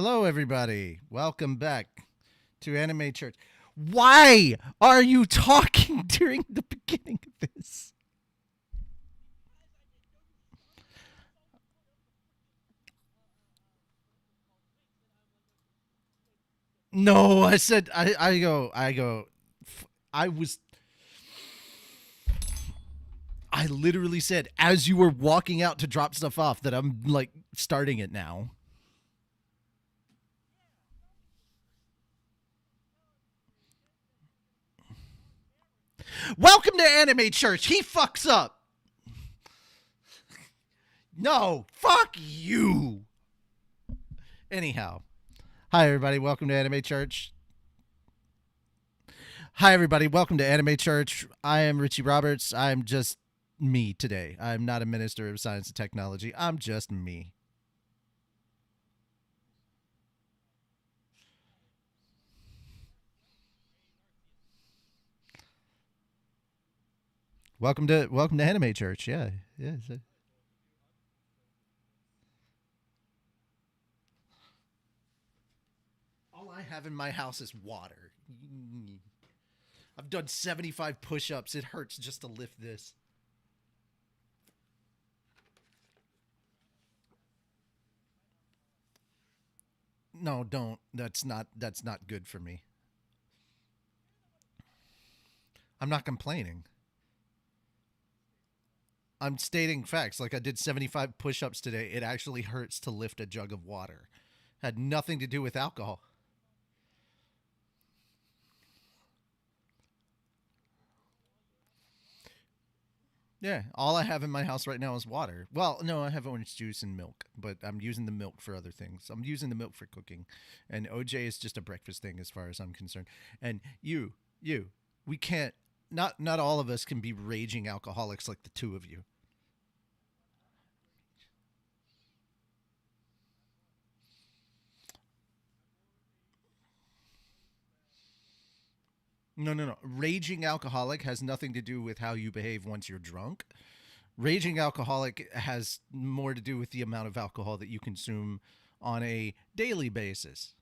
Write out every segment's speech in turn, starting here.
Hello, everybody. Welcome back to Anime Church. Why are you talking during the beginning of this? No, I said, I literally said, as you were walking out to drop stuff off, that I'm, like, starting it now. Welcome to Anime Church. He fucks up. No, fuck you. Anyhow, hi everybody. Welcome to Anime Church. Hi everybody. Welcome to Anime Church. I am Richie Roberts. I'm just me today. I'm not a minister of science and technology. I'm just me. Welcome to Anime Church. Yeah. Yeah. All I have in my house is water. I've done 75 push-ups. It hurts just to lift this. No, don't. That's not good for me. I'm not complaining. I'm stating facts. Like, I did 75 push-ups today. It actually hurts to lift a jug of water. Had nothing to do with alcohol. Yeah, all I have in my house right now is water. Well, no, I have orange juice and milk, but I'm using the milk for other things. I'm using the milk for cooking, and OJ is just a breakfast thing as far as I'm concerned. And we can't. Not all of us can be raging alcoholics like the two of you. No. Raging alcoholic has nothing to do with how you behave once you're drunk. Raging alcoholic has more to do with the amount of alcohol that you consume on a daily basis.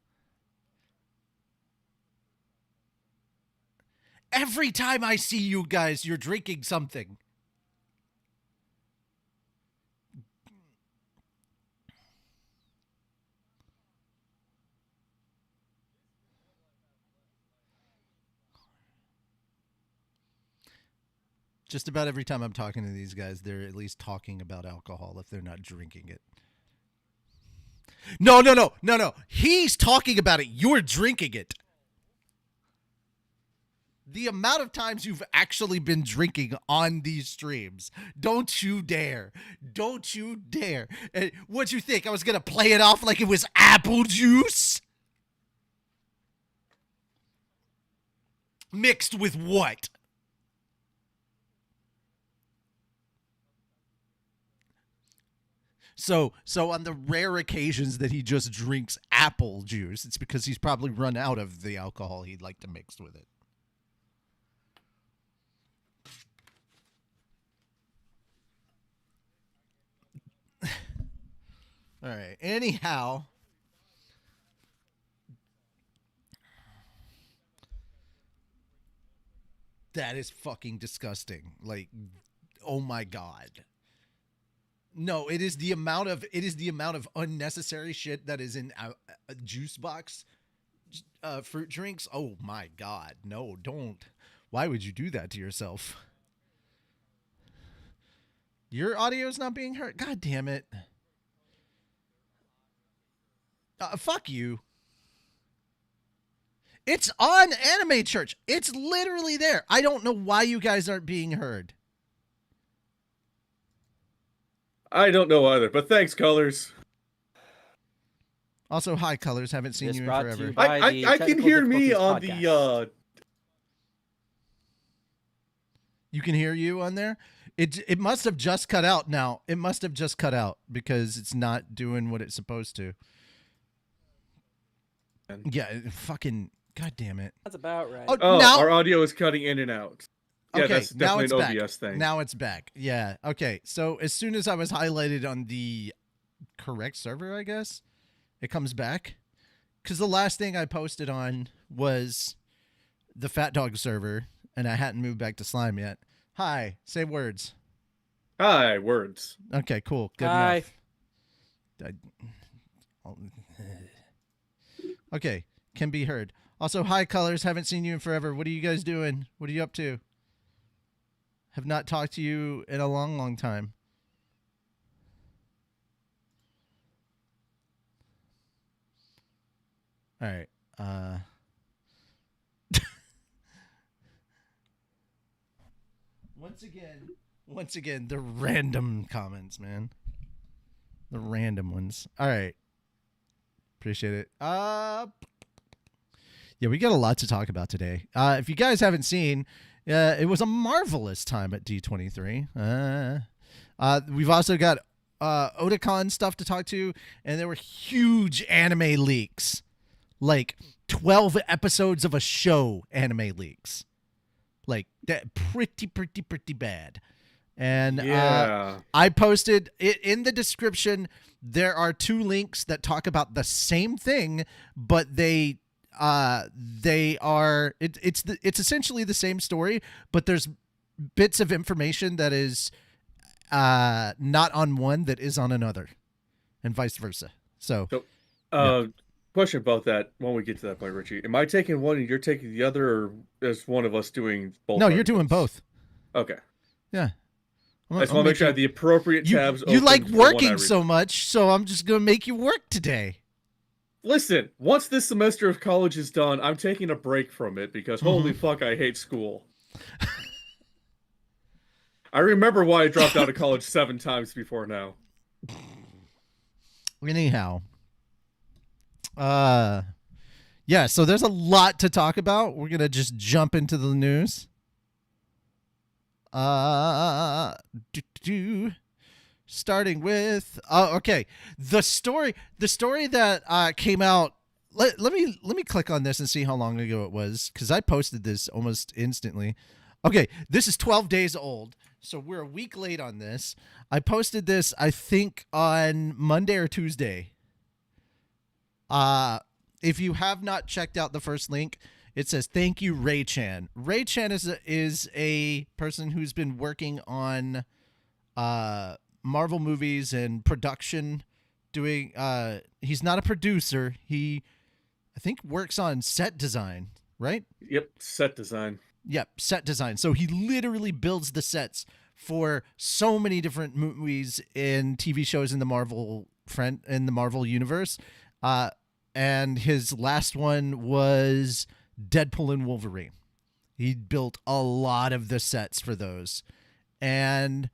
Every time I see you guys, you're drinking something. Just about every time I'm talking to these guys, they're at least talking about alcohol if they're not drinking it. No. He's talking about it. You're drinking it. The amount of times you've actually been drinking on these streams. Don't you dare. Don't you dare. What'd you think? I was going to play it off like it was apple juice? Mixed with what? So on the rare occasions that he just drinks apple juice, it's because he's probably run out of the alcohol he'd like to mix with it. All right. Anyhow, that is fucking disgusting. Like, oh my god. No, it is the amount of unnecessary shit that is in a juice box fruit drinks. Oh my god. No, don't. Why would you do that to yourself? Your audio's not being heard. God damn it. Fuck you. It's on Anime Church. It's literally there. I don't know why you guys aren't being heard. I don't know either, but thanks, Colors. Also, hi, Colors. Haven't seen This you in brought to forever. you by I the can Technical hear me Difficulties on podcast. You can hear you on there? It must have just cut out now. It must have just cut out because it's not doing what it's supposed to. Yeah, fucking god damn it. That's about right. Oh, now our audio is cutting in and out. Yeah, okay, that's now definitely it's an back. OBS thing. Now it's back. Yeah. Okay. So as soon as I was highlighted on the correct server, I guess, it comes back. because the last thing I posted on was the Fat Dog server, and I hadn't moved back to Slime yet. Hi, say words. Hi, words. Okay, cool. Good Hi. enough. Okay, can be heard. Also, hi, Colors. Haven't seen you in forever. What are you guys doing? What are you up to? Have not talked to you in a long, long time. All right. Once again, the random comments, man. The random ones. All right. Appreciate it. Yeah, we got a lot to talk about today. If you guys haven't seen, it was a marvelous time at D23. We've also got Otakon stuff to talk to, and there were huge anime leaks. Like 12 episodes of a show anime leaks. Like that, pretty bad. And I posted it in the description. There are 2 links that talk about the same thing, but they are it's essentially the same story, but there's bits of information that is not on one that is on another, and vice versa. So question about that when we get to that point, Richie. Am I taking one and you're taking the other, or is one of us doing both? No, you're doing both. Okay. Yeah. I just want to make sure I have the appropriate tabs open. You like working so much, so I'm just going to make you work today. Listen, once this semester of college is done, I'm taking a break from it because holy fuck, I hate school. I remember why I dropped out of college 7 times before now. Anyhow. Yeah, so there's a lot to talk about. We're going to just jump into the news. Starting with okay, the story that came out. Let me click on this and see how long ago it was, because I posted this almost instantly. Okay, this is 12 days old, so we're a week late on this. I posted this, I think, on Monday or Tuesday. If you have not checked out the first link, it says, "Thank you, Ray Chan." Ray Chan is a person who's been working on Marvel movies and production, doing he's not a producer. I think works on set design, right? Yep, set design. Yep, set design. So he literally builds the sets for so many different movies and TV shows in the Marvel universe. And his last one was Deadpool and Wolverine. He built a lot of the sets for those. And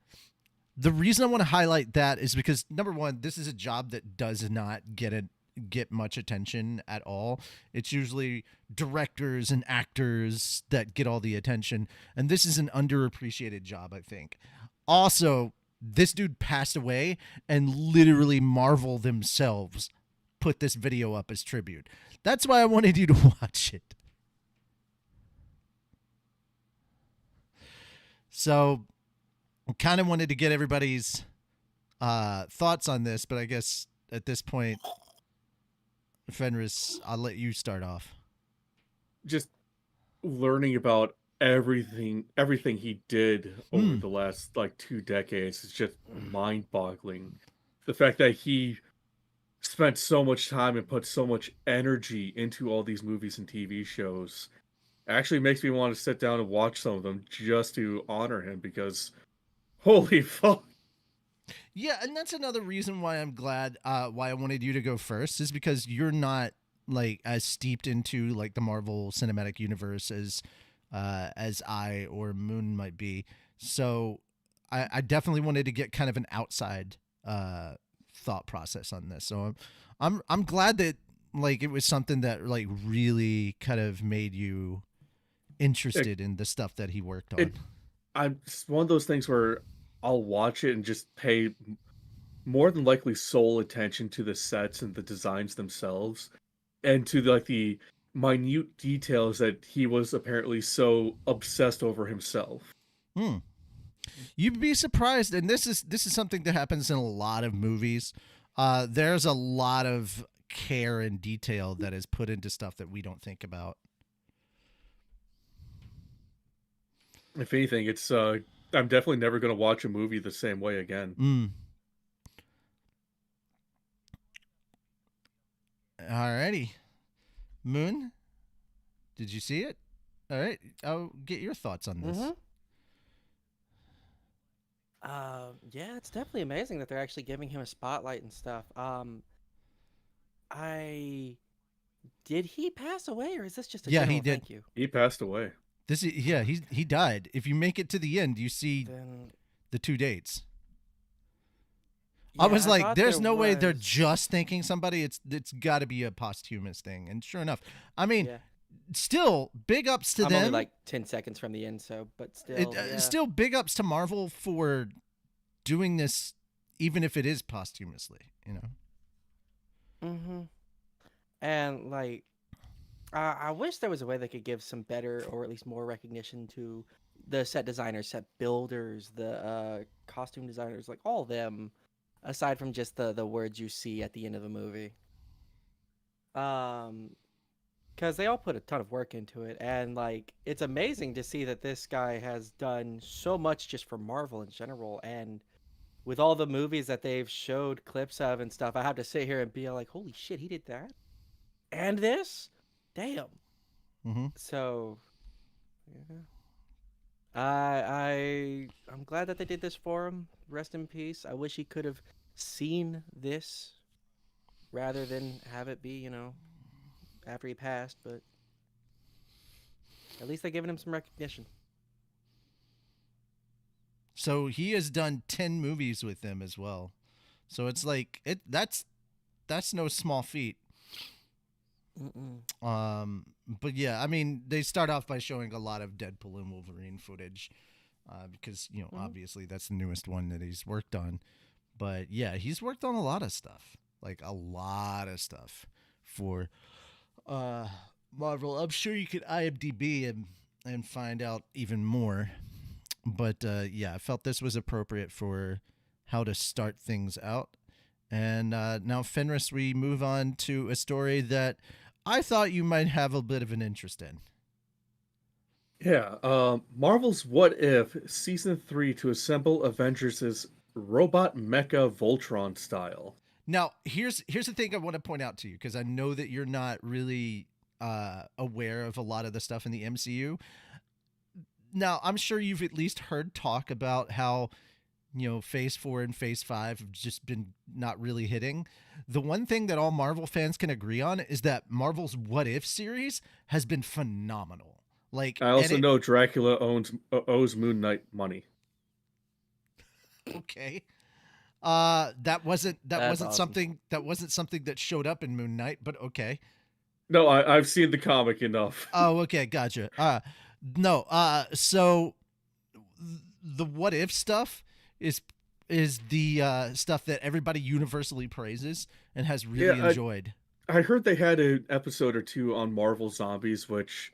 the reason I want to highlight that is because, number one, this is a job that does not get much attention at all. It's usually directors and actors that get all the attention. And this is an underappreciated job, I think. Also, this dude passed away, and literally Marvel themselves put this video up as tribute. That's why I wanted you to watch it. So I kind of wanted to get everybody's thoughts on this, but I guess at this point, Fenris, I'll let you start off. Just learning about everything he did over the last 2 decades is just mind-boggling. The fact that he spent so much time and put so much energy into all these movies and TV shows actually makes me want to sit down and watch some of them just to honor him, because holy fuck. Yeah, and that's another reason why I'm glad why I wanted you to go first, is because you're not as steeped into the Marvel Cinematic Universe as I or Moon might be. So I definitely wanted to get kind of an outside thought process on this. So I'm glad that it was something that really kind of made you interested in the stuff that he worked on. It's one of those things where I'll watch it and just pay more than likely sole attention to the sets and the designs themselves, and to the minute details that he was apparently so obsessed over himself. You'd be surprised, and this is something that happens in a lot of movies. There's a lot of care and detail that is put into stuff that we don't think about. If anything, it's I'm definitely never going to watch a movie the same way again. Alrighty. Moon, did you see it? All right, I'll get your thoughts on this. Yeah, it's definitely amazing that they're actually giving him a spotlight and stuff. Did he pass away, or is this just a Yeah, general he did. thank you? He passed away. He died. If you make it to the end, you see Then the 2 dates. yeah, I was like, thought there's there no way they're was- just thanking somebody. It's got to be a posthumous thing. And sure enough, I mean, Yeah. still big ups to I'm them. only like 10 seconds from the end, so but still, yeah. Still big ups to Marvel for doing this, even if it is posthumously. You know. Mm-hmm. And like, I wish there was a way they could give some better, or at least more recognition to the set designers, set builders, the costume designers, like all of them, aside from just the words you see at the end of a movie. Because they all put a ton of work into it, and like it's amazing to see that this guy has done so much just for Marvel in general, and with all the movies that they've showed clips of and stuff, I have to sit here and be like, holy shit, he did that, and this, damn. Mm-hmm. So, yeah. I'm glad that they did this for him. Rest in peace. I wish he could have seen this rather than have it be, after he passed, but at least they're giving him some recognition. So he has done 10 movies with them as well. So it's like that's no small feat. But yeah, I mean, they start off by showing a lot of Deadpool and Wolverine footage, because obviously that's the newest one that he's worked on. But yeah, he's worked on a lot of stuff, like a lot of stuff for Marvel. I'm sure you could IMDb and find out even more. But yeah, I felt this was appropriate for how to start things out. And now, Fenris, we move on to a story that I thought you might have a bit of an interest in. Yeah, Marvel's What If Season 3 to assemble Avengers' robot mecha Voltron style. Now, here's the thing I want to point out to you, because I know that you're not really aware of a lot of the stuff in the MCU. Now, I'm sure you've at least heard talk about how, Phase 4 and Phase 5 have just been not really hitting. The one thing that all Marvel fans can agree on is that Marvel's What If series has been phenomenal. Like, I also know Dracula owes Moon Knight money. Okay. That wasn't awesome. something that showed up in Moon Knight, but okay. No, I've seen the comic enough. Oh, okay, gotcha. No, so the What If stuff is the stuff that everybody universally praises and has really enjoyed. I heard they had an episode or two on Marvel Zombies, which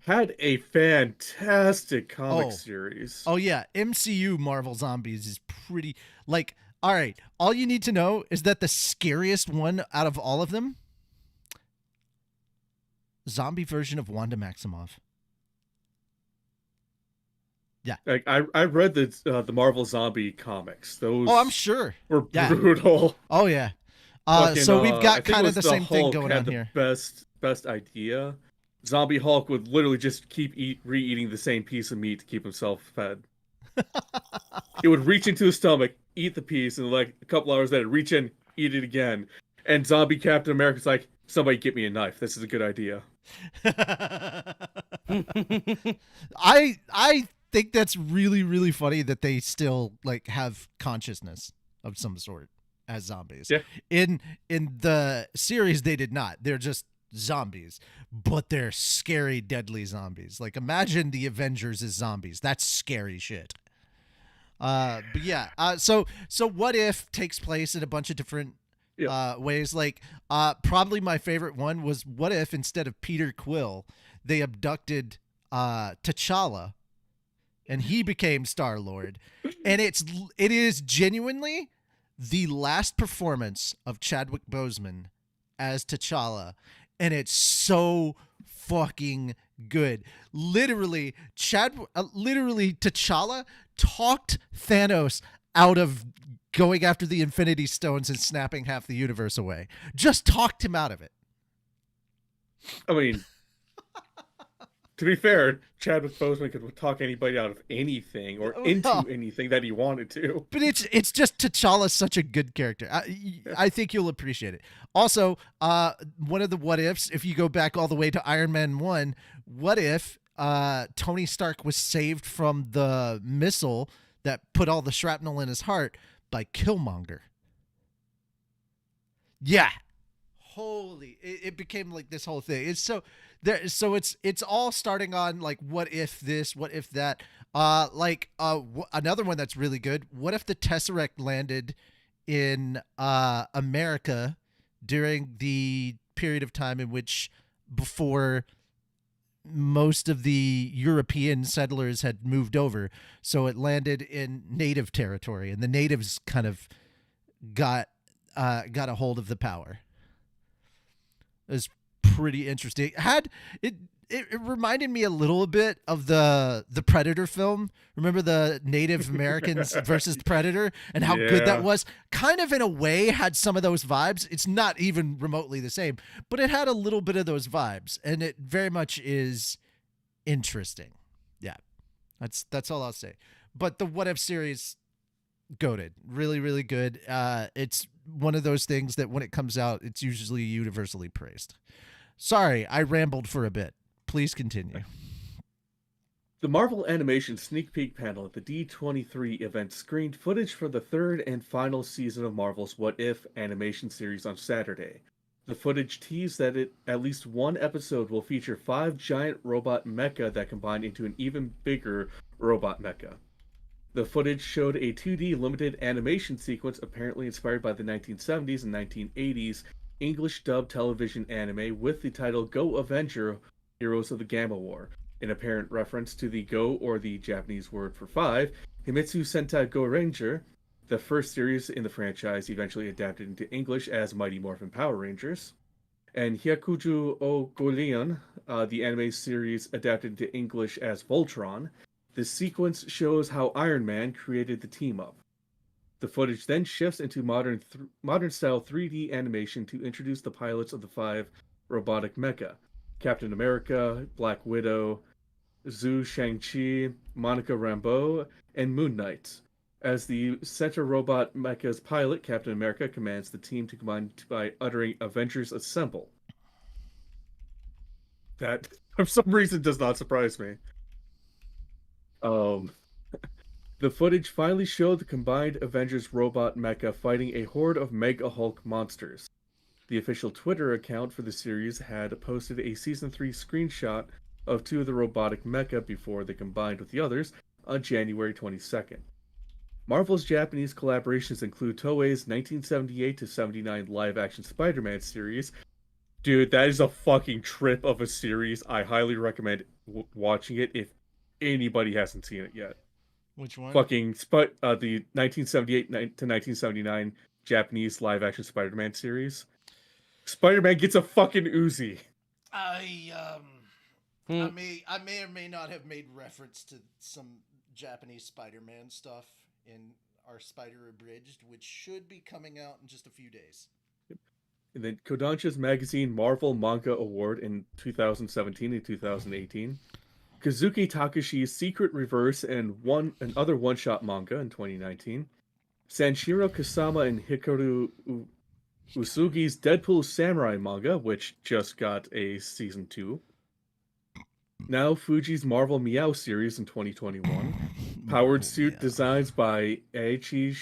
had a fantastic comic series. Oh yeah, MCU Marvel Zombies is pretty, like, all right, all you need to know is that the scariest one out of all of them, zombie version of Wanda Maximoff. Yeah, Like I read the Marvel Zombie comics. Those I'm sure were brutal. Oh yeah. Fucking, So we've I got think kind it of was the same thing Hulk going had on the here. Best idea. Zombie Hulk would literally just keep re-eating the same piece of meat to keep himself fed. It would reach into his stomach, eat the piece, and like a couple hours later, reach in, eat it again. And Zombie Captain America's like, somebody get me a knife. This is a good idea. I think that's really, really funny that they still like have consciousness of some sort as zombies. Yeah. In the series, they did not. They're just zombies, but they're scary, deadly zombies. Like, imagine the Avengers as zombies. That's scary shit. But yeah. So What If takes place in a bunch of different ways. Like, probably my favorite one was what if instead of Peter Quill, they abducted T'Challa, and he became Star-Lord. And it is genuinely the last performance of Chadwick Boseman as T'Challa, and it's so fucking good. Literally, T'Challa talked Thanos out of going after the Infinity Stones and snapping half the universe away. Just talked him out of it. I mean, to be fair, Chadwick Boseman could talk anybody out of anything or into anything that he wanted to. But it's just T'Challa's such a good character. I think you'll appreciate it. Also, one of the what ifs, if you go back all the way to Iron Man 1, what if Tony Stark was saved from the missile that put all the shrapnel in his heart by Killmonger? Yeah. Holy, it became like this whole thing. It's so there. So it's all starting on like, what if this, what if that, another one that's really good. What if the Tesseract landed in America during the period of time in which, before most of the European settlers had moved over, so it landed in native territory, and the natives kind of got a hold of the power. It was pretty interesting. It reminded me a little bit of the Predator film. Remember the Native Americans versus the Predator, and how good that was? Kind of, in a way, had some of those vibes. It's not even remotely the same, but it had a little bit of those vibes, and it very much is interesting. Yeah, that's all I'll say. But the What If series, goated. Really, really good. It's one of those things that when it comes out, it's usually universally praised. Sorry, I rambled for a bit. Please continue. The Marvel Animation sneak peek panel at the D23 event screened footage for the third and final season of Marvel's What If animation series on Saturday. The footage teased that at least one episode will feature 5 giant robot mecha that combine into an even bigger robot mecha. The footage showed a 2D limited animation sequence apparently inspired by the 1970s and 1980s English dubbed television anime with the title Go Avenger, Heroes of the Gamma War, in apparent reference to the Go, or the Japanese word for 5, Himitsu Sentai Go Ranger, the first series in the franchise eventually adapted into English as Mighty Morphin Power Rangers, and Hyakuju o Goleon, the anime series adapted into English as Voltron. This sequence shows how Iron Man created the team-up. The footage then shifts into modern-style 3D animation to introduce the pilots of the 5 robotic mecha: Captain America, Black Widow, Zhu Shang-Chi, Monica Rambeau, and Moon Knight. As the center robot mecha's pilot, Captain America commands the team to combine by uttering "Avengers Assemble." That, for some reason, does not surprise me. The footage finally showed the combined Avengers robot mecha fighting a horde of Mega Hulk monsters. The official Twitter account for the series had posted a Season 3 screenshot of 2 of the robotic mecha before they combined with the others on January 22nd. Marvel's Japanese collaborations include Toei's 1978-79 live-action Spider-Man series. Dude, that is a fucking trip of a series. I highly recommend watching it if anybody hasn't seen it yet. Which one? Fucking the 1978 to 1979 Japanese live-action Spider-Man series. Spider-Man gets a fucking Uzi. I may or may not have made reference to some Japanese Spider-Man stuff in our Spider Abridged, which should be coming out in just a few days. And then Kodansha's magazine Marvel Manga Award in 2017 and 2018. Kazuki Takashi's Secret Reverse and other one-shot manga in 2019. Sanshiro Kasama and Hikaru Usugi's Deadpool Samurai manga, which just got a season 2. Now Fuji's Marvel Meow series in 2021. Powered suit designs by Aichi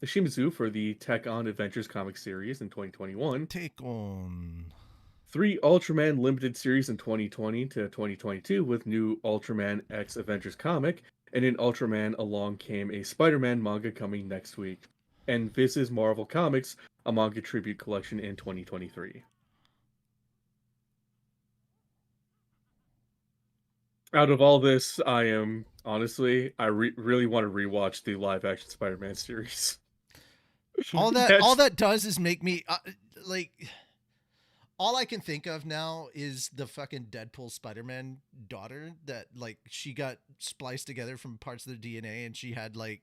Shimizu for the Tech On Adventures comic series in 2021. Take On. 3 Ultraman limited series in 2020 to 2022 with new Ultraman X Avengers comic, and in Ultraman Along Came a Spider-Man manga coming next week. And This is Marvel Comics, a manga tribute collection in 2023. Out of all this, I am, honestly, I really want to rewatch the live-action Spider-Man series. All that does is make me, all I can think of now is the fucking Deadpool Spider-Man daughter that like she got spliced together from parts of the DNA and she had like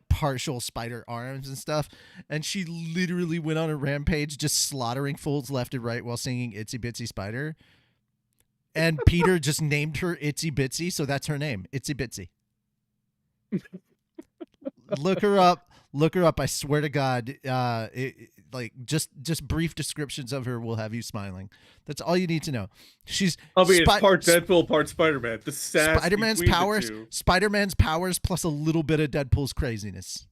partial spider arms and stuff, and she literally went on a rampage just slaughtering fools left and right while singing Itsy Bitsy Spider. And Peter just named her Itsy Bitsy, so that's her name, Itsy Bitsy. Look her up. I swear to God, just brief descriptions of her will have you smiling. That's all you need to know. She's it's part Deadpool, part Spider-Man. The sass Spider-Man's between powers. the two. Spider-Man's powers plus a little bit of Deadpool's craziness.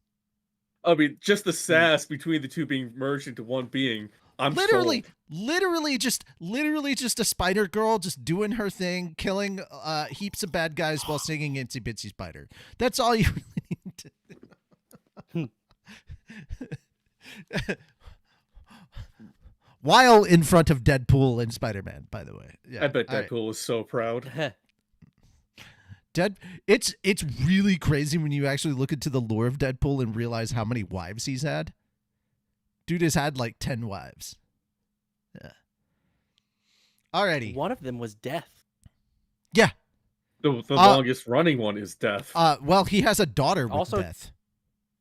I mean, just the sass between the two being merged into one being. I'm sold. literally just a Spider Girl just doing her thing, killing heaps of bad guys while singing Itsy Bitsy Spider. That's all you really need to while in front of Deadpool and Spider-Man, by the way. Yeah. I bet Deadpool was so proud. It's really crazy when you actually look into the lore of Deadpool and realize how many wives he's had. Dude has had like 10 wives. Yeah. Alrighty. One of them was Death. Yeah. The longest running one is Death. Well, he has a daughter with Also, Death.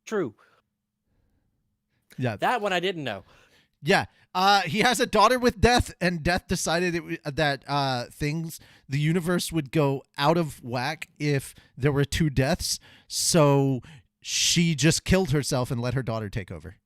True. Yeah. That one I didn't know. Yeah. He has a daughter with Death, and Death decided that the universe would go out of whack if there were 2 deaths. So she just killed herself and let her daughter take over.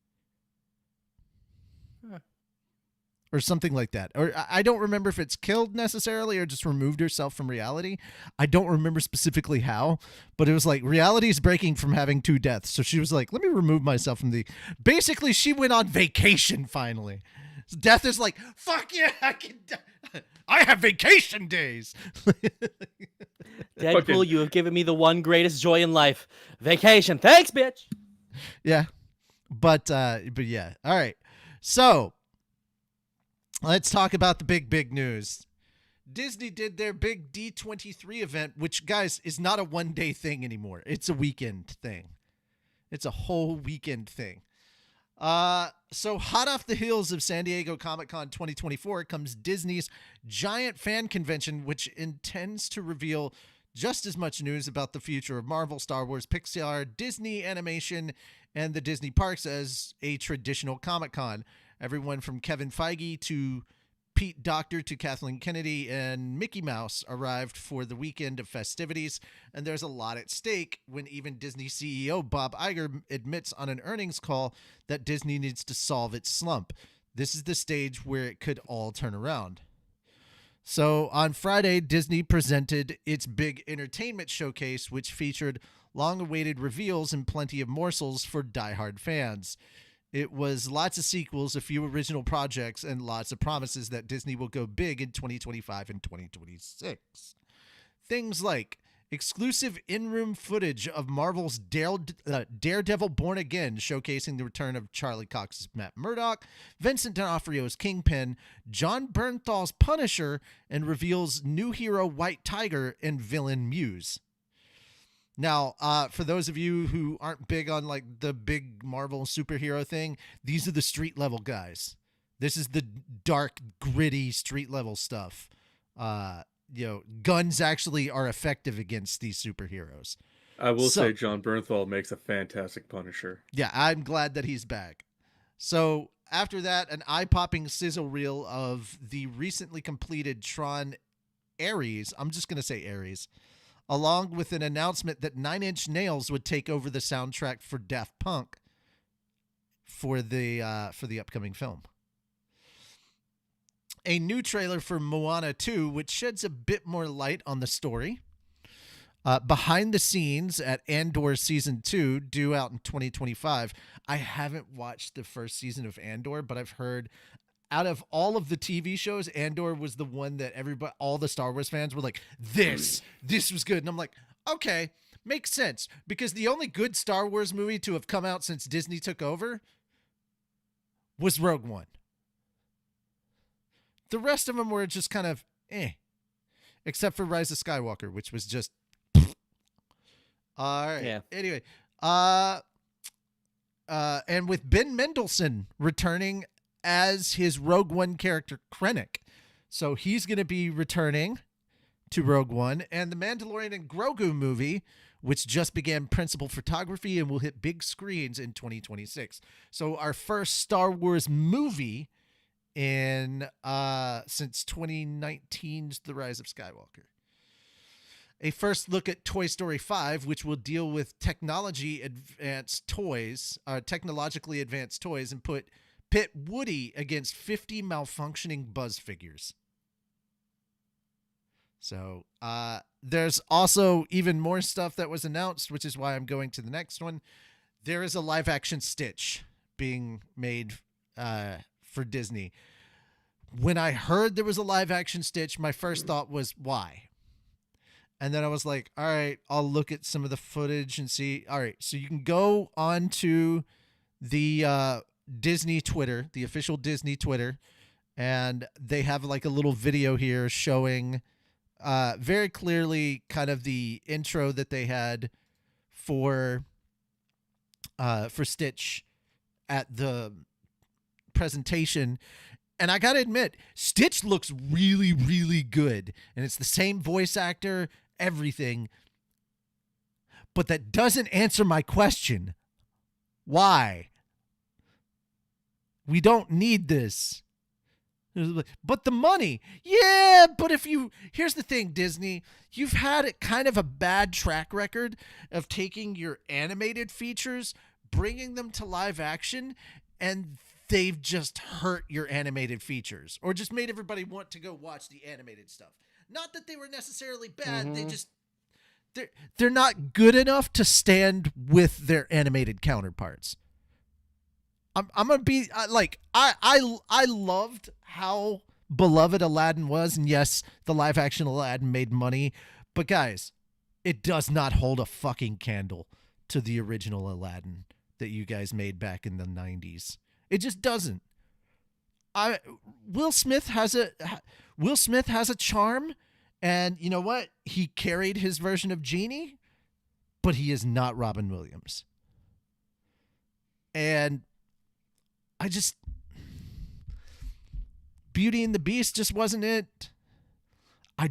Or something like that. Or I don't remember if it's killed necessarily or just removed herself from reality. I don't remember specifically how, but it was like reality is breaking from having 2 deaths. So she was like, let me remove myself from the... Basically, she went on vacation finally. So Death is like, fuck yeah, I have vacation days. Deadpool, you have given me the one greatest joy in life. Vacation. Thanks, bitch. Yeah. But yeah. All right. So... let's talk about the big news. Disney did their big D23 event, which, guys, is not a one-day thing anymore. It's a weekend thing. It's a whole weekend thing. So hot off the heels of San Diego Comic-Con 2024 comes Disney's giant fan convention, which intends to reveal just as much news about the future of Marvel, Star Wars, Pixar, Disney Animation, and the Disney parks as a traditional Comic-Con. Everyone from Kevin Feige to Pete Docter to Kathleen Kennedy and Mickey Mouse arrived for the weekend of festivities, and there's a lot at stake when even Disney CEO Bob Iger admits on an earnings call that Disney needs to solve its slump. This is the stage where it could all turn around. So on Friday, Disney presented its big entertainment showcase, which featured long-awaited reveals and plenty of morsels for diehard fans. It was lots of sequels, a few original projects, and lots of promises that Disney will go big in 2025 and 2026. Things like exclusive in-room footage of Marvel's Daredevil Born Again, showcasing the return of Charlie Cox's Matt Murdock, Vincent D'Onofrio's Kingpin, Jon Bernthal's Punisher, and reveals new hero White Tiger and villain Muse. Now, for those of you who aren't big on like the big Marvel superhero thing, these are the street level guys. This is the dark, gritty street level stuff. Guns actually are effective against these superheroes. I will say Jon Bernthal makes a fantastic Punisher. Yeah, I'm glad that he's back. So after that, an eye-popping sizzle reel of the recently completed Tron Ares. I'm just going to say Ares. Along with an announcement that Nine Inch Nails would take over the soundtrack for Daft Punk for the upcoming film. A new trailer for Moana 2, which sheds a bit more light on the story. Behind the scenes at Andor Season 2, due out in 2025. I haven't watched the first season of Andor, but I've heard out of all of the TV shows, Andor was the one that all the Star Wars fans were like, this was good. And I'm like, okay, makes sense. Because the only good Star Wars movie to have come out since Disney took over was Rogue One. The rest of them were just kind of except for Rise of Skywalker, which was just all right. Yeah. Anyway, and with Ben Mendelsohn returning as his Rogue One character Krennic. So he's going to be returning to Rogue One, and the Mandalorian and Grogu movie, which just began principal photography and will hit big screens in 2026. So our first Star Wars movie in since 2019's The Rise of Skywalker. A first look at Toy Story 5, which will deal with technologically advanced toys, and pit Woody against 50 malfunctioning Buzz figures. So there's also even more stuff that was announced, which is why I'm going to the next one. There is a live-action Stitch being made for Disney. When I heard there was a live-action Stitch, my first thought was, why? And then I was like, all right, I'll look at some of the footage and see. All right, so you can go on to the Disney Twitter, the official Disney Twitter, and they have like a little video here showing very clearly kind of the intro that they had for Stitch at the presentation. And I gotta admit, Stitch looks really, really good. And it's the same voice actor, everything. But that doesn't answer my question. Why? We don't need this. But the money. Yeah, but here's the thing, Disney. You've had kind of a bad track record of taking your animated features, bringing them to live action, and they've just hurt your animated features or just made everybody want to go watch the animated stuff. Not that they were necessarily bad. They're not good enough to stand with their animated counterparts. I'm gonna be like, I loved how beloved Aladdin was, and yes, the live action Aladdin made money, but guys, it does not hold a fucking candle to the original Aladdin that you guys made back in the 90s. It just doesn't. Will Smith has a charm, and you know what? He carried his version of Genie, but he is not Robin Williams. And Beauty and the Beast just wasn't it. I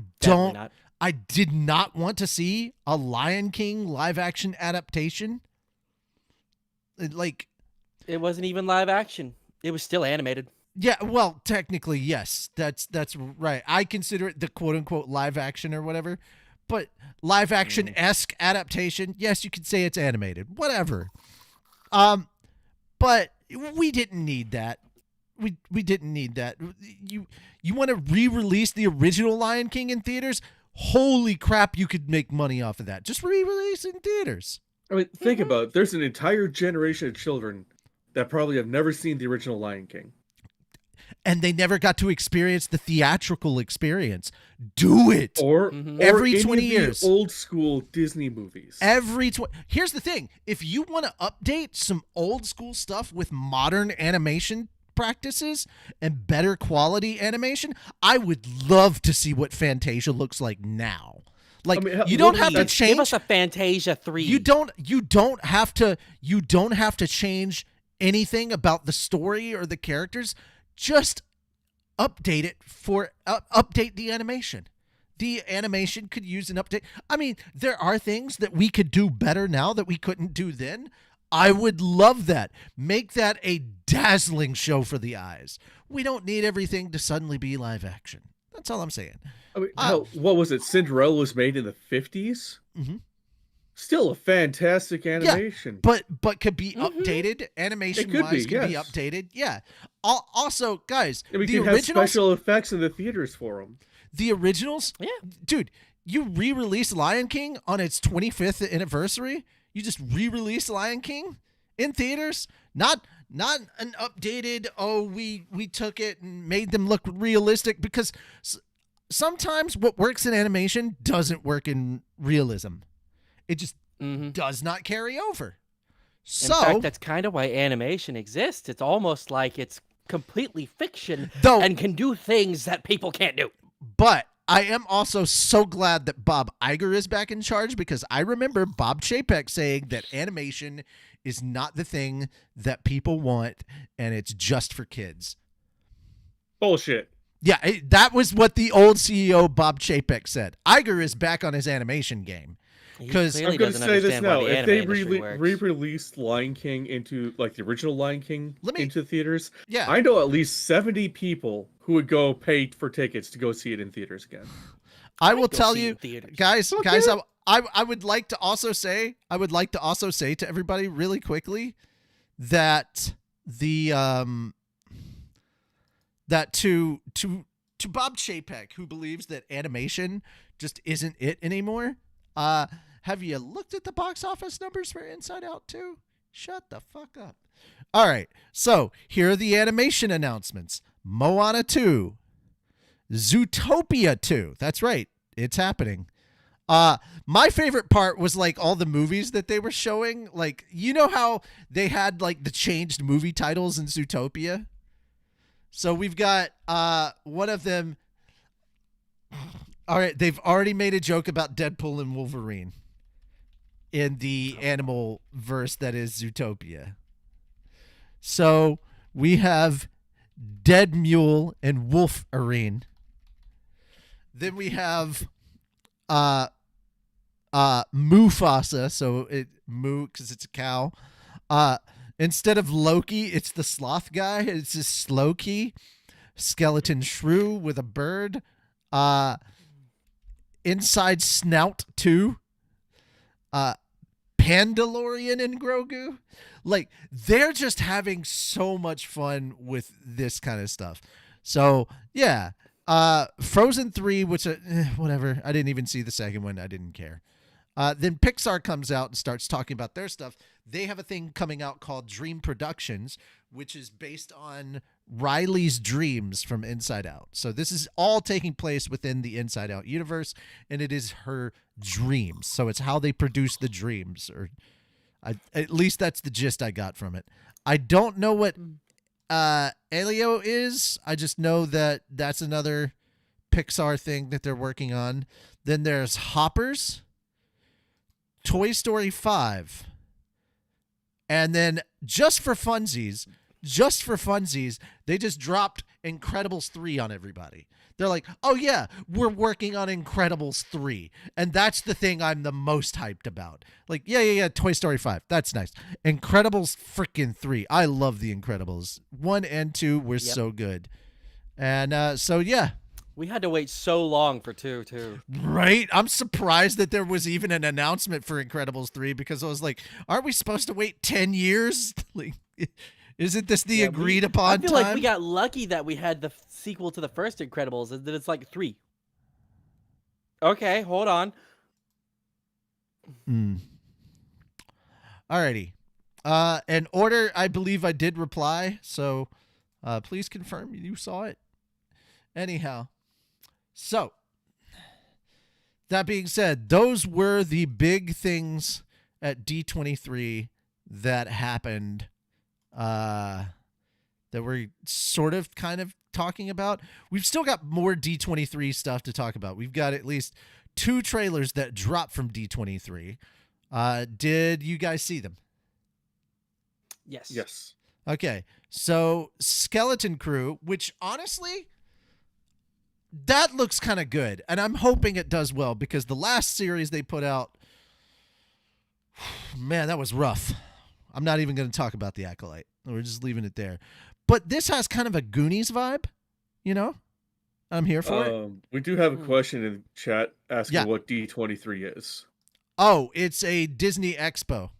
did not want to see a Lion King live action adaptation. It wasn't even live action. It was still animated. Yeah, well, technically, yes. That's right. I consider it the quote-unquote live action or whatever. But live action-esque adaptation, yes, you could say it's animated. Whatever. But we didn't need that. We didn't need that. You want to re-release the original Lion King in theaters? Holy crap, you could make money off of that. Just re-release it in theaters. I mean, think about it. There's an entire generation of children that probably have never seen the original Lion King. And they never got to experience the theatrical experience. Do it. Or every any 20 of years. The old school Disney movies. Here's the thing. If you want to update some old school stuff with modern animation practices and better quality animation, I would love to see what Fantasia looks like now. Like, I mean, you don't have to change. Give us a Fantasia 3. You don't have to change anything about the story or the characters. Just update it update the animation. The animation could use an update. I mean, there are things that we could do better now that we couldn't do then. I would love that. Make that a dazzling show for the eyes. We don't need everything to suddenly be live action. That's all I'm saying. I mean, what was it? Cinderella was made in the 50s? Mm-hmm. Still a fantastic animation. Yeah, but could be updated animation-wise. Could be updated. Yeah. Also, guys, I mean, the you originals, have special effects in the theaters for them. The originals, dude. You re-release Lion King on its 25th anniversary. You just re-release Lion King in theaters. Not an updated. Oh, we took it and made them look realistic, because sometimes what works in animation doesn't work in realism. It just does not carry over. So, in fact, that's kind of why animation exists. It's almost like it's completely fiction and can do things that people can't do. But I am also so glad that Bob Iger is back in charge, because I remember Bob Chapek saying that animation is not the thing that people want, and it's just for kids. Bullshit. Yeah, that was what the old CEO Bob Chapek said. Iger is back on his animation game. He 'Cause- clearly I'm going to doesn't say this understand why now. the If anime they industry works. re-released Lion King into, like, the original Lion King into theaters, Yeah. I know at least 70 people who would go pay for tickets to go see it in theaters again. I will go tell see it you, in theaters. guys, Okay. I would like to also say to everybody really quickly that that to Bob Chapek, who believes that animation just isn't it anymore. Have you looked at the box office numbers for Inside Out 2? Shut the fuck up. All right, so here are the animation announcements. Moana 2, Zootopia 2. That's right, it's happening. My favorite part was like all the movies that they were showing. Like, you know how they had like the changed movie titles in Zootopia? So we've got one of them. All right, they've already made a joke about Deadpool and Wolverine in the animal verse that is Zootopia. So we have Dead Mule and Wolverine. Then we have Mufasa, so Moo because it's a cow. Instead of Loki, it's the sloth guy. It's just Slowkey. Skeleton Shrew with a bird. Inside Snout 2. Pandalorian and Grogu. Like, they're just having so much fun with this kind of stuff. So, yeah. Frozen 3, which, whatever. I didn't even see the second one. I didn't care. Then Pixar comes out and starts talking about their stuff. They have a thing coming out called Dream Productions, which is based on Riley's dreams from Inside Out. So this is all taking place within the Inside Out universe, and it is her dreams. So it's how they produce the dreams, or at least that's the gist I got from it. I don't know what Elio is. I just know that that's another Pixar thing that they're working on. Then there's Hoppers, Toy Story 5, and then just for funsies, they just dropped Incredibles 3 on everybody. They're like, oh yeah, we're working on Incredibles 3. And that's the thing I'm the most hyped about. Like, yeah, Toy Story 5. That's nice. Incredibles freaking 3. I love the Incredibles. 1 and 2 were so good. And so, yeah. We had to wait so long for 2, too. Right? I'm surprised that there was even an announcement for Incredibles 3 because I was like, aren't we supposed to wait 10 years? Like, isn't this the agreed upon time? I feel like we got lucky that we had the sequel to the first Incredibles, and that it's like 3. Okay, hold on. Alrighty. In order, I believe I did reply, so please confirm you saw it. Anyhow, so that being said, those were the big things at D23 that happened that we're sort of kind of talking about. We've still got more D23 stuff to talk about. We've got at least 2 trailers that dropped from D23. Did you guys see them? Yes. Okay. So Skeleton Crew, which honestly, that looks kind of good. And I'm hoping it does well because the last series they put out, man, that was rough. I'm not even going to talk about the Acolyte. We're just leaving it there. But this has kind of a Goonies vibe, you know? I'm here for it. We do have a question in chat asking what D23 is. Oh, it's a Disney Expo.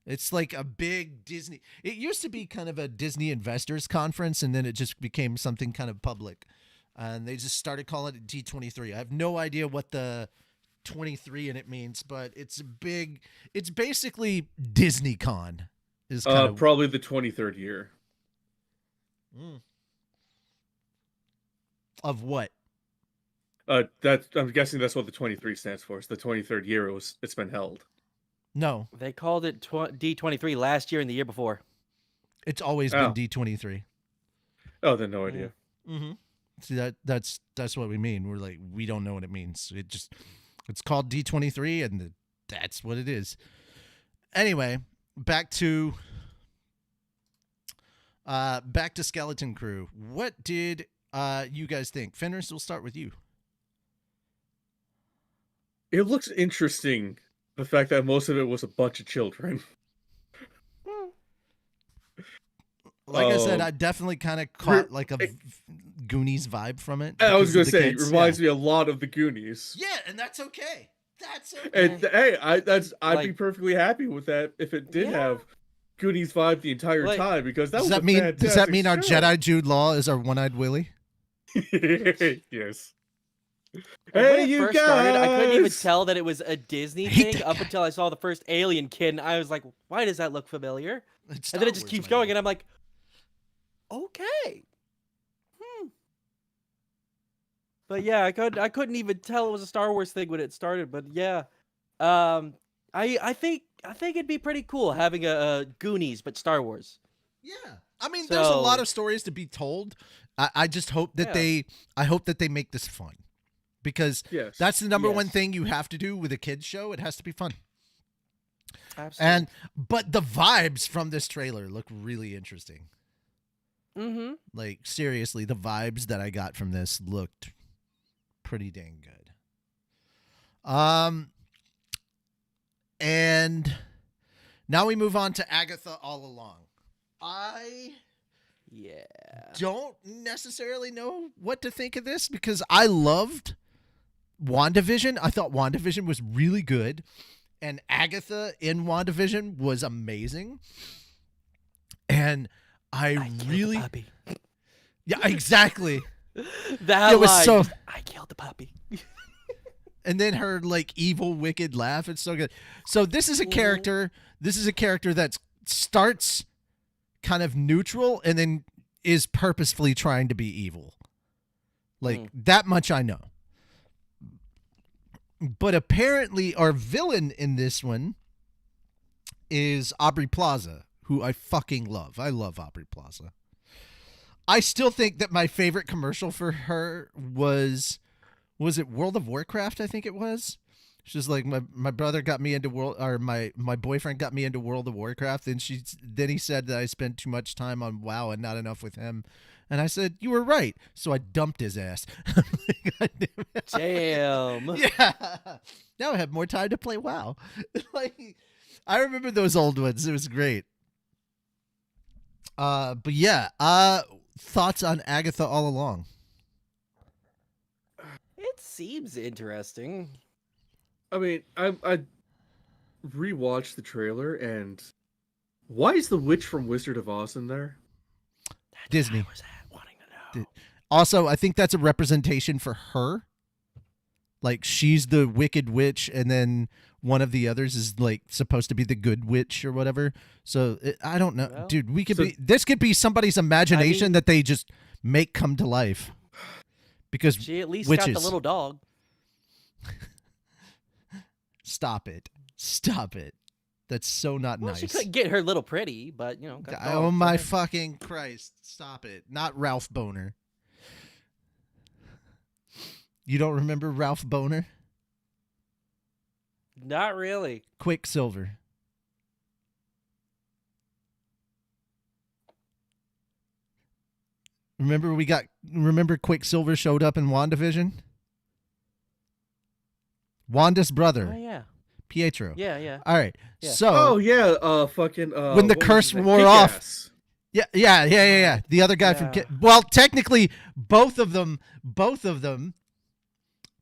It's like a big Disney. It used to be kind of a Disney investors conference, and then it just became something kind of public. And they just started calling it D23. I have no idea what the 23 in it means, but it's basically Disney Con. Is kind of probably the 23rd year. Of what? I'm guessing that's what the 23 stands for. It's the 23rd year it's been held. No. They called it D23 last year and the year before. It's always been D23. Oh, then no idea. Mm-hmm. See, that's what we mean. We're like, we don't know what it means. It's called D23, and that's what it is. Anyway, back to Back to Skeleton Crew. What did you guys think? Fenris, we'll start with you. It looks interesting, the fact that most of it was a bunch of children. Like I said, I definitely kind of caught like a Goonies vibe from it. I was because going of to the say, kids. it reminds me a lot of the Goonies. Yeah, and that's okay. That's okay. And hey, I'd be Like- perfectly happy with that if it did have Goonies vibe the entire Like- time, because that does was that a mean fantastic does that mean our show. Jedi Jude Law is our one-eyed Willie? Yes. When Hey, it you first started, I couldn't even guys! tell that it was a Disney I hate thing that up guy. until I saw the first Alien Kid, and I was like, "Why does that look familiar?" It's And then Star it just Wars, keeps my going, guy. and I'm like, "Okay." But yeah, I couldn't even tell it was a Star Wars thing when it started. But yeah, I think it'd be pretty cool having a Goonies but Star Wars. Yeah, I mean, there's a lot So- of stories to be told. I just hope that Yeah. I hope that they make this fun, because Yes. that's the number one Yes. thing you have to do with a kids show. It has to be fun. Absolutely. But the vibes from this trailer look really interesting. Mm-hmm. Like, seriously, the vibes that I got from this looked pretty dang good. And now we move on to Agatha All Along. I Yeah. don't necessarily know what to think of this, because I loved WandaVision. I thought WandaVision was really good, and Agatha in WandaVision was amazing. And I killed the really, puppy. yeah, exactly. That It was line, so- just, I killed the puppy. And then her like evil, wicked laugh. It's so good. So this is a Mhm. character. This is a character that starts kind of neutral and then is purposefully trying to be evil. Like, that much I know. But apparently our villain in this one is Aubrey Plaza, who I fucking love. I love Aubrey Plaza. I still think that my favorite commercial for her was it World of Warcraft? I think it was. She's like, my brother got me into my boyfriend got me into World of Warcraft, and then he said that I spent too much time on WoW and not enough with him. And I said, you were right. So I dumped his ass. God damn it. Damn. Yeah. Now I have more time to play WoW. Like, I remember those old ones. It was great. But yeah, thoughts on Agatha All Along? It seems interesting. I mean, I rewatched the trailer, and why is the witch from Wizard of Oz in there? That's Disney. what I was wanting to know. Also, I think that's a representation for her. Like, she's the wicked witch, and then one of the others is like supposed to be the good witch or whatever. So I don't know, Well, dude. so- This could be somebody's imagination that they just make come to life. Because She at least got the witches. little dog. Stop it. That's so not Well, nice. she couldn't get her little pretty, but you know. got the Oh dog, my so- fucking Christ. Stop it. Not Ralph Boner. You don't remember Ralph Boner? Not really. Quicksilver. Remember Quicksilver showed up in WandaVision? Wanda's brother, Oh yeah. Pietro. Yeah, yeah. All right. Yeah. So Oh yeah, fucking. When the what was curse his name? wore off. Kick-Ass. Yeah. The other guy from Yeah. well, technically both of them,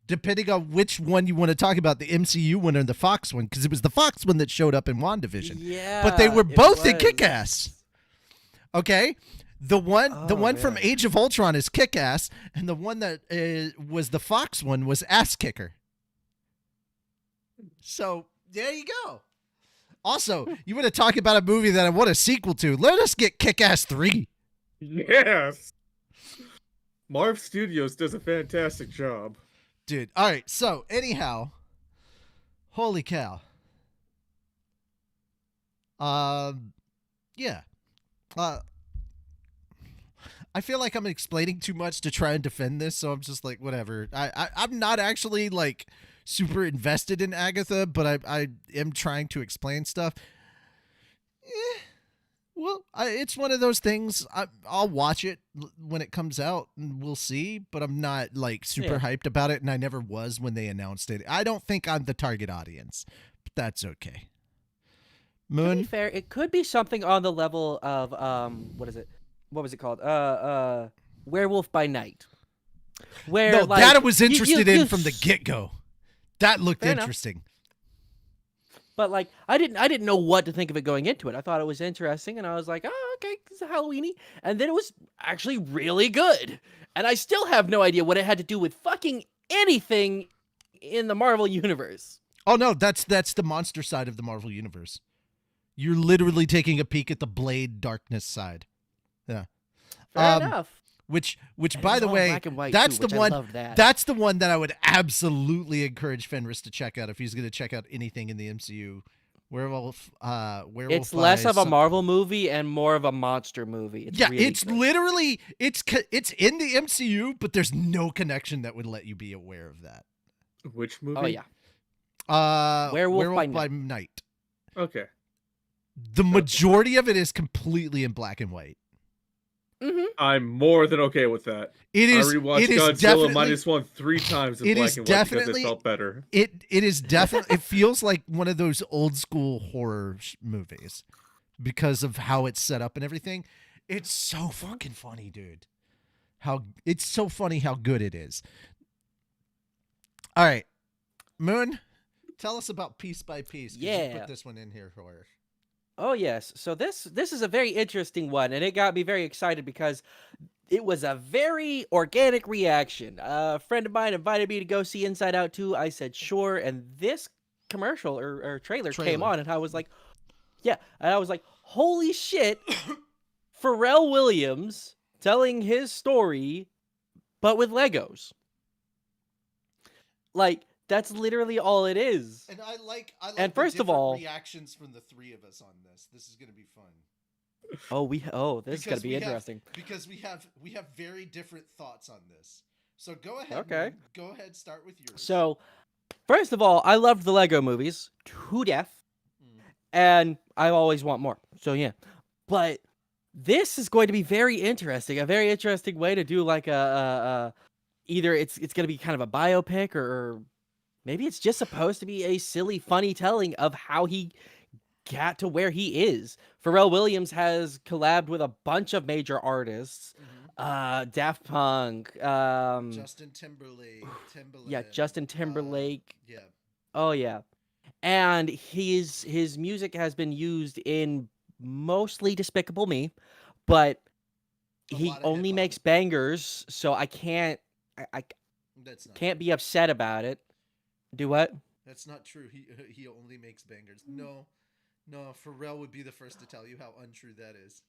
depending on which one you want to talk about, the MCU one or the Fox one, because it was the Fox one that showed up in WandaVision. Yeah. But they were it both in was. Kick-Ass. Okay? The one from man. Age of Ultron is Kick-Ass, and the one that was the Fox one was Ass Kicker. So, there you go. Also, you want to talk about a movie that I want a sequel to. Let us get Kick-Ass 3. Yes. Marv Studios does a fantastic job. Dude, all right. So, anyhow, holy cow. Yeah. I feel like I'm explaining too much to try and defend this, so I'm just like, whatever. I'm not actually like super invested in Agatha, but I am trying to explain stuff. Well, it's one of those things. I'll watch it when it comes out, and we'll see. But I'm not like super Yeah. hyped about it, and I never was when they announced it. I don't think I'm the target audience, but that's okay. To be Moon. fair, it could be something on the level of what is it? What was it called? Werewolf by Night. Where No, like that I was you- interested you in from the get go. That looked Fair enough. interesting. But like I didn't know what to think of it going into it. I thought it was interesting, and I was like, oh, okay, it's Halloweeny. And then it was actually really good. And I still have no idea what it had to do with fucking anything in the Marvel universe. Oh no, that's the monster side of the Marvel universe. You're literally taking a peek at the Blade Darkness side. Yeah. Fair enough. Which And by it's the all way, black and white, that's too, the which I one. loved that. That's the one that I would absolutely encourage Fenris to check out if he's going to check out anything in the MCU. Werewolf. It's by less of a some- Marvel movie and more of a monster movie. It's Yeah, really it's good. literally it's in the MCU, but there's no connection that would let you be aware of that. Which movie? Oh yeah. Werewolf by by Night. Okay. The majority of it is completely in black and white. Mm-hmm. I'm more than okay with that. It is. I rewatched It is Godzilla definitely. -1 3 times in It black is and white because definitely- it felt better. It is definitely. It feels like one of those old school horror movies because of how it's set up and everything. It's so fucking funny, dude. It's so funny how good it is. All right, Moon, tell us about Piece by Piece. 'Cause you Yeah. put this one in here for us. Oh yes. So this is a very interesting one, and it got me very excited because it was a very organic reaction. A friend of mine invited me to go see Inside Out 2. I said sure, and this commercial or trailer came Trailer. on, and I was like, yeah, and I was like, holy shit, Pharrell Williams telling his story, but with Legos. Like that's literally all it is. And I like And the first of different all- reactions from the three of us on this. This is gonna be fun. This is gonna Because be we have- interesting. Because we have very different thoughts on this. So go ahead. Okay. Moon. Go ahead. Start with yours. So, first of all, I loved the Lego movies to death, and I always want more. So yeah, but this is going to be very interesting. A very interesting way to do like a either it's going to be kind of a biopic or maybe it's just supposed to be a silly, funny telling of how he got to where he is. Pharrell Williams has collabed with a bunch of major artists. Daft Punk, Justin Timberlake. yeah, Justin Timberlake. Yeah. Oh yeah, and his music has been used in mostly Despicable Me, but A he lot of only hip-hop. makes bangers, so I can't That's not. can't be upset about it. Do what? That's not true. He only makes bangers. No, Pharrell would be the first to tell you how untrue that is.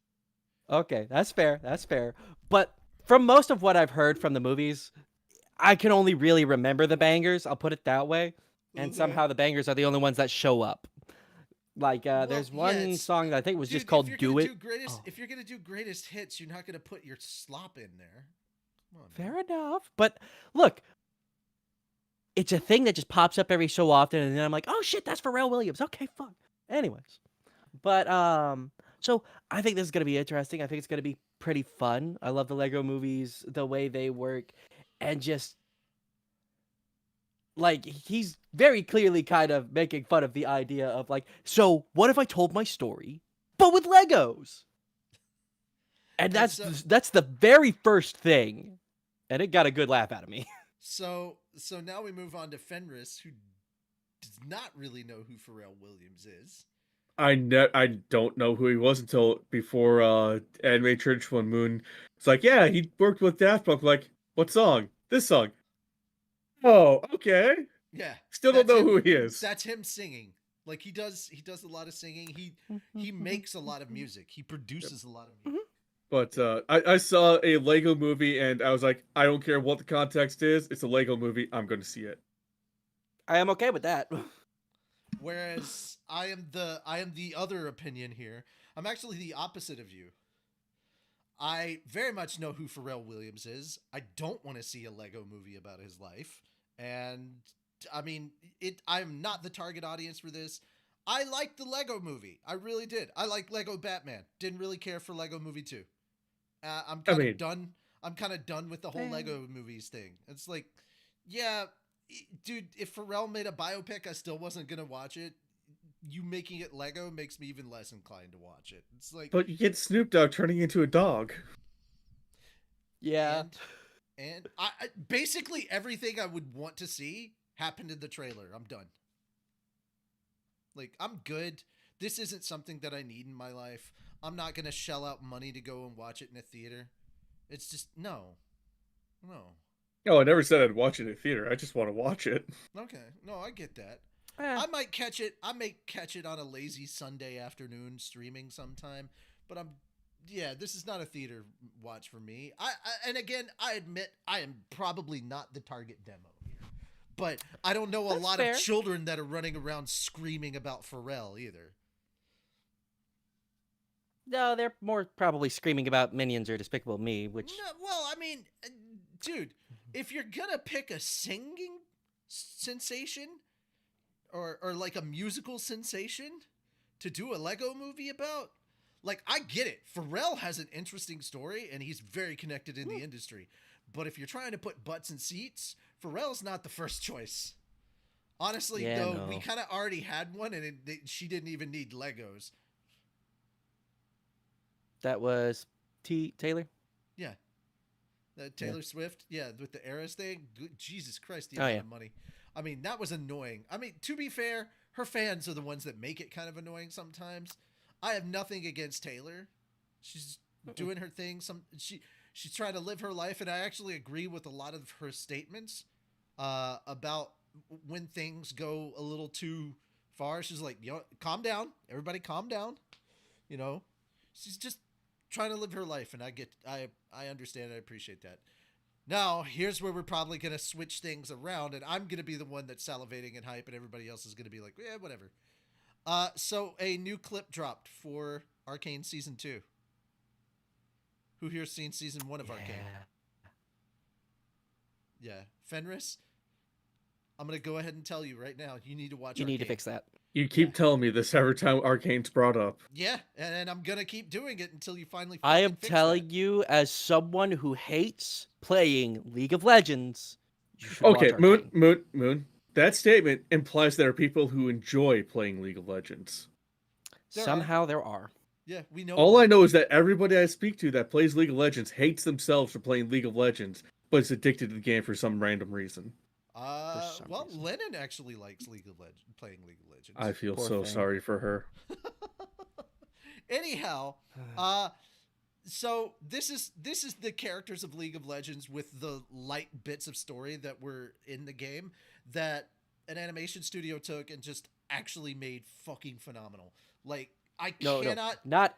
Okay, that's fair. That's fair. But from most of what I've heard from the movies, I can only really remember the bangers. I'll put it that way. And Okay. somehow the bangers are the only ones that show up. Like there's yeah, one it's- song that I think was just Dude, called if you're "Do gonna It." do greatest, Oh. If you're gonna do greatest hits, you're not gonna put your slop in there. Come on, man. Fair enough. But look, it's a thing that just pops up every so often, and then I'm like, oh shit, that's Pharrell Williams. Okay, fuck. Anyways. But so I think this is gonna be interesting. I think it's gonna be pretty fun. I love the Lego movies, the way they work, and just like he's very clearly kind of making fun of the idea of like, so what if I told my story, but with Legos? And And that's the very first thing. And it got a good laugh out of me. So now we move on to Fenris, who does not really know who Pharrell Williams is. I don't know who he was until before Anime Church One Moon. It's like, yeah, he worked with Daft Punk. Like, what song? This song. Oh, okay. Yeah. Still don't that's know him- who he is. That's him singing. Like he does a lot of singing. He makes a lot of music. He produces a lot of music. But I saw a Lego movie and I was like, I don't care what the context is. It's a Lego movie. I'm going to see it. I am okay with that. Whereas I am the other opinion here. I'm actually the opposite of you. I very much know who Pharrell Williams is. I don't want to see a Lego movie about his life. And I mean, I'm not the target audience for this. I liked the Lego movie. I really did. I liked Lego Batman. Didn't really care for Lego Movie 2. I'm kind of done. I'm kind of done with the whole Lego movies thing. It's like, yeah, dude, if Pharrell made a biopic, I still wasn't going to watch it. You making it Lego makes me even less inclined to watch it. It's like, but you get Snoop Dogg turning into a dog. Yeah. And I basically everything I would want to see happened in the trailer. I'm done. Like, I'm good. This isn't something that I need in my life. I'm not going to shell out money to go and watch it in a theater. It's just, no. No, I never said I'd watch it in a theater. I just want to watch it. Okay. No, I get that. I might catch it. I may catch it on a lazy Sunday afternoon streaming sometime. But this is not a theater watch for me. And again, I admit I am probably not the target demo. But I don't know a lot of children that are running around screaming about Pharrell either. No, they're more probably screaming about Minions or Despicable Me, which... No, well, I mean, dude, if you're gonna pick a singing sensation or like a musical sensation to do a Lego movie about, like, I get it. Pharrell has an interesting story and he's very connected in the industry. But if you're trying to put butts in seats, Pharrell's not the first choice. Honestly, we kind of already had one, and she didn't even need Legos. That was Taylor? Yeah. Taylor Swift? Yeah, with the Eras thing? Jesus Christ, the amount of money. I mean, that was annoying. I mean, to be fair, her fans are the ones that make it kind of annoying sometimes. I have nothing against Taylor. She's doing her thing. She's trying to live her life, and I actually agree with a lot of her statements about when things go a little too far. She's like, calm down. Everybody calm down. You know, she's just trying to live her life, and I understand. I appreciate that. Now, here's where we're probably going to switch things around, and I'm going to be the one that's salivating and hype, and everybody else is going to be like, yeah, whatever. So a new clip dropped for Arcane Season 2. Who here's seen Season 1 of Arcane? Yeah. Fenris, I'm going to go ahead and tell you right now, you need to watch Arcane. You need to fix that. You keep telling me this every time Arcane's brought up. Yeah, and I'm going to keep doing it until you finally I am fix telling that. you, as someone who hates playing League of Legends, you should Okay, watch Arcane. Moon. That statement implies there are people who enjoy playing League of Legends. Somehow there are. Yeah, we know. All I know is that everybody I speak to that plays League of Legends hates themselves for playing League of Legends, but is addicted to the game for some random reason. Well, Lennon actually likes playing League of Legends. I feel so sorry for her. Anyhow, so this is the characters of League of Legends with the light bits of story that were in the game that an animation studio took and just actually made fucking phenomenal. Like, I cannot not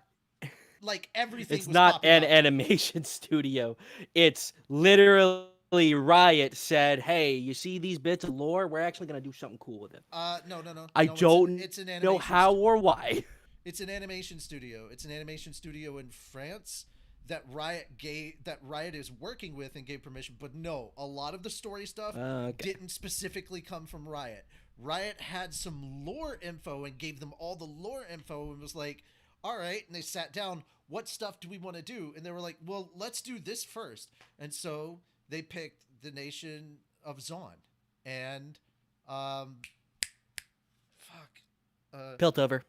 like everything. It's not an animation studio. It's literally Riot said, "Hey, you see these bits of lore? We're actually gonna do something cool with it." No. I don't know how or why. It's an animation studio. It's an animation studio in France that Riot is working with and gave permission. But no, a lot of the story stuff didn't specifically come from Riot. Riot had some lore info and gave them all the lore info and was like, all right. And they sat down, what stuff do we want to do? And they were like, well, let's do this first. And so they picked the nation of Zon and, Piltover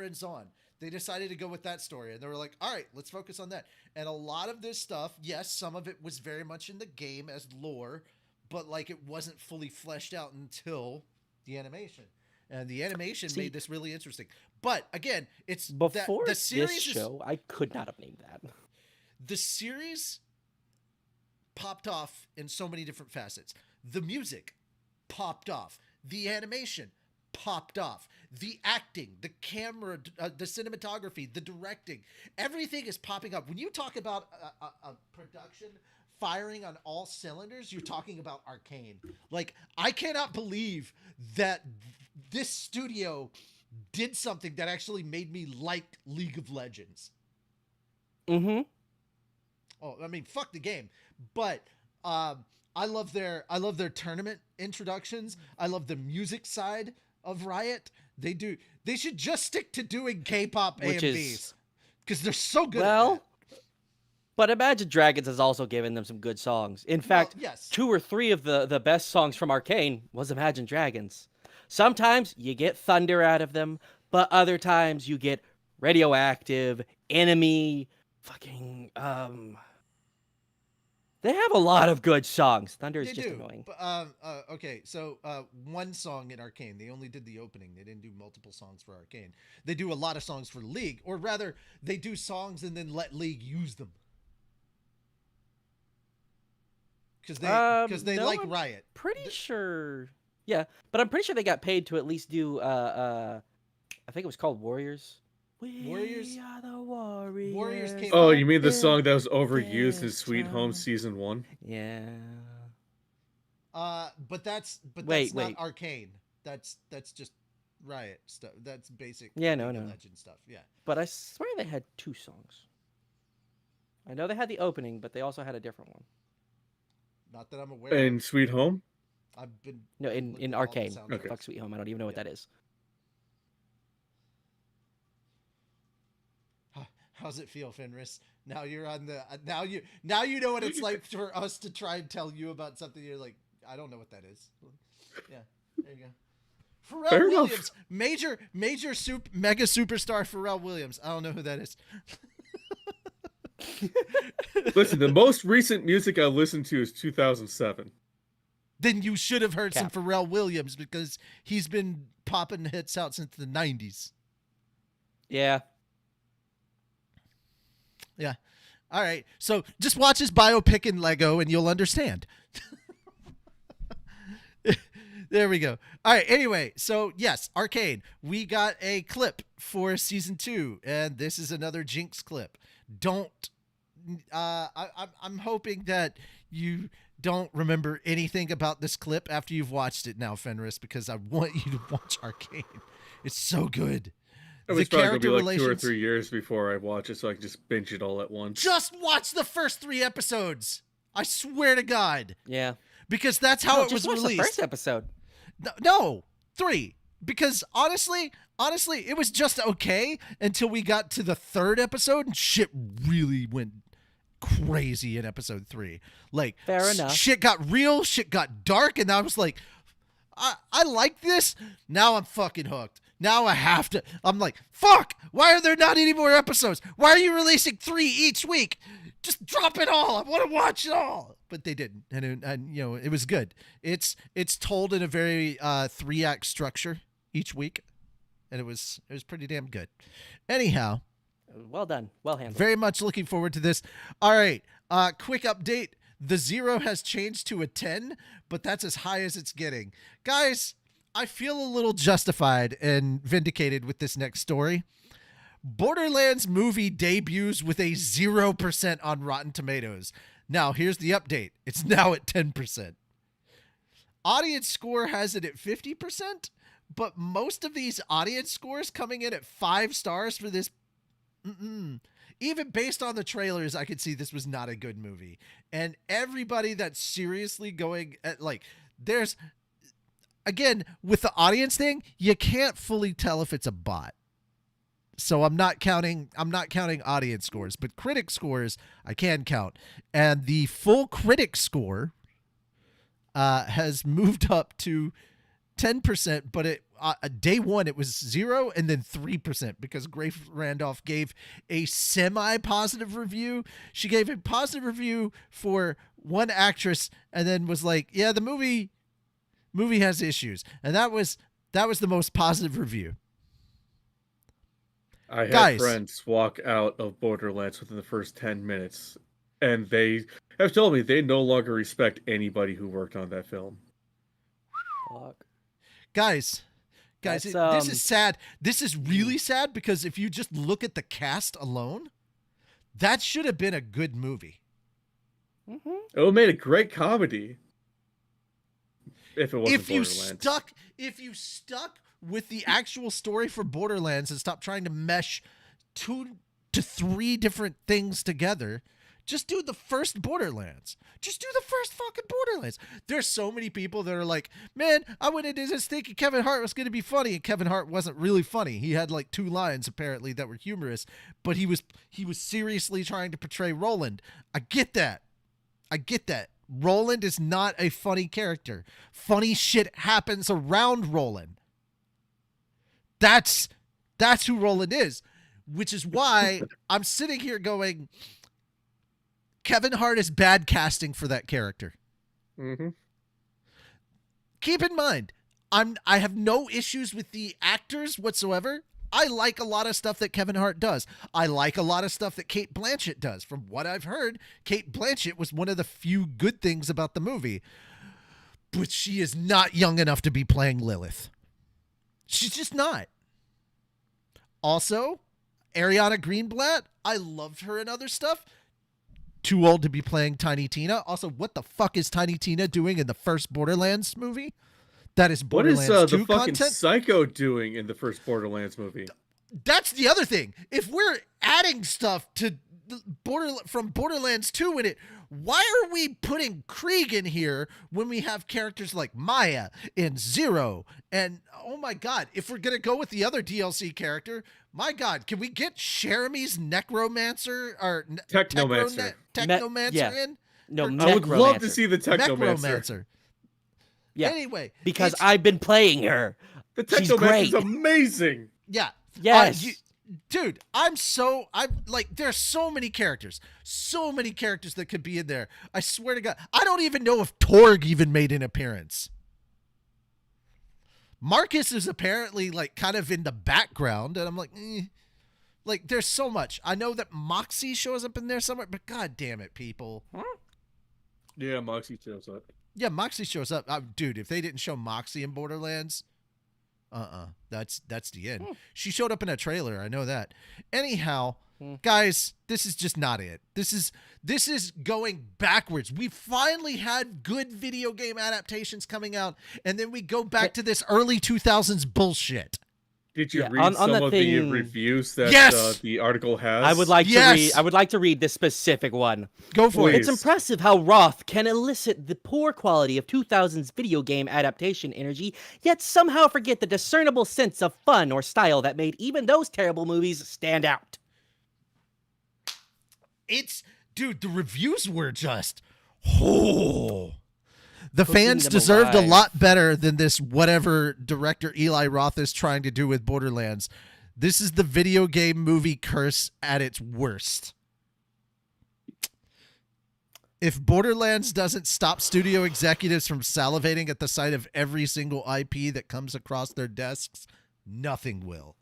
and Zon. They decided to go with that story, and they were like, all right, let's focus on that. And a lot of this stuff, yes, some of it was very much in the game as lore, but like it wasn't fully fleshed out until the animation. And the animation made this really interesting. But again, it's before the series this show, I could not have named that. The series popped off in so many different facets. The music popped off. The animation popped off. The acting, the camera, the cinematography, the directing, everything is popping up. When you talk about a production firing on all cylinders, you're talking about Arcane. Like, I cannot believe that this studio did something that actually made me like League of Legends. Mm-hmm. Oh, I mean, fuck the game. But I love their tournament introductions. I love the music side of Riot. They should just stick to doing K-pop Which AMVs is- because they're so good. Well, at that. but Imagine Dragons has also given them some good songs. In fact, yes. 2 or 3 of the best songs from Arcane was Imagine Dragons. Sometimes you get thunder out of them, but other times you get radioactive, enemy, fucking they have a lot of good songs. Thunder is They just do. annoying. But, okay, so one song in Arcane. They only did the opening. They didn't do multiple songs for Arcane. They do a lot of songs for League, or rather, they do songs and then let League use them. Because they no, like I'm Riot. Pretty sure. Yeah, but I'm pretty sure they got paid to at least do I think it was called Warriors. Warriors? We are the Warriors. Warriors came Oh, out. you mean the song that was overused in this Sweet Home time. Season 1? Yeah. But that's Wait. not Arcane. That's just Riot stuff. That's basic. Yeah, no, League of no. Legends stuff. Yeah. But I swear they had 2 songs. I know they had the opening, but they also had a different one. Not that I'm aware. In of. Sweet Home? I've been No, looking in at all the Arcane. soundtracks. Okay. Fuck Sweet Home. I don't even know what Yeah. that is. How's it feel, Fenris? Now you're on the now you know what it's like for us to try and tell you about something. You're like, I don't know what that is. Yeah, there you go. Pharrell Fair enough. Williams, mega superstar Pharrell Williams. I don't know who that is. Listen, the most recent music I listened to is 2007. Then you should have heard Cap. some Pharrell Williams because he's been popping hits out since the 90s. Yeah. Yeah. All right. So just watch his biopic in Lego and you'll understand. There we go. All right. Anyway, so yes, Arcane. We got a clip for season 2, and this is another Jinx clip. I'm hoping that you don't remember anything about this clip after you've watched it now, Fenris, because I want you to watch Arcane. It's so good. It was probably going to be like 2 or 3 years before I watch it, so I can just binge it all at once. Just watch the first 3 episodes. I swear to God. Yeah. Because that's how No, it just was watch released. the first episode. No, 3. Because honestly, it was just okay until we got to the 3rd episode, and shit really went crazy in episode 3. Like, Fair enough. Shit got real, shit got dark, and I was like, I like this. Now I'm fucking hooked. Now I have to. I'm like, fuck. Why are there not any more episodes? Why are you releasing 3 each week? Just drop it all. I want to watch it all. But they didn't, and you know, it was good. It's told in a very 3-act structure each week, and it was pretty damn good. Anyhow, Well done. Well handled. very much looking forward to this. All right, quick update. The 0 has changed to a 10, but that's as high as it's getting. Guys, I feel a little justified and vindicated with this next story. Borderlands movie debuts with a 0% on Rotten Tomatoes. Now, here's the update. It's now at 10%. Audience score has it at 50%, but most of these audience scores coming in at 5 stars for this. Even based on the trailers, I could see this was not a good movie. And everybody that's seriously going at, like, there's, again, with the audience thing, you can't fully tell if it's a bot. So I'm not counting audience scores, but critic scores I can count. And the full critic score has moved up to 10%, but it day 1 it was 0 and then 3% because Grace Randolph gave a semi-positive review. She gave a positive review for one actress and then was like, "Yeah, the movie has issues." And that was the most positive review. I had Guys. friends walk out of Borderlands within the first 10 minutes, and they have told me they no longer respect anybody who worked on that film. Fuck. Guys, That's, this is sad. This is really sad because if you just look at the cast alone, that should have been a good movie. Mm-hmm. It would have made a great comedy if it wasn't Borderlands. If you stuck with the actual story for Borderlands and stopped trying to mesh 2 to 3 different things together, Just do the first Borderlands. Just do the first fucking Borderlands. There's so many people that are like, man, I went into this thinking Kevin Hart was going to be funny, and Kevin Hart wasn't really funny. He had like 2 lines apparently that were humorous, but he was seriously trying to portray Roland. I get that. Roland is not a funny character. Funny shit happens around Roland. That's who Roland is, which is why I'm sitting here going, Kevin Hart is bad casting for that character. Mm-hmm. Keep in mind, I have no issues with the actors whatsoever. I like a lot of stuff that Kevin Hart does. I like a lot of stuff that Cate Blanchett does. From what I've heard, Cate Blanchett was one of the few good things about the movie. But she is not young enough to be playing Lilith. She's just not. Also, Ariana Greenblatt, I loved her in other stuff. Too old to be playing Tiny Tina. Also, what the fuck is Tiny Tina doing in the first Borderlands movie? That is Borderlands 2 what is the fucking content? Psycho doing in the first Borderlands movie? That's the other thing. If we're adding stuff to from Borderlands 2 in it, why are we putting Krieg in here when we have characters like Maya and Zero? And oh my god, if we're gonna go with the other DLC character, my god, can we get Jeremy's Necromancer or Technomancer? Technomancer in? No, I would love to Necromancer. see the Technomancer. Necromancer. Yeah. Anyway, Because it's- I've been playing her. The She's Technomancer is great. amazing. yeah. Yes. Dude, I'm like, there's so many characters that could be in there. I swear to God, I don't even know if Torg even made an appearance. Marcus is apparently like kind of in the background, and I'm like, like there's so much. I know that Moxie shows up in there somewhere, but god damn it, people. Yeah, Moxie shows up. Yeah, Moxie shows up. Dude, if they didn't show Moxie in Borderlands, that's the end. She showed up in a trailer. I know that. Anyhow, guys, this is just not it. This is going backwards. We finally had good video game adaptations coming out, and then we go back to this early 2000s bullshit. Did you Yeah, read on some the of the thing- reviews that Yes! the article has? I would like Yes! to read. I would like to read this specific one. Go for Please. it. It's impressive how Roth can elicit the poor quality of 2000's video game adaptation energy, yet somehow forget the discernible sense of fun or style that made even those terrible movies stand out. Dude, the reviews were just, the Cooking fans them deserved a alive. lot better than this whatever director Eli Roth is trying to do with Borderlands. This is the video game movie curse at its worst. If Borderlands doesn't stop studio executives from salivating at the sight of every single IP that comes across their desks, nothing will.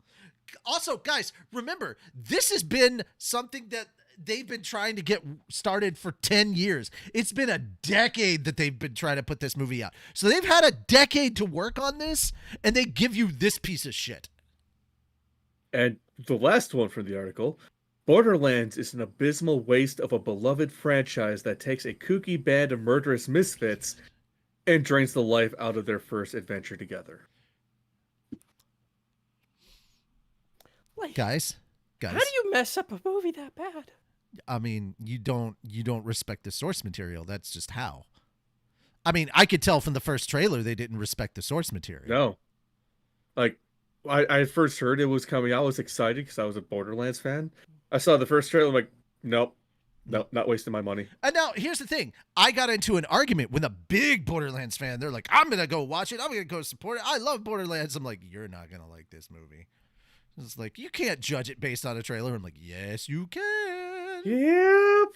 Also, guys, remember, this has been something that they've been trying to get started for 10 years. It's been a decade that they've been trying to put this movie out. So they've had a decade to work on this, and they give you this piece of shit. And the last one from the article, Borderlands is an abysmal waste of a beloved franchise that takes a kooky band of murderous misfits and drains the life out of their first adventure together. Like, Guys, how do you mess up a movie that bad? I mean, you don't respect the source material. That's just how. I mean, I could tell from the first trailer they didn't respect the source material. No. Like, I first heard it was coming out. I was excited because I was a Borderlands fan. I saw the first trailer, I'm like, nope, not wasting my money. And now, here's the thing. I got into an argument with a big Borderlands fan. They're like, I'm going to go watch it. I'm going to go support it. I love Borderlands. I'm like, you're not going to like this movie. It's like, you can't judge it based on a trailer. I'm like, yes, you can. Yep.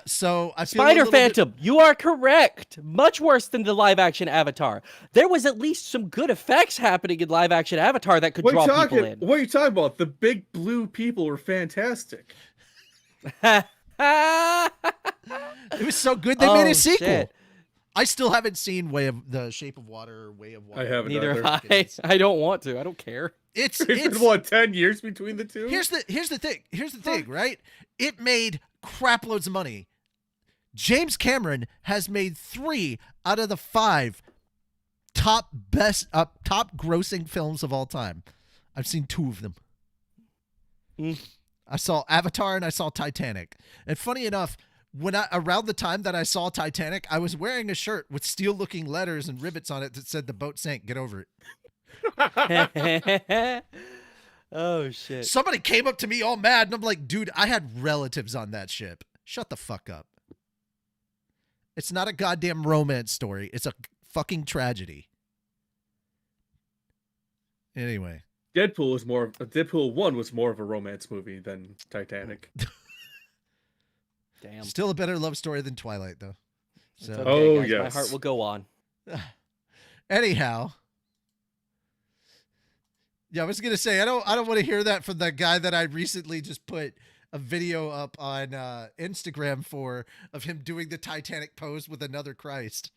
So I feel Spider a little Phantom, you are correct. Much worse than the live action Avatar. There was at least some good effects happening in live action Avatar that could draw people in. What are you talking about? The big blue people were fantastic. It was so good they made Oh, a sequel. shit. I still haven't seen The Shape of Water or Way of Water. I haven't Neither either. have I. I don't want to. I don't care. It's It's been, what, 10 years between the two? Here's the thing, right? It made crap loads of money. James Cameron has made 3 out of the 5 top grossing films of all time. I've seen 2 of them. I saw Avatar and I saw Titanic. And funny enough, around the time that I saw Titanic, I was wearing a shirt with steel-looking letters and rivets on it that said "The boat sank. Get over it." Oh shit. Somebody came up to me all mad, and I'm like, dude, I had relatives on that ship. Shut the fuck up. It's not a goddamn romance story. It's a fucking tragedy. Anyway. Deadpool 1 was more of a romance movie than Titanic. Damn. Still a better love story than Twilight, though. So. It's okay, Oh, guys. yes. My heart will go on. Anyhow. Yeah, I was gonna say I don't want to hear that from the guy that I recently just put a video up on Instagram of him doing the Titanic pose with another Christ.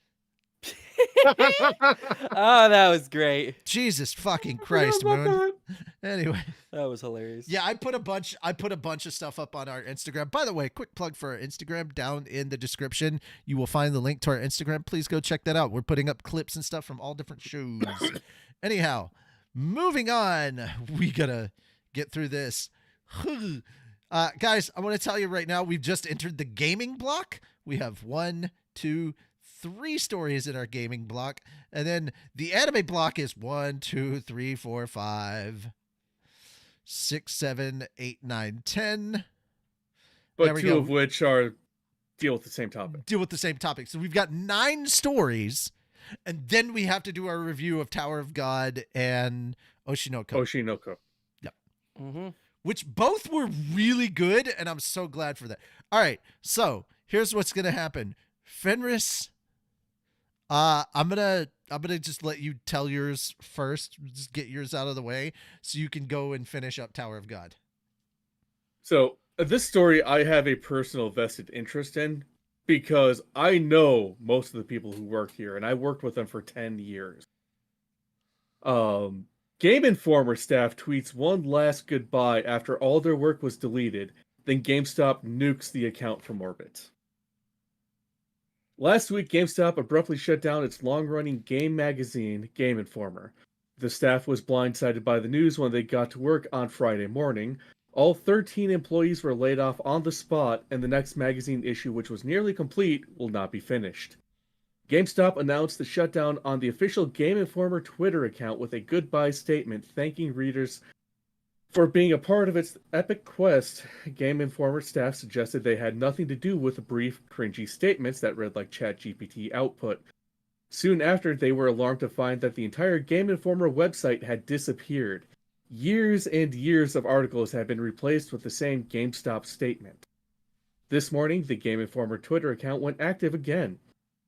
Oh, that was great. Jesus fucking Christ, Moon. Anyway, that was hilarious. Yeah, I put a bunch of stuff up on our Instagram. By the way, quick plug for our Instagram down in the description. You will find the link to our Instagram. Please go check that out. We're putting up clips and stuff from all different shows. Anyhow, moving on. We gotta get through this. Guys, I want to tell you right now, we've just entered the gaming block. We have 1, 2, 3 stories in our gaming block, and then the anime block is 1, 2, 3, 4, 5, 6, 7, 8, 9, 10. But 2 of which are deal with the same topic. So we've got 9 stories, and then we have to do our review of Tower of God and Oshi No Ko. Yep. Mm-hmm. Which both were really good, and I'm so glad for that. All right, so here's what's gonna happen. Fenris, I'm gonna just let you tell yours first. Just get yours out of the way, so you can go and finish up Tower of God. So this story I have a personal vested interest in because I know most of the people who work here, and I worked with them for 10 years. Game Informer staff tweets one last goodbye after all their work was deleted, then GameStop nukes the account from orbit. Last week, GameStop abruptly shut down its long-running game magazine, Game Informer. The staff was blindsided by the news when they got to work on Friday morning. All 13 employees were laid off on the spot, and the next magazine issue, which was nearly complete, will not be finished. GameStop announced the shutdown on the official Game Informer Twitter account with a goodbye statement thanking readers for being a part of its epic quest. Game Informer staff suggested they had nothing to do with the brief, cringy statements that read like ChatGPT output. Soon after, they were alarmed to find that the entire Game Informer website had disappeared. Years and years of articles had been replaced with the same GameStop statement. This morning, the Game Informer Twitter account went active again.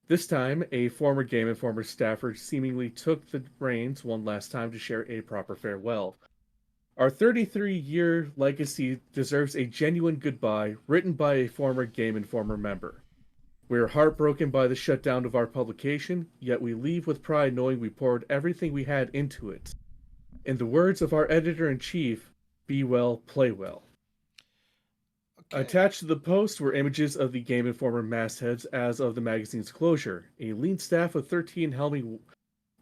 This time, a former Game Informer staffer seemingly took the reins one last time to share a proper farewell. Our 33-year legacy deserves a genuine goodbye, written by a former Game Informer member. We are heartbroken by the shutdown of our publication, yet we leave with pride knowing we poured everything we had into it. In the words of our editor-in-chief, be well, play well. Okay. Attached to the post were images of the Game Informer mastheads as of the magazine's closure, a lean staff of 13 helming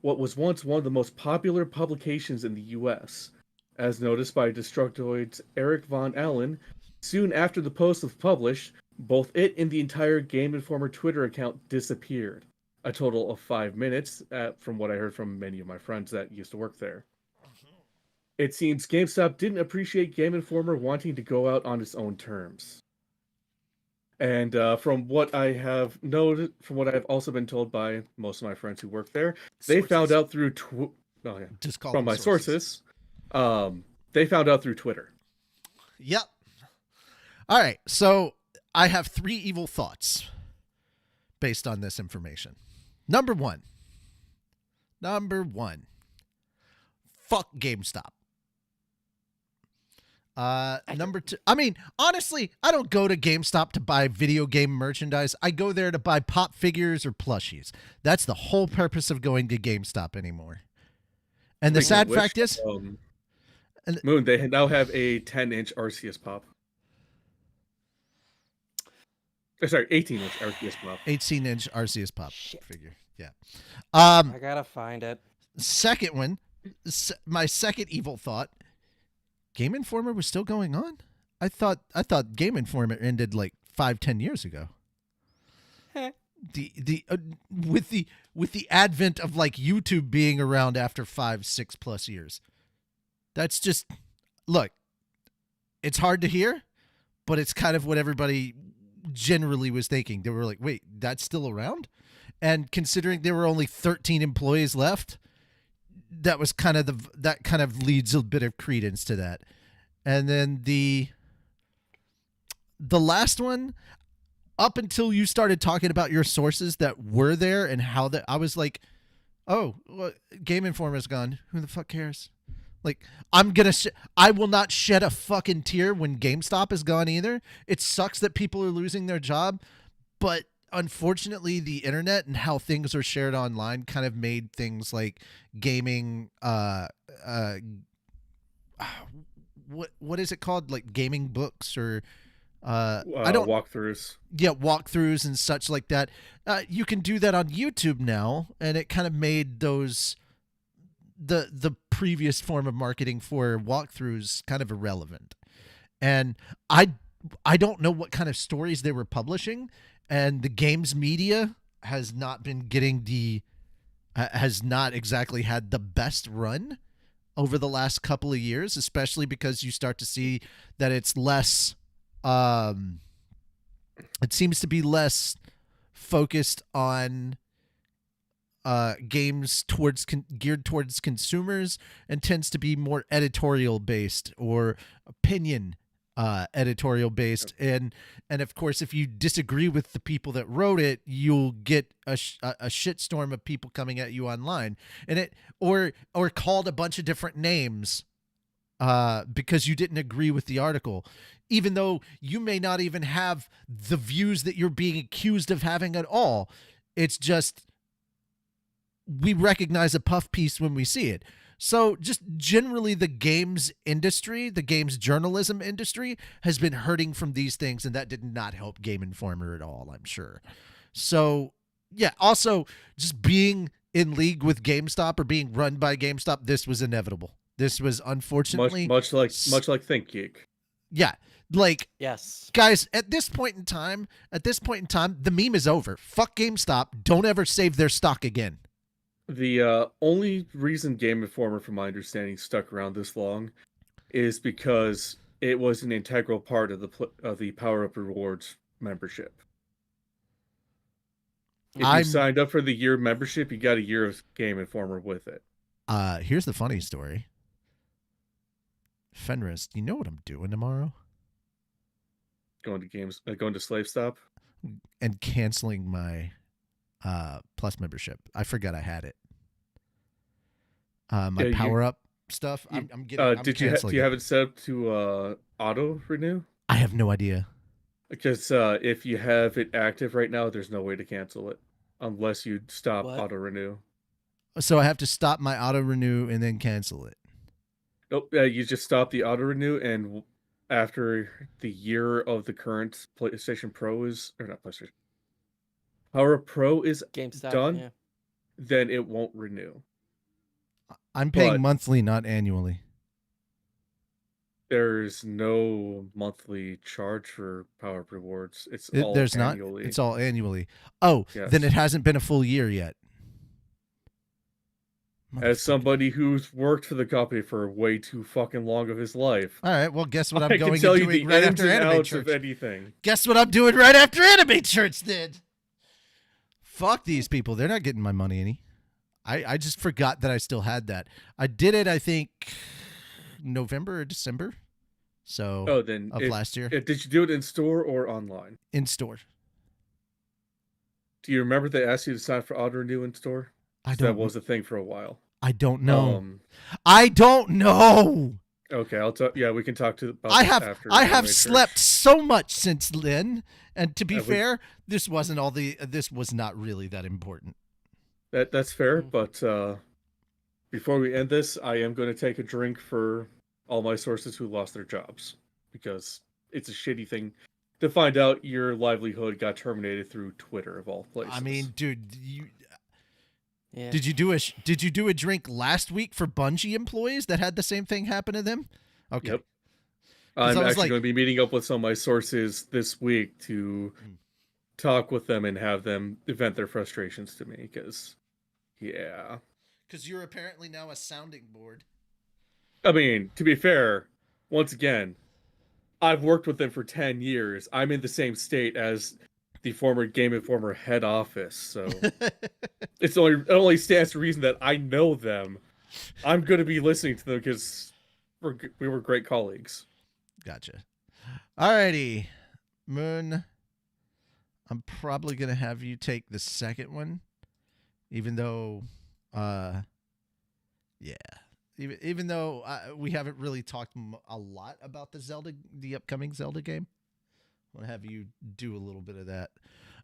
what was once one of the most popular publications in the U.S. As noticed by Destructoid's Eric Von Allen, soon after the post was published, both it and the entire Game Informer Twitter account disappeared. A total of 5 minutes, from what I heard from many of my friends that used to work there. It seems GameStop didn't appreciate Game Informer wanting to go out on its own terms. And from what I have noted, from what I have also been told by most of my friends who work there, they found out through from my sources. They found out through Twitter. Yep. All right, so I have 3 evil thoughts based on this information. Number one. Fuck GameStop. Number 2, I mean, honestly, I don't go to GameStop to buy video game merchandise. I go there to buy pop figures or plushies. That's the whole purpose of going to GameStop anymore. And the sad fact is, Moon, they now have a 10-inch Arceus pop. Sorry, 18-inch Arceus pop. 18-inch Arceus pop figure. Yeah. I gotta find it. Second one, my second evil thought. Game Informer was still going on? thought Game Informer ended like 5-10 years ago. The with the advent of like YouTube being around after 5-6 plus years. That's just, look, it's hard to hear, but it's kind of what everybody generally was thinking. They were like, wait, that's still around? And considering there were only 13 employees left, that was kind of that kind of leads a bit of credence to that. And then the last one, up until you started talking about your sources that were there and how that, I was like, oh, well, Game Informer's gone. Who the fuck cares? Like, I will not shed a fucking tear when GameStop is gone either. It sucks that people are losing their job, but unfortunately the internet and how things are shared online kind of made things like gaming, what is it called? Like gaming books or, I don't walkthroughs. Yeah, walkthroughs and such like that. You can do that on YouTube now, and it kind of made those the previous form of marketing for walkthroughs kind of irrelevant. And I don't know what kind of stories they were publishing, and the games media has not been getting has not exactly had the best run over the last couple of years, especially because you start to see that it's less it seems to be less focused on games geared towards consumers, and tends to be more editorial based or opinion editorial based. And of course, if you disagree with the people that wrote it, you'll get a shitstorm of people coming at you online, and it or called a bunch of different names because you didn't agree with the article, even though you may not even have the views that you're being accused of having at all. It's just, we recognize a puff piece when we see it. So just generally the games industry, the games journalism industry has been hurting from these things, and that did not help Game Informer at all, I'm sure. So yeah, also just being in league with GameStop or being run by GameStop, this was inevitable. This was unfortunately much like ThinkGeek. Yeah. Like, yes, guys, at this point in time, the meme is over. Fuck GameStop. Don't ever save their stock again. The only reason Game Informer, from my understanding, stuck around this long is because it was an integral part of the Power Up Rewards membership. If you signed up for the year membership, you got a year of Game Informer with it. Here's the funny story. Fenris, do you know what I'm doing tomorrow? Going to Slave Stop? And canceling my Plus membership. I forgot I had it. My Power Up stuff. I'm getting. Do you have it set up to auto renew? I have no idea. Because if you have it active right now, there's no way to cancel it unless you stop auto renew. So I have to stop my auto renew and then cancel it. Nope. You just stop the auto renew, and after the year of the current PlayStation Pro not PlayStation, Power Up Pro is done, then it won't renew. I'm paying monthly, not annually. There's no monthly charge for Power Up Rewards. There's annually. Not. It's all annually. Oh, yes. Then it hasn't been a full year yet. As somebody who's worked for the company for way too fucking long of his life. All right, well, guess what I'm going to do right after Anime Church. Of anything. Guess what I'm doing right after Anime Church then? Fuck these people. They're not getting my money any. I just forgot that I still had that. I did it, I think, November or December. So last year. Did you do it in store or online? In store. Do you remember they asked you to sign for auto renew in store? That was a thing for a while. I don't know. I don't know. Okay, I'll talk. Yeah, we can talk about after. I have slept so much since then, and to be fair, this was not really that important. That's fair, but before we end this, I am going to take a drink for all my sources who lost their jobs, because it's a shitty thing to find out your livelihood got terminated through Twitter of all places. I mean, dude, yeah. Did you do a drink last week for Bungie employees that had the same thing happen to them? Okay. Yep. I'm I was actually like, going to be meeting up with some of my sources this week to talk with them and have them vent their frustrations to me. Because, yeah. because you're apparently now a sounding board. I mean, to be fair, once again, I've worked with them for 10 years. I'm in the same state as the former Game Informer head office, so it only stands to reason that I know them. I'm going to be listening to them because we were great colleagues. Gotcha. Alrighty, Moon. I'm probably gonna have you take the second one, even though, yeah, even though we haven't really talked a lot about the upcoming Zelda game. I want to have you do a little bit of that.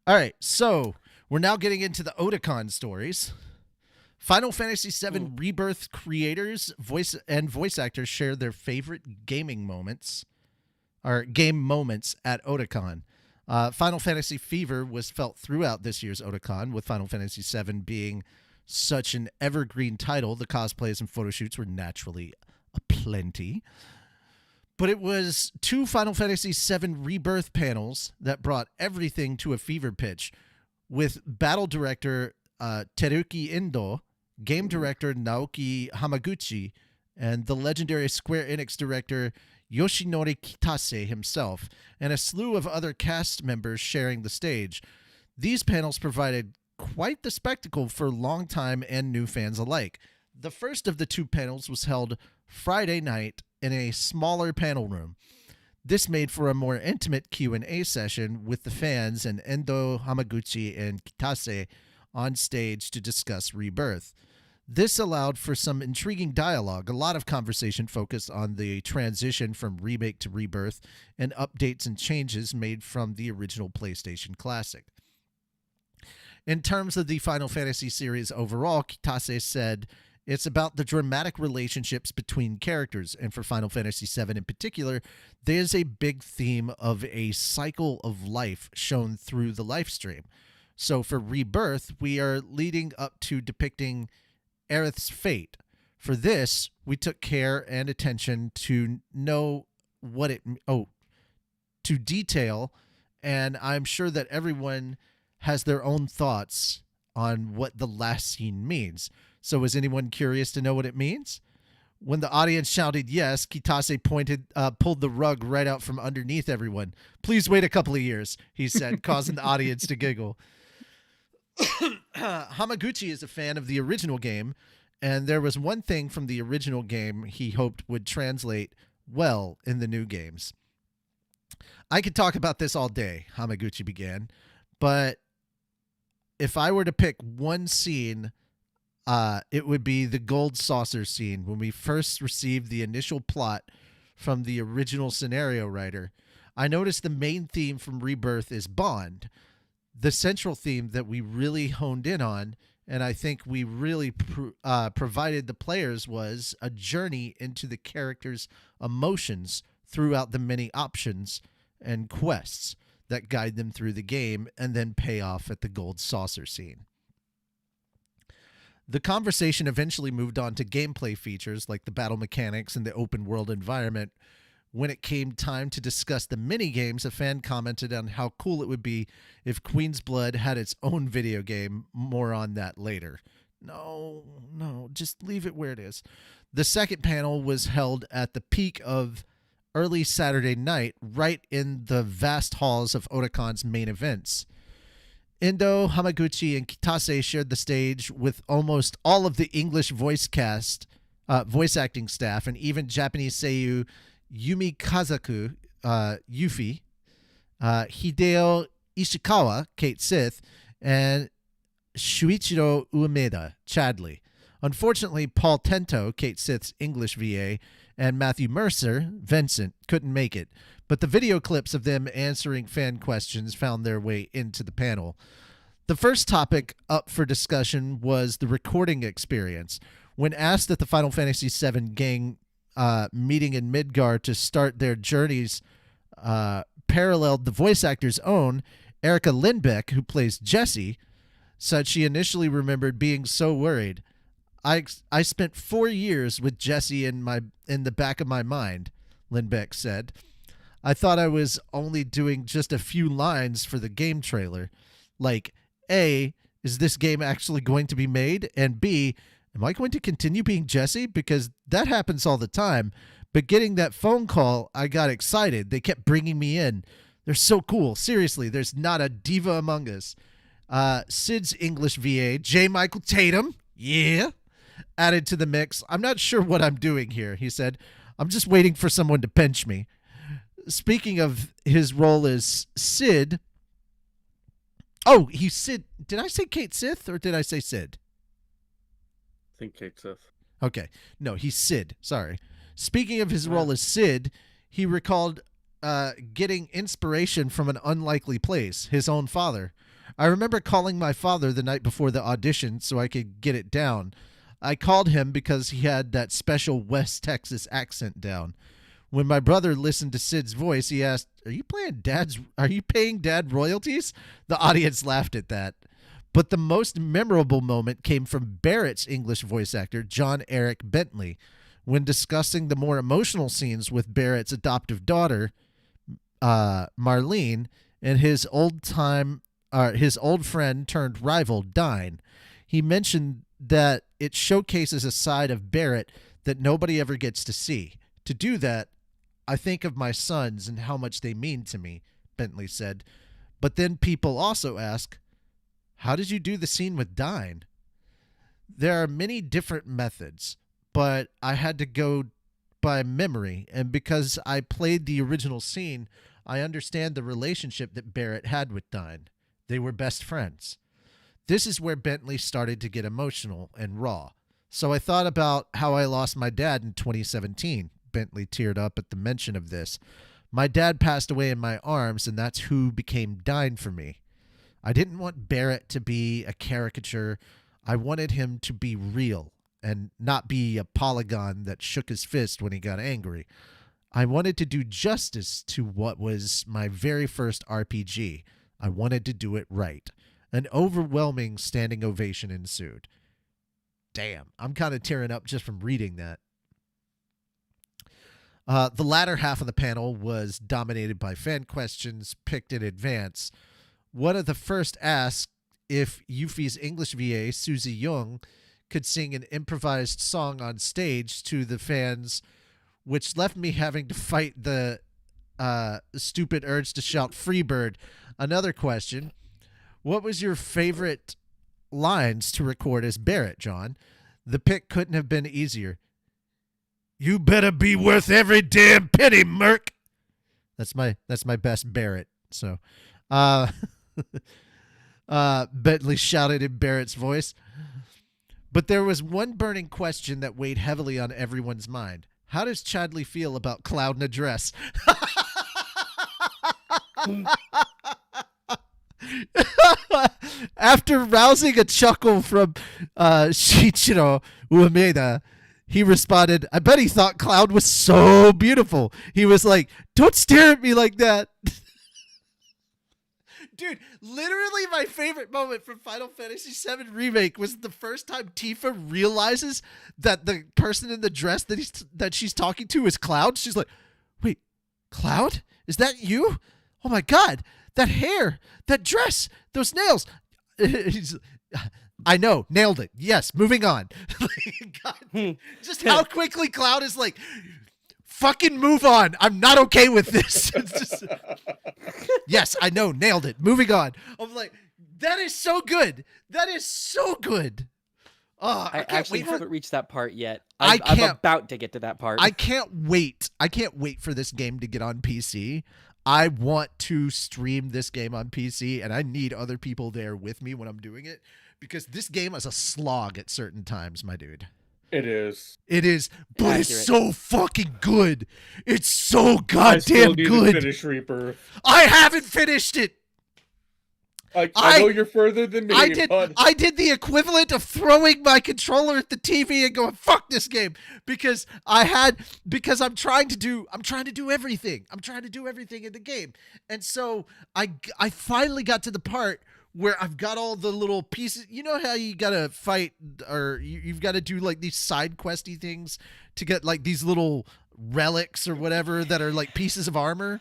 All right, so we're now getting into the Otakon stories. Final Fantasy VII Rebirth creators, voice actors share their favorite gaming moments, or game moments at Otakon. Final Fantasy fever was felt throughout this year's Otakon, with Final Fantasy VII being such an evergreen title. The cosplays and photo shoots were naturally aplenty. But it was 2 Final Fantasy VII Rebirth panels that brought everything to a fever pitch, with battle director Teruki Endo, game director Naoki Hamaguchi, and the legendary Square Enix director Yoshinori Kitase himself, and a slew of other cast members sharing the stage. These panels provided quite the spectacle for longtime and new fans alike. The first of the 2 panels was held Friday night in a smaller panel room. This made for a more intimate Q&A session with the fans and Endo, Hamaguchi, and Kitase on stage to discuss Rebirth. This allowed for some intriguing dialogue. A lot of conversation focused on the transition from remake to Rebirth and updates and changes made from the original PlayStation Classic. In terms of the Final Fantasy series overall, Kitase said, "It's about the dramatic relationships between characters, and for Final Fantasy VII in particular, there's a big theme of a cycle of life shown through the life stream. So for Rebirth, we are leading up to depicting Aerith's fate. For this, we took care and attention to know what to detail, and I'm sure that everyone has their own thoughts on what the last scene means. So is anyone curious to know what it means?" When the audience shouted yes, Kitase pulled the rug right out from underneath everyone. "Please wait a couple of years," he said, causing the audience to giggle. Hamaguchi is a fan of the original game, and there was one thing from the original game he hoped would translate well in the new games. "I could talk about this all day," Hamaguchi began, "but if I were to pick one scene, it would be the gold saucer scene when we first received the initial plot from the original scenario writer. I noticed the main theme from Rebirth is bond, the central theme that we really honed in on, and I think we really provided the players was a journey into the character's emotions throughout the many options and quests that guide them through the game and then pay off at the gold saucer scene." The conversation eventually moved on to gameplay features like the battle mechanics and the open world environment. When it came time to discuss the mini-games, a fan commented on how cool it would be if Queen's Blood had its own video game. More on that later. No, just leave it where it is. The second panel was held at the peak of early Saturday night, right in the vast halls of Otakon's main events. Endo, Hamaguchi, and Kitase shared the stage with almost all of the English voice acting staff, and even Japanese seiyuu Yumi Kazaku, Yuffie, Hideo Ishikawa, Kate Sith, and Shuichiro Uemeda, Chadley. Unfortunately, Paul Tento, Kate Sith's English VA, and Matthew Mercer, Vincent, couldn't make it, but the video clips of them answering fan questions found their way into the panel. The first topic up for discussion was the recording experience. When asked at the Final Fantasy VII gang meeting in Midgar to start their journeys paralleled the voice actor's own, Erica Lindbeck, who plays Jessie, said she initially remembered being so worried. I spent 4 years with Jessie in the back of my mind. Lindbeck said. I thought I was only doing just a few lines for the game trailer. Like, A, is this game actually going to be made? And B, am I going to continue being Jesse? Because that happens all the time. But getting that phone call, I got excited. They kept bringing me in. They're so cool. Seriously, there's not a diva among us. Sid's English VA, J. Michael Tatum, yeah, added to the mix. I'm not sure what I'm doing here, he said. I'm just waiting for someone to pinch me. Speaking of his role as Sid. Oh, he's Sid. Did I say Kate Sith or did I say Sid? I think Kate Sith. Okay. No, he's Sid. Sorry. Speaking of his role as Sid, he recalled getting inspiration from an unlikely place, his own father. I remember calling my father the night before the audition so I could get it down. I called him because he had that special West Texas accent down. When my brother listened to Sid's voice, he asked, Are you paying dad royalties? The audience laughed at that. But the most memorable moment came from Barrett's English voice actor, John Eric Bentley, when discussing the more emotional scenes with Barrett's adoptive daughter, Marlene, and his old friend turned rival, Dine. He mentioned that it showcases a side of Barrett that nobody ever gets to see. To do that, I think of my sons and how much they mean to me, Bentley said. But then people also ask, how did you do the scene with Dine? There are many different methods, but I had to go by memory, and because I played the original scene, I understand the relationship that Barrett had with Dine. They were best friends. This is where Bentley started to get emotional and raw. So I thought about how I lost my dad in 2017. Bentley teared up at the mention of this. My dad passed away in my arms, and that's who became Dine for me. I didn't want Barrett to be a caricature. I wanted him to be real and not be a polygon that shook his fist when he got angry. I wanted to do justice to what was my very first RPG. I wanted to do it right. An overwhelming standing ovation ensued. Damn, I'm kind of tearing up just from reading that. The latter half of the panel was dominated by fan questions picked in advance. One of the first asked if Yuffie's English VA, Susie Young, could sing an improvised song on stage to the fans, which left me having to fight the stupid urge to shout Freebird. Another question, what was your favorite lines to record as Barrett, John? The pick couldn't have been easier. You better be worth every damn penny, Merc. That's my best Barrett. So, Bentley shouted in Barrett's voice. But there was one burning question that weighed heavily on everyone's mind. How does Chadley feel about Cloud in a dress? After rousing a chuckle from Shichiro Uemeda, he responded, I bet he thought Cloud was so beautiful. He was like, don't stare at me like that. Dude, literally my favorite moment from Final Fantasy VII Remake was the first time Tifa realizes that the person in the dress that she's talking to is Cloud. She's like, wait, Cloud? Is that you? Oh my God, that hair, that dress, those nails. I know, nailed it. Yes, moving on. God, just how quickly Cloud is like, fucking move on. I'm not okay with this. It's just, yes, I know, nailed it. Moving on. I'm like, that is so good. That is so good. Oh, I actually haven't reached that part yet. I'm about to get to that part. I can't wait. I can't wait for this game to get on PC. I want to stream this game on PC, and I need other people there with me when I'm doing it, because this game is a slog at certain times, my dude. It is. It is, but Accurate. It's so fucking good. It's so goddamn I still need good. to finish Rebirth. I haven't finished it. I know you're further than me. I did the equivalent of throwing my controller at the TV and going, fuck this game, because I'm trying to do everything. I'm trying to do everything in the game. And so I finally got to the part where I've got all the little pieces. You know how you gotta fight, or you've got to do like these side questy things to get like these little relics or whatever that are like pieces of armor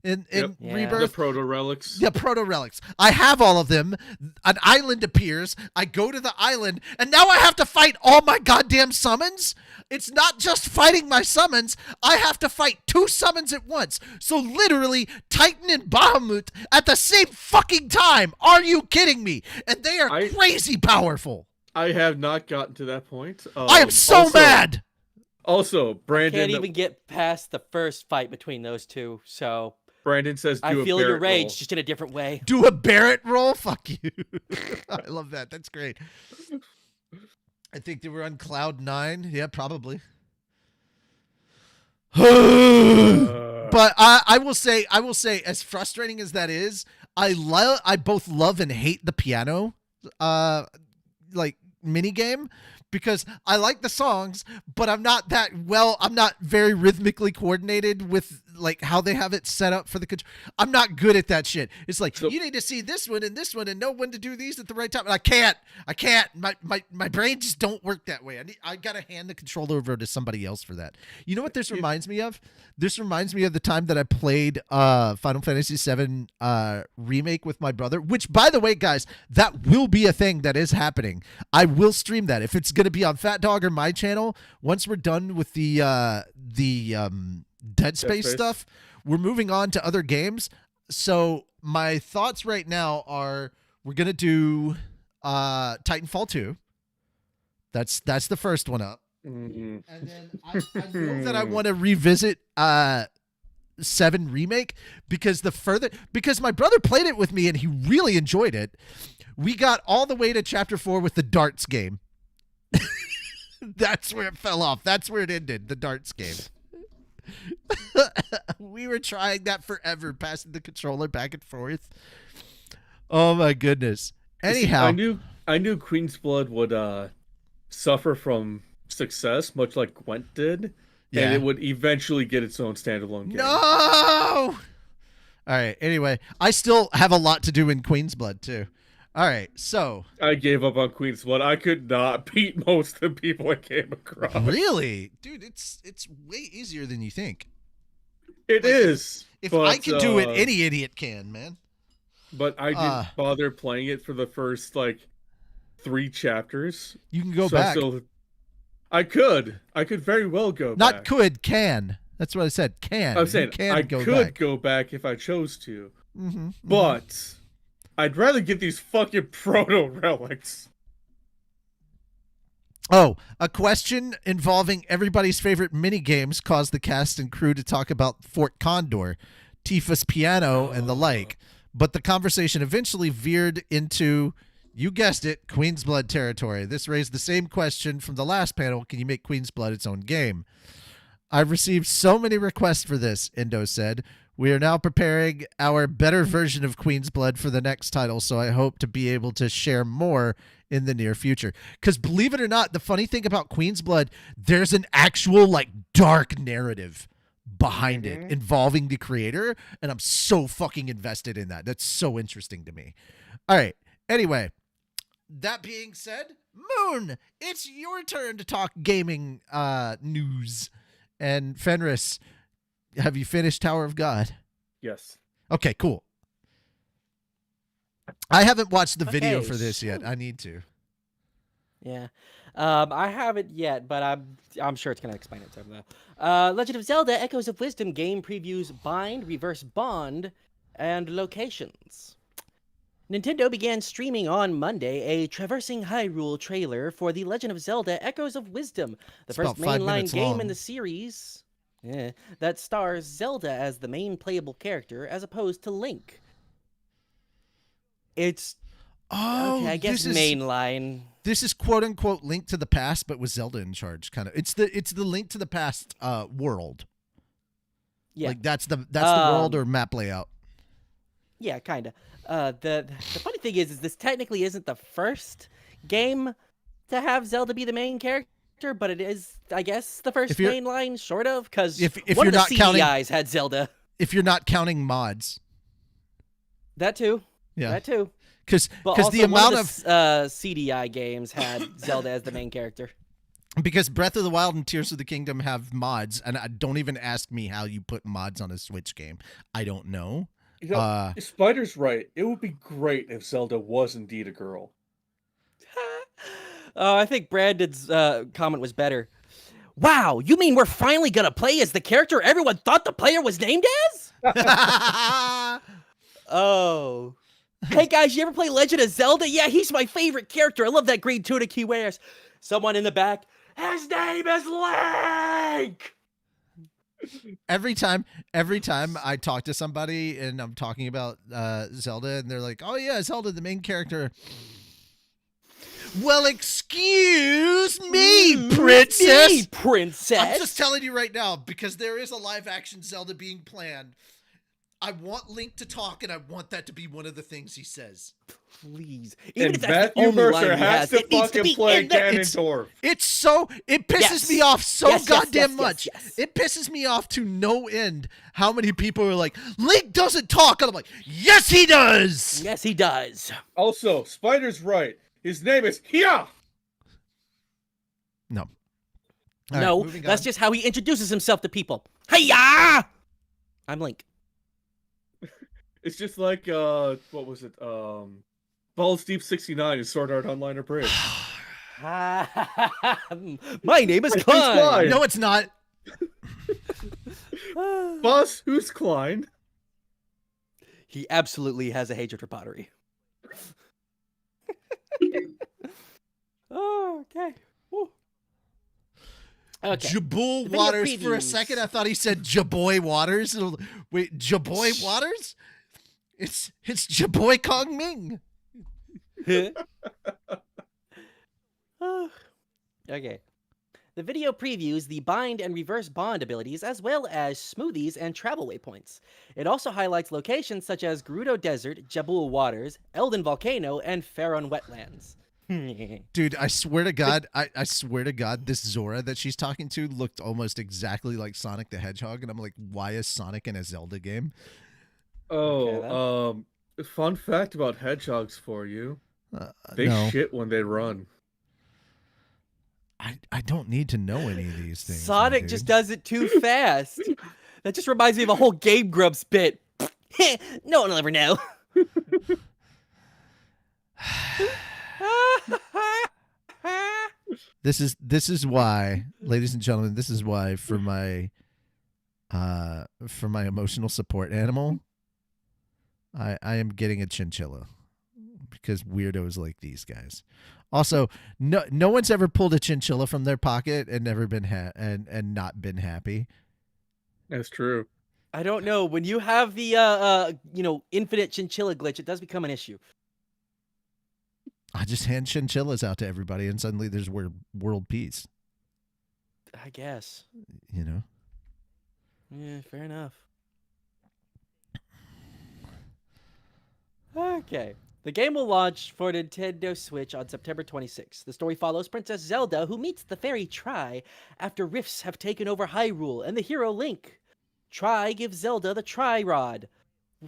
in Yep. Yeah. Rebirth. The proto relics. Yeah, proto relics. I have all of them. An island appears. I go to the island, and now I have to fight all my goddamn summons. It's not just fighting my summons. I have to fight 2 summons at once. So literally, Titan and Bahamut at the same fucking time. Are you kidding me? And they are crazy powerful. I have not gotten to that point. I am so mad. Also, Brandon Can't even get past the first fight between those two, so Brandon says, I do a feel your Barrett rage, roll. just in a different way. Do a Barrett roll? Fuck you. I love that. That's great. I think they were on cloud 9. Yeah, probably. But I will say, as frustrating as that is, I both love and hate the piano, like mini game, because I like the songs, but I'm not very rhythmically coordinated with like how they have it set up for the control. I'm not good at that shit. It's like, you need to see this one and know when to do these at the right time. And I can't. My brain just don't work that way. I gotta hand the controller over to somebody else for that. You know what this reminds me of? This reminds me of the time that I played Final Fantasy VII remake with my brother, which, by the way, guys, that will be a thing that is happening. I will stream that. If it's going to be on Fat Dog or my channel, once we're done with the Dead Space stuff, we're moving on to other games. So my thoughts right now are we're going to do Titanfall 2. That's the first one up. Mm-hmm. And then I know that I want to revisit 7 Remake because my brother played it with me and he really enjoyed it. We got all the way to chapter 4 with the darts game. That's where it fell off. That's where it ended, the darts game. We were trying that forever, passing the controller back and forth. Oh my goodness. Anyhow, I knew Queen's Blood would suffer from success, much like Gwent did, and it would eventually get its own standalone game. No! All right, anyway, I still have a lot to do in Queen's Blood, too. All right, so... I gave up on Queen's Blood. I could not beat most of the people I came across. Really? Dude, it's way easier than you think. It is. If I can do it, any idiot can, man. But I didn't bother playing it for the first, 3 chapters. You can go back. I could very well go back. Not could, can. That's what I said. Can. I'm saying I could go back if I chose to. Mm-hmm, but I'd rather get these fucking proto relics. Oh, a question involving everybody's favorite mini games caused the cast and crew to talk about Fort Condor, Tifa's piano, and the like. But the conversation eventually veered into, you guessed it, Queen's Blood territory. This raised the same question from the last panel. Can you make Queen's Blood its own game? I've received so many requests for this, Endo said. We are now preparing our better version of Queen's Blood for the next title, so I hope to be able to share more in the near future. Because believe it or not, the funny thing about Queen's Blood, there's an actual dark narrative behind it involving the creator, and I'm so fucking invested in that. That's so interesting to me. All right. Anyway, that being said, Moon, it's your turn to talk gaming news. And Fenris, have you finished Tower of God? Yes. Okay, cool. I haven't watched the video for this yet. I need to. Yeah. I haven't yet, but I'm sure it's going to explain itself though. Legend of Zelda Echoes of Wisdom game previews Bind, Reverse Bond, and locations. Nintendo began streaming on Monday a Traversing Hyrule trailer for The Legend of Zelda Echoes of Wisdom, the first mainline game in the series that stars Zelda as the main playable character as opposed to Link. It's okay, I guess mainline. This is quote unquote Link to the Past, but with Zelda in charge, kind of. It's the Link to the Past world. Yeah, that's the world or map layout. Yeah, kind of. The funny thing is this technically isn't the first game to have Zelda be the main character, but it is, I guess, the first mainline, sort of, because one of the CDIs had Zelda. If you're not counting mods. That too. Yeah. That too. Because the amount of CDI games had Zelda as the main character. Because Breath of the Wild and Tears of the Kingdom have mods, and don't even ask me how you put mods on a Switch game. I don't know. You know, Spider's right. It would be great if Zelda was indeed a girl. I think Brandon's comment was better. Wow, you mean we're finally gonna play as the character everyone thought the player was named as? Oh. Hey guys, you ever play Legend of Zelda? Yeah, he's my favorite character. I love that green tunic he wears. Someone in the back, his name is Link! Every time I talk to somebody and I'm talking about Zelda and they're like, oh yeah, Zelda, the main character. Well, excuse me, princess. Me, princess. I'm just telling you right now, because there is a live action Zelda being planned. I want Link to talk, and I want that to be one of the things he says. Please. Even And if that's the Matthew only line Mercer he has has, to it needs to fucking be play in there. Ganondorf. It pisses Yes. me off so Yes, yes, goddamn yes, much. yes. It pisses me off to no end how many people are like, Link doesn't talk. And I'm like, yes, he does. Yes, he does. Also, Spider's right. His name is Hia. No. No, that's just how he introduces himself to people. Hiya! I'm Link. It's just like what was it? Balls Deep 69 in Sword Art Online Abridged. My name is Who's Klein. Klein? No, it's not. Boss, who's Klein? He absolutely has a hatred for pottery. Oh, okay. Woo. Okay. Jaboy The video Waters. For a previews. second, I thought he said Jaboy Waters. Wait, Jaboy Waters? It's Jaboy Kong Ming. Okay. The video previews the bind and reverse bond abilities as well as smoothies and travel waypoints. It also highlights locations such as Gerudo Desert, Jabul Waters, Elden Volcano, and Faron Wetlands. Dude, I swear to God, I swear to God, this Zora that she's talking to looked almost exactly like Sonic the Hedgehog, and I'm like, why is Sonic in a Zelda game? Oh, fun fact about hedgehogs for you. They no, shit when they run. I don't need to know any of these things. Sonic my just dude. does it too fast. That just reminds me of a whole Game Grumps bit. No one will ever know. This is why, ladies and gentlemen, this is why for my emotional support animal, I am getting a chinchilla because weirdos like these guys. Also, no one's ever pulled a chinchilla from their pocket and never been and not been happy. That's true. I don't know. When you have the infinite chinchilla glitch, it does become an issue. I just hand chinchillas out to everybody, and suddenly there's world peace. I guess. You know. Yeah, fair enough. Okay. The game will launch for Nintendo Switch on September 26th. The story follows Princess Zelda, who meets the fairy Tri after rifts have taken over Hyrule, and the hero Link. Tri gives Zelda the Tri Rod,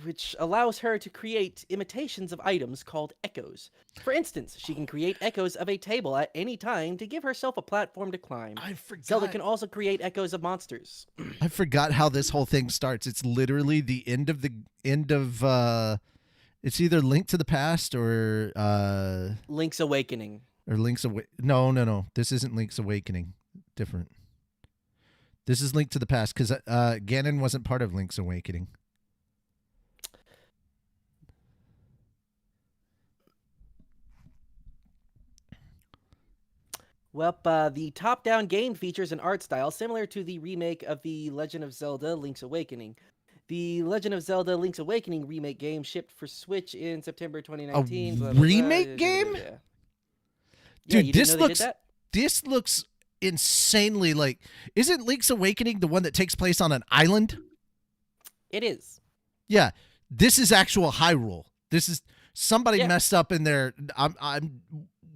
which allows her to create imitations of items called echoes. For instance, she can create echoes of a table at any time to give herself a platform to climb. I forgot. Zelda can also create echoes of monsters. I forgot how this whole thing starts. It's literally the end of it's either Link to the Past or Link's Awakening. or Link's No. This isn't Link's Awakening. Different. This is Link to the Past because Ganon wasn't part of Link's Awakening. Well, the top-down game features an art style similar to the remake of The Legend of Zelda: Link's Awakening. The Legend of Zelda: Link's Awakening remake game shipped for Switch in September 2019. A blah, blah, blah. remake game? Yeah, Dude, you didn't this know they looks did that? this looks insanely like. Isn't Link's Awakening the one that takes place on an island? It is. Yeah, this is actual Hyrule. This is somebody Yeah. messed up in there.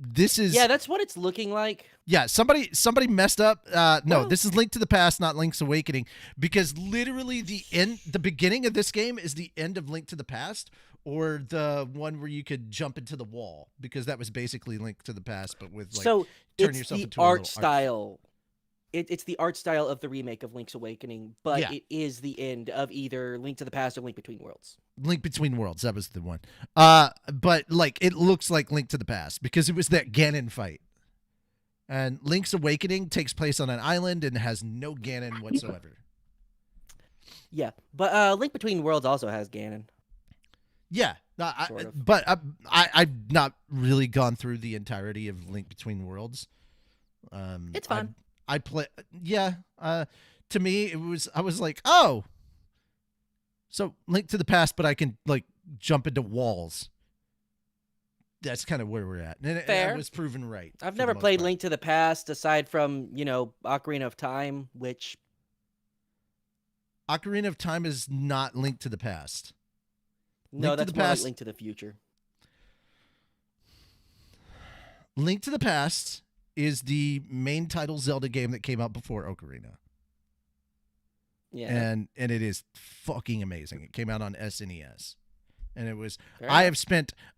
This is Yeah, that's what it's looking like. Yeah, somebody messed up. No, Well- this is Link to the Past, not Link's Awakening, because literally the beginning of this game is the end of Link to the Past, or the one where you could jump into the wall, because that was basically Link to the Past, but with like So turn it's yourself the into a art little style. It's the art style of the remake of Link's Awakening, but Yeah. it is the end of either Link to the Past or Link Between Worlds. Link Between Worlds. That was the one. But like it looks like Link to the Past because it was that Ganon fight. And Link's Awakening takes place on an island and has no Ganon whatsoever. Yeah, but Link Between Worlds also has Ganon. Yeah, Sort of. but I've not really gone through the entirety of Link Between Worlds. It's fun. I play. Yeah. To me, I was like, oh, so Link to the Past, but I can like jump into walls. That's kind of where we're at, and Fair. I was proven right. I've for never the most played part. Link to the Past aside from, Ocarina of Time, which Ocarina of Time is not Link to the Past. no, Link to that's the more Past- like Link to the Future. Link to the Past is the main title Zelda game that came out before Ocarina. Yeah. And it is fucking amazing. It came out on SNES. And it was Fair I enough.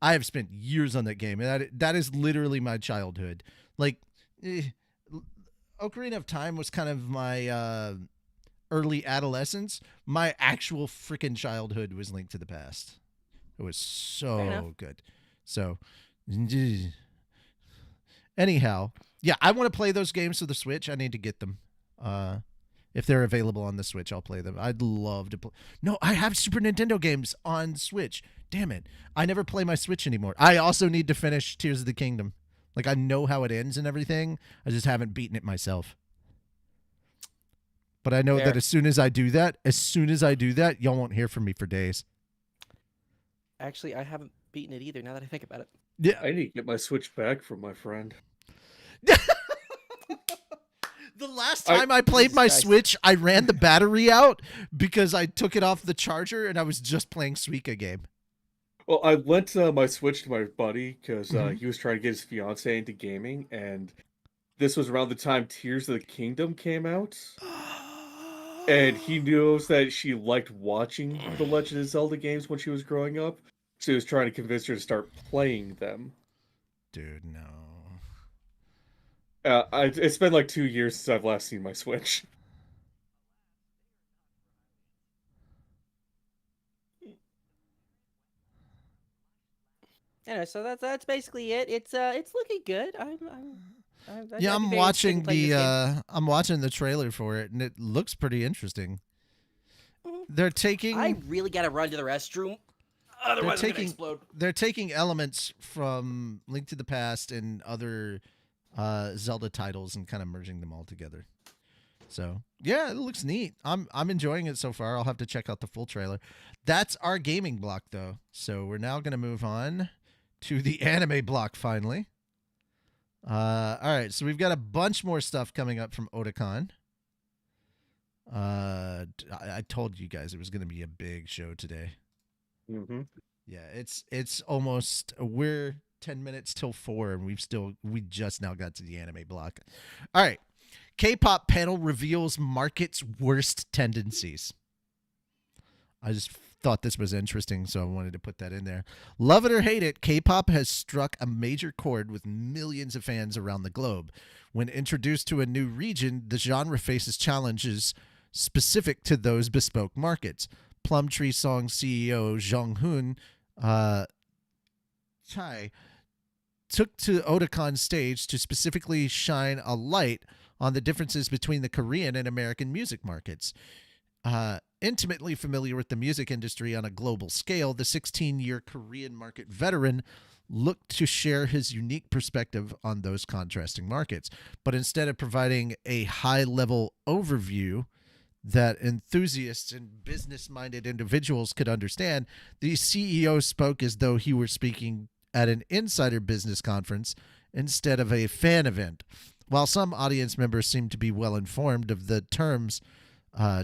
have spent years on that game. And that is literally my childhood. Like Ocarina of Time was kind of my early adolescence. My actual freaking childhood was Link to the Past. It was Fair enough. so good. So anyhow, yeah, I want to play those games for the Switch. I need to get them. If they're available on the Switch, I'll play them. I'd love to play. No, I have Super Nintendo games on Switch. Damn it. I never play my Switch anymore. I also need to finish Tears of the Kingdom. Like, I know how it ends and everything. I just haven't beaten it myself. But I know Fair. that as soon as I do that, y'all won't hear from me for days. Actually, I haven't beaten it either now that I think about it. Yeah. I need to get my Switch back from my friend. The last time I played Jesus my Christ. Switch, I ran the battery out because I took it off the charger and I was just playing Suika game. Well, I lent my Switch to my buddy because Mhm. he was trying to get his fiance into gaming, and this was around the time Tears of the Kingdom came out. And he knows that she liked watching the Legend of Zelda games when she was growing up, so he was trying to convince her to start playing them. Dude, no. It's been like 2 years since I've last seen my Switch. Anyway, so that's basically it. It's looking good. I'm Yeah, I'd be I'm very interested watching in playing this game. I'm watching the trailer for it and it looks pretty interesting. Mhm. They're taking I really gotta run to the restroom, otherwise I'm gonna taking- explode. they're taking elements from Link to the Past and other Zelda titles and kind of merging them all together. So yeah, it looks neat. I'm enjoying it so far. I'll have to check out the full trailer. That's our gaming block though. So we're now gonna move on to the anime block finally. All right, so we've got a bunch more stuff coming up from Otakon. I told you guys it was gonna be a big show today. Mm-hmm. Yeah, it's almost we're 10 minutes till 4 and we just now got to the anime block. All right. K-pop panel reveals market's worst tendencies. I just thought this was interesting, so I wanted to put that in there. Love it or hate it, K-pop has struck a major chord with millions of fans around the globe. When introduced to a new region, the genre faces challenges specific to those bespoke markets. Plumtree Song CEO Jong Hoon Chai took to Otakon's stage to specifically shine a light on the differences between the Korean and American music markets. Intimately familiar with the music industry on a global scale, the 16-year Korean market veteran looked to share his unique perspective on those contrasting markets. But instead of providing a high-level overview that enthusiasts and business-minded individuals could understand, the CEO spoke as though he were speaking at an insider business conference instead of a fan event. While some audience members seemed to be well informed of the terms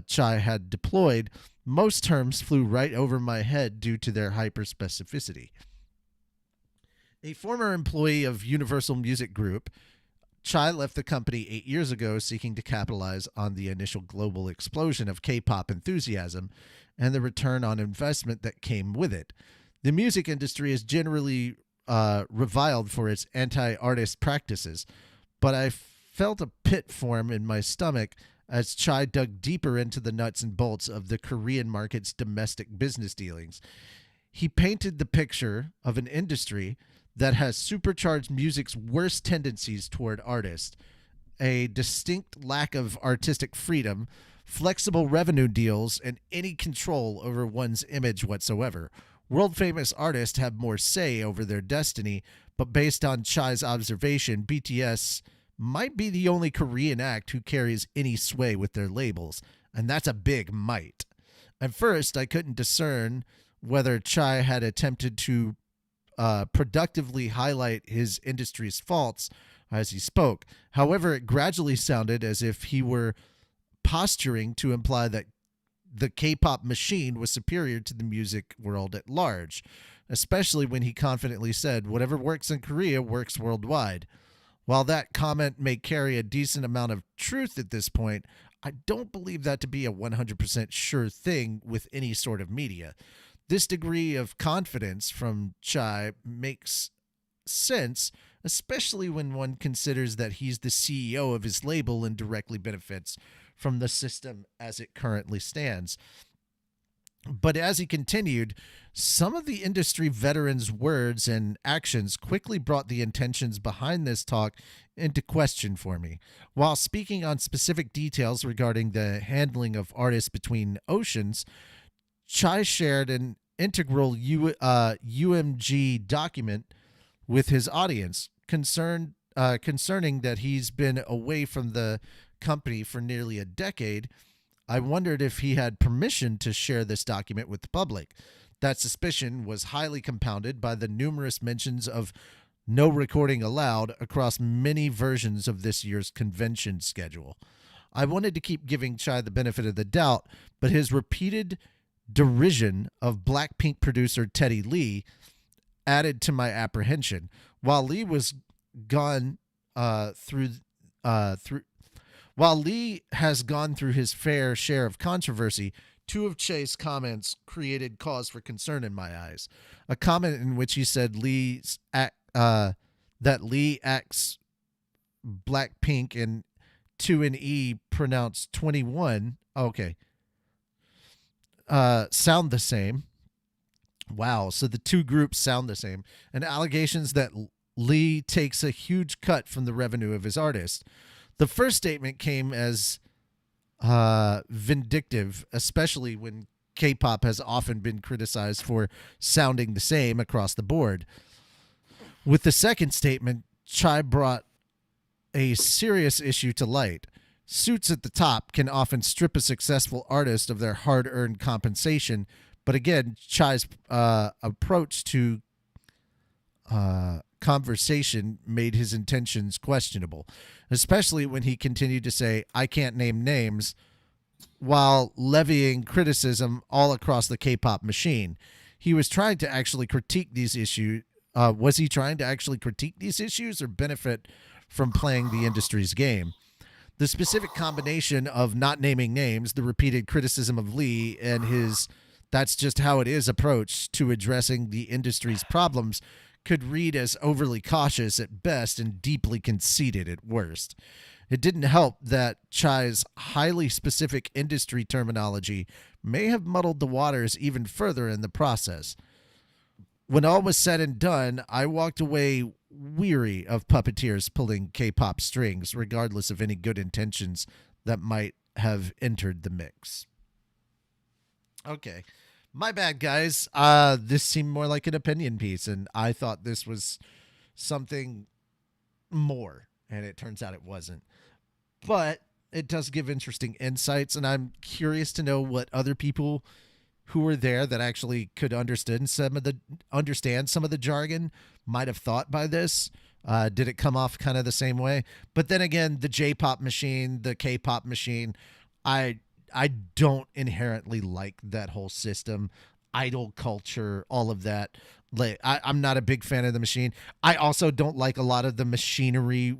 Chai had deployed, most terms flew right over my head due to their hyper-specificity. A former employee of Universal Music Group, Chai left the company 8 years ago seeking to capitalize on the initial global explosion of K-pop enthusiasm and the return on investment that came with it. The music industry is generally reviled for its anti-artist practices, but I felt a pit form in my stomach as Chai dug deeper into the nuts and bolts of the Korean market's domestic business dealings. He painted the picture of an industry that has supercharged music's worst tendencies toward artists, a distinct lack of artistic freedom, flexible revenue deals, and any control over one's image whatsoever. World famous artists have more say over their destiny, but based on Chai's observation, BTS might be the only Korean act who carries any sway with their labels, and that's a big might. At first, I couldn't discern whether Chai had attempted to productively highlight his industry's faults as he spoke. However, it gradually sounded as if he were posturing to imply that the K-pop machine was superior to the music world at large, especially when he confidently said, "Whatever works in Korea works worldwide." While that comment may carry a decent amount of truth at this point, I don't believe that to be a 100% sure thing with any sort of media. This degree of confidence from Chai makes sense, especially when one considers that he's the CEO of his label and directly benefits from the system as it currently stands. But as he continued, some of the industry veterans' words and actions quickly brought the intentions behind this talk into question for me. While speaking on specific details regarding the handling of artists between oceans, Chai shared an integral UMG document with his audience concerning that he's been away from the company for nearly a decade. I wondered if he had permission to share this document with the public. That suspicion was highly compounded by the numerous mentions of no recording allowed across many versions of this year's convention schedule. I wanted to keep giving Chai the benefit of the doubt, but his repeated derision of Blackpink producer Teddy Lee added to my apprehension. While Lee was gone While Lee has gone through his fair share of controversy, two of Che's comments created cause for concern in my eyes. A comment in which he said that Lee acts Blackpink and 2NE pronounced 21. Okay. Sound the same. Wow. So the two groups sound the same. And allegations that Lee takes a huge cut from the revenue of his artist. The first statement came as vindictive, especially when K-pop has often been criticized for sounding the same across the board. With the second statement, Chai brought a serious issue to light. Suits at the top can often strip a successful artist of their hard-earned compensation, but again, Chai's approach to conversation made his intentions questionable, especially when he continued to say, "I can't name names," while levying criticism all across the K-pop machine. He was trying to actually critique these issues. Was he trying to actually critique these issues or benefit from playing the industry's game? The specific combination of not naming names, the repeated criticism of Lee, and his "that's just how it is" approach to addressing the industry's problems could read as overly cautious at best and deeply conceited at worst. It didn't help that Chai's highly specific industry terminology may have muddled the waters even further in the process. When all was said and done, I walked away weary of puppeteers pulling K-pop strings, regardless of any good intentions that might have entered the mix. Okay. My bad, guys. This seemed more like an opinion piece, and I thought this was something more, and it turns out it wasn't. But it does give interesting insights, and I'm curious to know what other people who were there that actually could understand some of the jargon might have thought by this. Did it come off kind of the same way? But then again, the J-pop machine, the K-pop machine, I don't inherently like that whole system, idol culture, all of that. Like, I'm not a big fan of the machine. I also don't like a lot of the machinery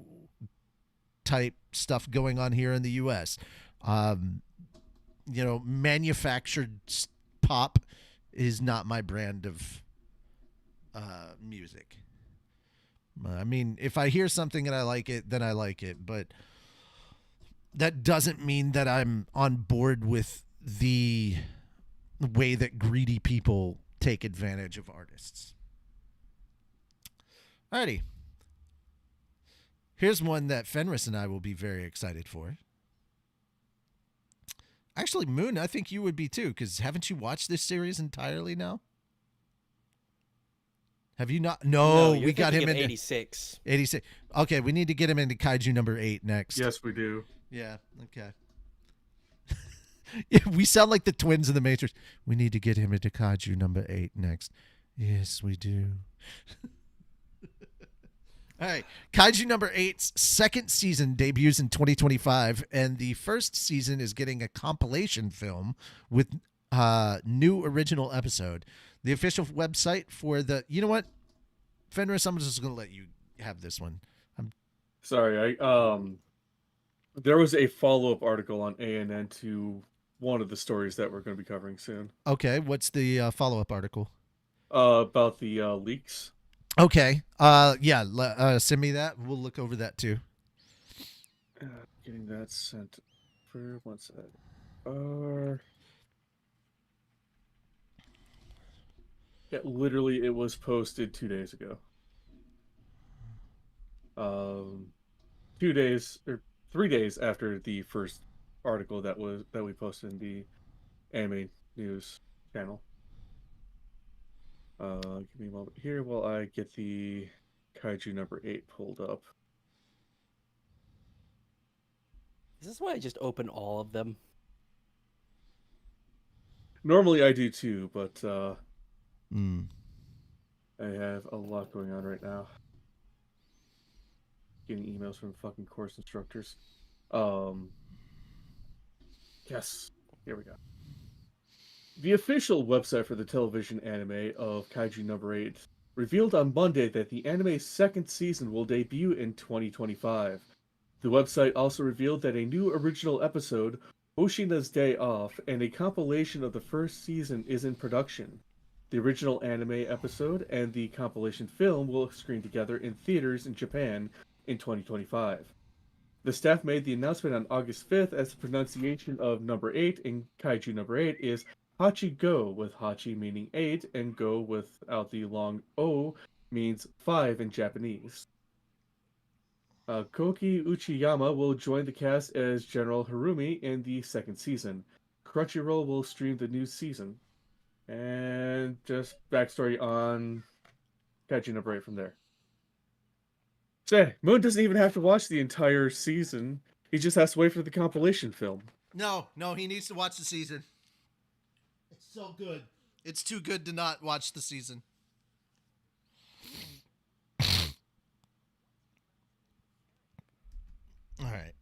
type stuff going on here in the U.S. Manufactured pop is not my brand of music. I mean, if I hear something and I like it, then I like it. But that doesn't mean that I'm on board with the way that greedy people take advantage of artists. Alrighty. Here's one that Fenris and I will be very excited for. Actually, Moon, I think you would be too, because haven't you watched this series entirely now? Have you not? No, we got him in 86. 86. Okay, we need to get him into Kaiju number 8 next. Yes, we do. Yeah, okay. Yeah, we sound like the twins in the Matrix. We need to get him into Kaiju number 8 next. Yes, we do. All right. Kaiju number 8's second season debuts in 2025, and the first season is getting a compilation film with new original episode. The official website for the... You know what? Fenris, I'm just going to let you have this one. Sorry, there was a follow-up article on ANN to one of the stories that we're going to be covering soon. Okay, what's the follow-up article? About the leaks. Okay. Yeah, send me that. We'll look over that too. Getting that sent for what's that? Yeah, literally, it was posted 2 days ago. 2 days or 3 days after the first article that we posted in the anime news channel. Give me a moment here while I get the Kaiju number 8 pulled up. Is this why I just open all of them? Normally I do too, but I have a lot going on right now. Getting emails from fucking course instructors. Yes, here we go. The official website for the television anime of Kaiju number 8 revealed on Monday that the anime's second season will debut in 2025. The website also revealed that a new original episode, Oshina's Day Off, and a compilation of the first season is in production. The original anime episode and the compilation film will screen together in theaters in Japan in 2025. The staff made the announcement on August 5th as the pronunciation of number 8 in Kaiju number 8 is Hachi Go, with Hachi meaning 8 and Go without the long O means 5 in Japanese. Koki Uchiyama will join the cast as General Harumi in the second season. Crunchyroll will stream the new season. And just backstory on Kaiju number 8 from there. Say, Moon doesn't even have to watch the entire season. He just has to wait for the compilation film. No, he needs to watch the season. It's so good. It's too good to not watch the season. All right.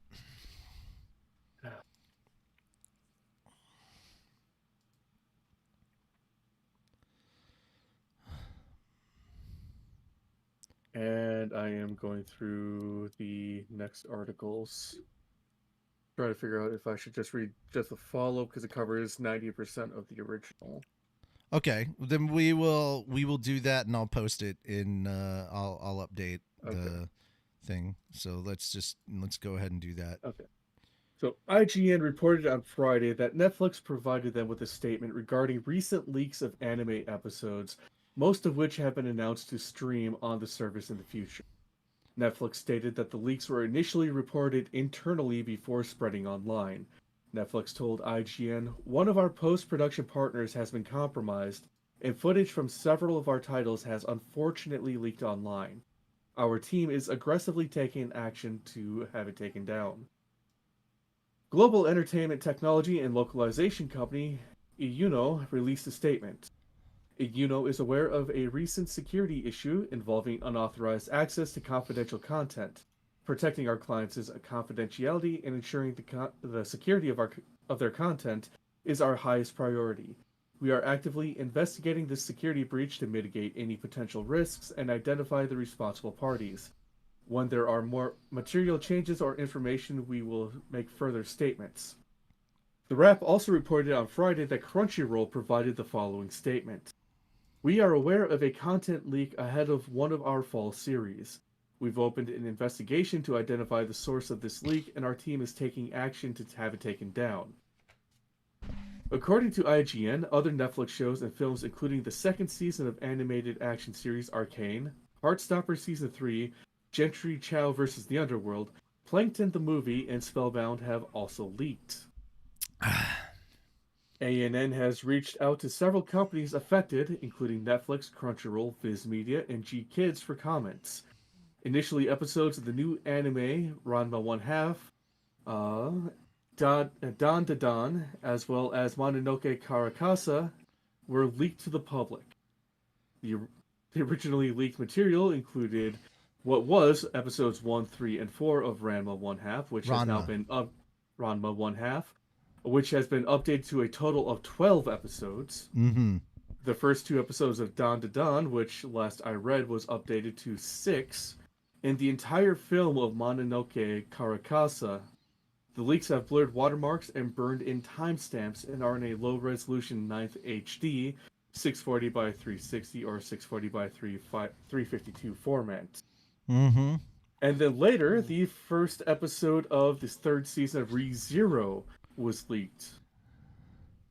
And I am going through the next articles. Try to figure out if I should just read just the follow-up because it covers 90% of the original. Okay, then we will do that, and I'll post it in. I'll update the thing. So let's go ahead and do that. Okay. So IGN reported on Friday that Netflix provided them with a statement regarding recent leaks of anime episodes, most of which have been announced to stream on the service in the future. Netflix stated that the leaks were initially reported internally before spreading online. Netflix told IGN, "One of our post-production partners has been compromised, and footage from several of our titles has unfortunately leaked online. Our team is aggressively taking action to have it taken down." Global entertainment technology and localization company Iyuno released a statement. Iyuno is aware of a recent security issue involving unauthorized access to confidential content. Protecting our clients' confidentiality and ensuring the security of their content is our highest priority. We are actively investigating this security breach to mitigate any potential risks and identify the responsible parties. When there are more material changes or information, we will make further statements. The Wrap also reported on Friday that Crunchyroll provided the following statement. We are aware of a content leak ahead of one of our fall series. We've opened an investigation to identify the source of this leak, and our team is taking action to have it taken down. According to IGN, other Netflix shows and films, including the second season of animated action series Arcane, Heartstopper Season 3, Gentry Chow vs. the Underworld, Plankton the Movie, and Spellbound have also leaked. ANN has reached out to several companies affected, including Netflix, Crunchyroll, Viz Media, and G Kids for comments. Initially, episodes of the new anime, Ranma 1/2, Don to Don, as well as Mononoke Karakasa, were leaked to the public. The originally leaked material included what was episodes 1, 3, and 4 of Ranma 1/2, which has now been Ranma 1/2, which has been updated to a total of 12 episodes. Mm-hmm. The first 2 episodes of Don to Don, which last I read was updated to 6, and the entire film of Mononoke Karakasa. The leaks have blurred watermarks and burned in timestamps and are in a low-resolution 9th HD, 640 by 360 or 640 by 352 format. Mm-hmm. And then later, the first episode of this third season of Re:Zero was leaked,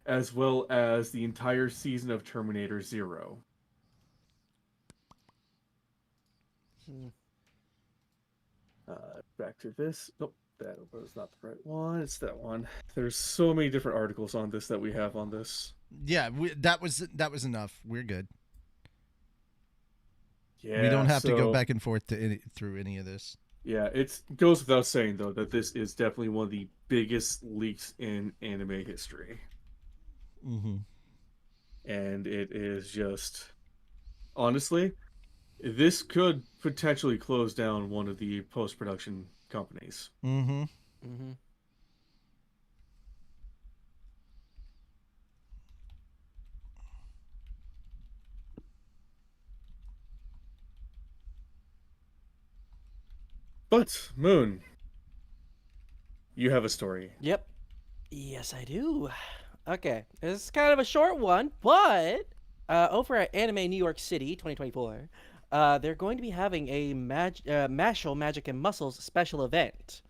as well as the entire season of Terminator Zero. Back to this. Nope, that was not the right one. It's that one. There's so many different articles on this that we have on this. Yeah, that was enough. We're good. Yeah, we don't have to go back and forth through any of this. Yeah, it goes without saying, though, that this is definitely one of the biggest leaks in anime history. Mm-hmm. And it is just... Honestly, this could potentially close down one of the post-production companies. Mm-hmm. Mm-hmm. But, Moon, you have a story. Yep. Yes, I do. Okay, this is kind of a short one, but over at Anime New York City 2024, they're going to be having a Mashal Magic and Muscles special event,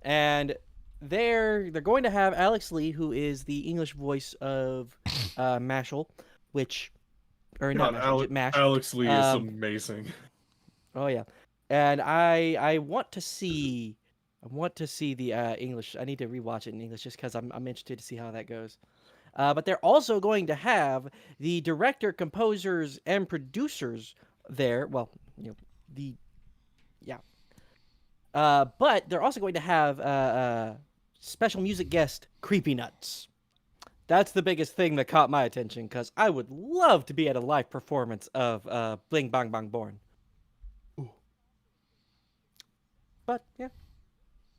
and they're going to have Alex Lee, who is the English voice of Mashal, Mash. Alex Lee is amazing. Oh yeah. And I want to see the English. I need to rewatch it in English just because I'm interested to see how that goes. But they're also going to have the director, composers, and producers there. Well, but they're also going to have special music guest Creepy Nuts. That's the biggest thing that caught my attention because I would love to be at a live performance of Bling Bang Bang Born. But yeah,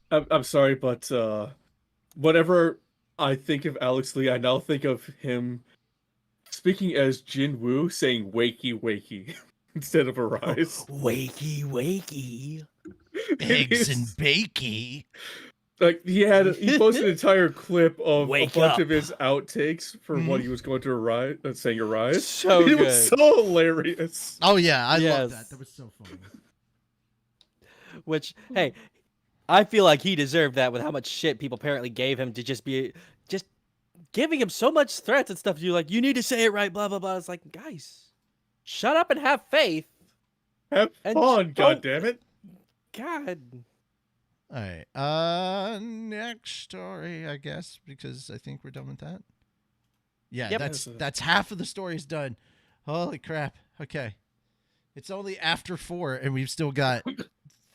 I'm sorry, but whenever I think of Alex Lee, I now think of him speaking as Jin Woo, saying "wakey wakey" instead of "arise." Wakey wakey, eggs and bakey. Like he posted an entire clip of a bunch of his outtakes for what he was going to arise, saying "arise." So it good. was so hilarious. Oh yeah, I love that. That was so funny. Which, hey, I feel like he deserved that with how much shit people apparently gave him to just giving him so much threats and stuff. You're like, you need to say it right, blah, blah, blah. It's like, guys, shut up and have faith. Have fun, goddammit. God. All right. Next story, I guess, because I think we're done with that. Yeah, Yep. that's half of the story's done. Holy crap. Okay. It's only after 4, and we've still got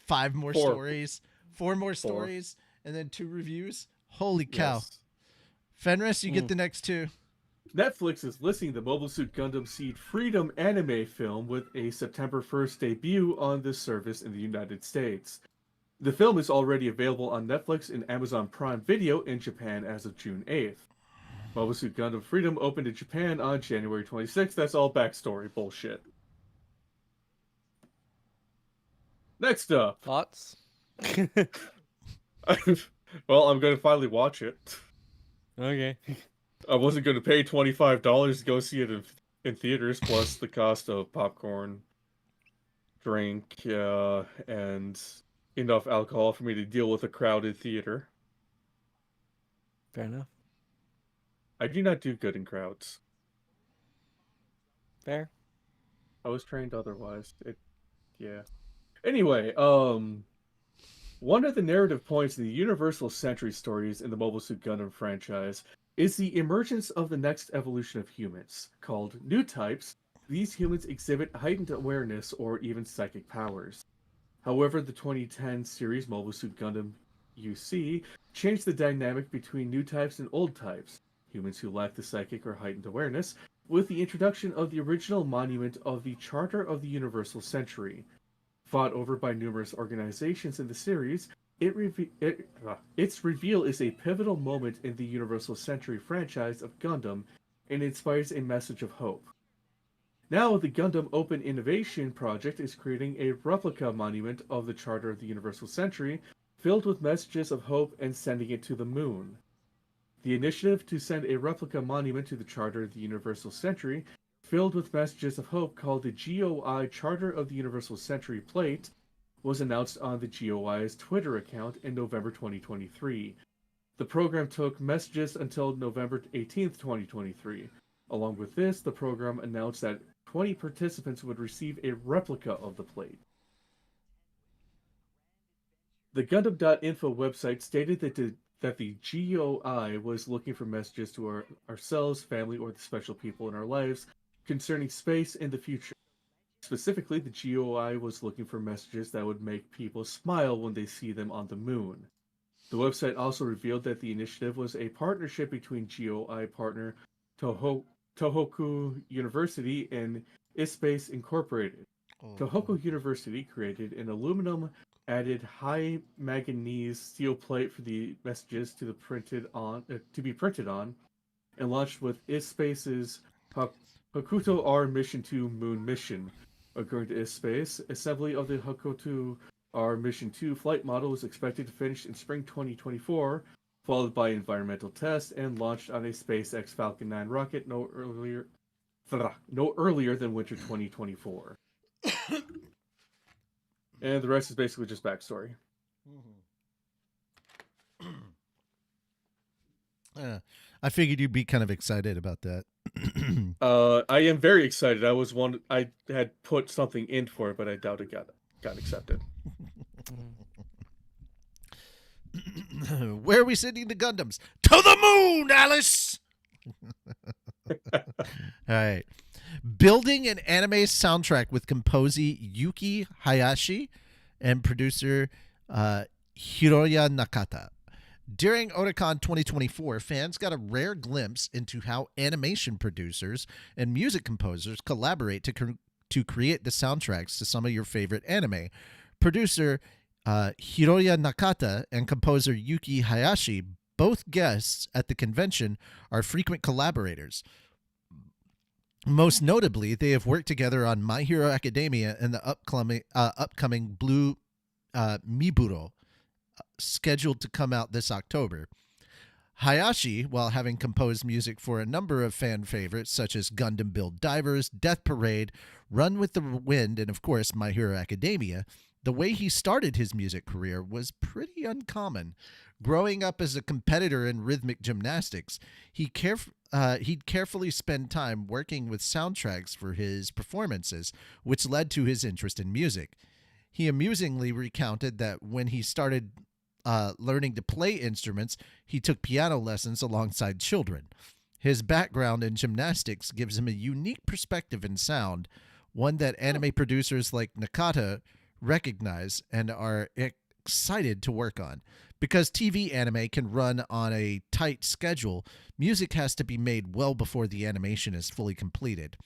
5 more stories, 4 more stories, and then 2 reviews. Holy cow. Yes. Fenris, you get the next 2. Netflix is listing the Mobile Suit Gundam Seed Freedom anime film with a September 1st debut on this service in the United States. The film is already available on Netflix and Amazon Prime Video in Japan as of June 8th. Mobile Suit Gundam Freedom opened in Japan on January 26th. That's all backstory bullshit. Next up. Thoughts? Well, I'm going to finally watch it. Okay. I wasn't going to pay $25 to go see it in theaters, plus the cost of popcorn, drink, and enough alcohol for me to deal with a crowded theater. Fair enough. I do not do good in crowds. Fair. I was trained otherwise. Yeah. Anyway, one of the narrative points in the Universal Century stories in the Mobile Suit Gundam franchise is the emergence of the next evolution of humans. Called new types, these humans exhibit heightened awareness or even psychic powers. However, the 2010 series Mobile Suit Gundam UC changed the dynamic between new types and old types, humans who lack the psychic or heightened awareness, with the introduction of the original monument of the Charter of the Universal Century. Fought over by numerous organizations in the series, its reveal is a pivotal moment in the Universal Century franchise of Gundam and inspires a message of hope. Now, the Gundam Open Innovation Project is creating a replica monument of the Charter of the Universal Century filled with messages of hope and sending it to the moon. The initiative to send a replica monument to the Charter of the Universal Century filled with messages of hope called the GOI Charter of the Universal Century Plate was announced on the GOI's Twitter account in November 2023. The program took messages until November 18th, 2023. Along with this, the program announced that 20 participants would receive a replica of the plate. The Gundam.info website stated that the GOI was looking for messages to ourselves, family, or the special people in our lives concerning space in the future. Specifically, the GOI was looking for messages that would make people smile when they see them on the moon. The website also revealed that the initiative was a partnership between GOI partner Tohoku University and ISpace Incorporated. Tohoku University created an aluminum-added high manganese steel plate for the messages to be printed on, and launched with ISpace's Hakuto R Mission 2 Moon mission. According to ISpace, assembly of the Hakuto R Mission 2 flight model is expected to finish in spring 2024, followed by environmental tests and launched on a SpaceX Falcon 9 rocket no earlier than winter 2024. And the rest is basically just backstory. I figured you'd be kind of excited about that. I am very excited. I had put something in for it, but I doubt it got accepted. Where are we sending the Gundams? To the moon, Alice! All right. Building an anime soundtrack with composer Yuki Hayashi and producer Hiroya Nakata. During Otakon 2024, fans got a rare glimpse into how animation producers and music composers collaborate to create the soundtracks to some of your favorite anime. Producer Hiroya Nakata and composer Yuki Hayashi, both guests at the convention, are frequent collaborators. Most notably, they have worked together on My Hero Academia and the upcoming Blue Miburo, scheduled to come out this October. Hayashi, while having composed music for a number of fan favorites such as Gundam Build Divers, Death Parade, Run with the Wind, and of course My Hero Academia, the way he started his music career was pretty uncommon. Growing up as a competitor in rhythmic gymnastics, he'd carefully spend time working with soundtracks for his performances, which led to his interest in music. He amusingly recounted that when he started learning to play instruments, he took piano lessons alongside children. His background in gymnastics gives him a unique perspective in sound, one that anime producers like Nakata recognize and are excited to work on. Because TV anime can run on a tight schedule, music has to be made well before the animation is fully completed.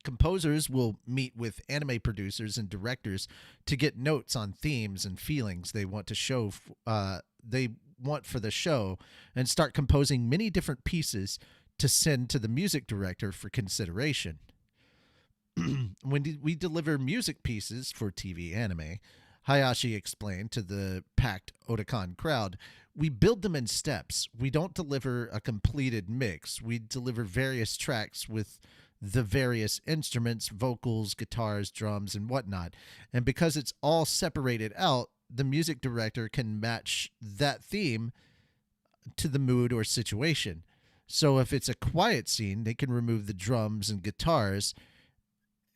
Composers will meet with anime producers and directors to get notes on themes and feelings they want for the show, and start composing many different pieces to send to the music director for consideration. When we deliver music pieces for TV anime, Hayashi explained to the packed Otakon crowd, we build them in steps. We don't deliver a completed mix. We deliver various tracks with the various instruments, vocals, guitars, drums, and whatnot. And because it's all separated out, the music director can match that theme to the mood or situation. So if it's a quiet scene, they can remove the drums and guitars,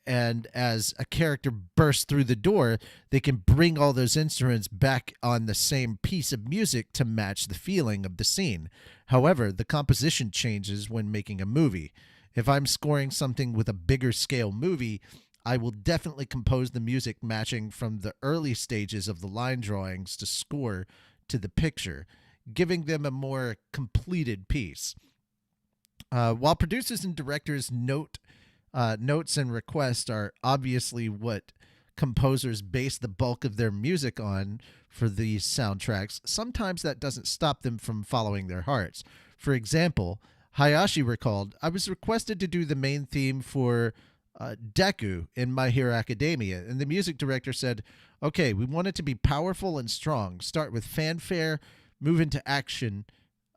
and as a character bursts through the door, they can bring all those instruments back on the same piece of music to match the feeling of the scene. However, the composition changes when making a movie. If I'm scoring something with a bigger scale movie, I will definitely compose the music matching from the early stages of the line drawings to score to the picture, giving them a more completed piece. While producers and directors notes and requests are obviously what composers base the bulk of their music on for these soundtracks, sometimes that doesn't stop them from following their hearts. For example, Hayashi recalled, "I was requested to do the main theme for Deku in My Hero Academia, and the music director said, okay, we want it to be powerful and strong. Start with fanfare, move into action,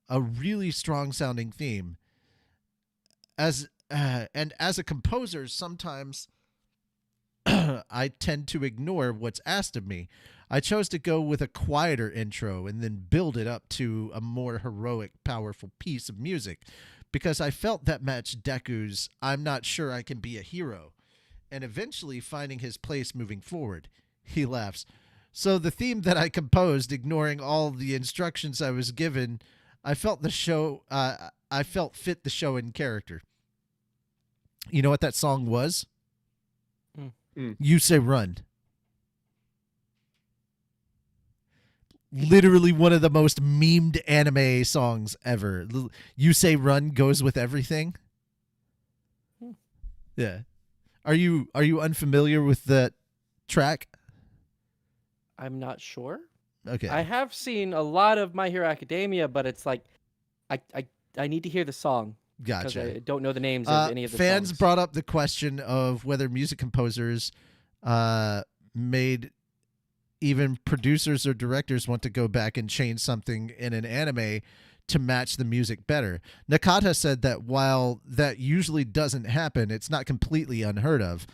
a really strong sounding theme. As a composer, sometimes I tend to ignore what's asked of me. I chose to go with a quieter intro and then build it up to a more heroic, powerful piece of music because I felt that matched Deku's I'm not sure I can be a hero, and eventually finding his place moving forward." He laughs. "So the theme that I composed, ignoring all the instructions I was given, I felt fit the show in character." You know what that song was? You Say Run. Literally one of the most memed anime songs ever. You Say Run goes with everything. Yeah. Are you unfamiliar with that track? I'm not sure. Okay. I have seen a lot of My Hero Academia, but it's like I need to hear the song. Because Gotcha. I don't know the names of any of the fans songs. brought up the question of whether music composers made even producers or directors want to go back and change something in an anime to match the music better. Nakata said that while that usually doesn't happen, it's not completely unheard of.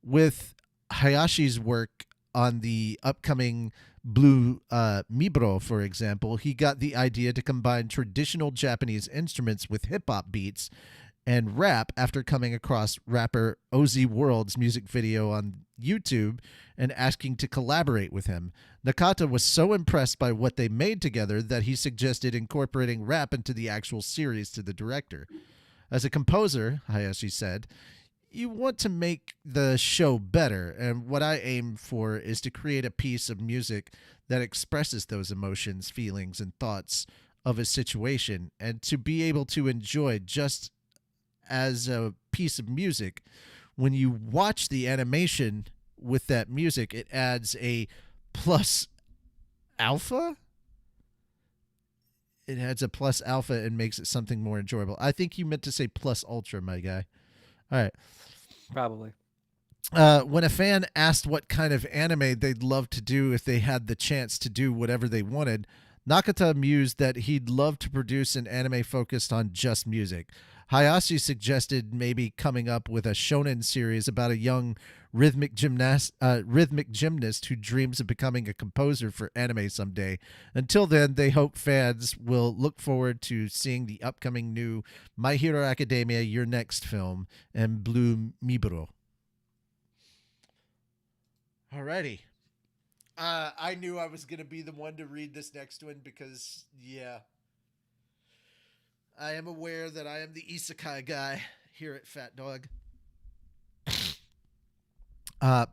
With Hayashi's work on the upcoming Blue Mibro, for example, he got the idea to combine traditional Japanese instruments with hip-hop beats and rap after coming across rapper Ozzy World's music video on YouTube and asking to collaborate with him. Nakata was so impressed by what they made together that he suggested incorporating rap into the actual series to the director. As a composer, Hayashi said, you want to make the show better, and what I aim for is to create a piece of music that expresses those emotions, feelings, and thoughts of a situation, and to be able to enjoy just as a piece of music. When you watch the animation with that music, it adds a plus alpha. It adds a plus alpha and makes it something more enjoyable. I think you meant to say plus ultra, my guy. All right. Probably. When a fan asked what kind of anime they'd love to do if they had the chance to do whatever they wanted, Nakata mused that he'd love to produce an anime focused on just music. Hayashi suggested maybe coming up with a shonen series about a young rhythmic gymnast who dreams of becoming a composer for anime someday. Until then, they hope fans will look forward to seeing the upcoming new My Hero Academia Your Next Film and Blue Mibro. Alrighty. I knew I was going to be the one to read this next one because, yeah, I am aware that I am the isekai guy here at Fat Dog.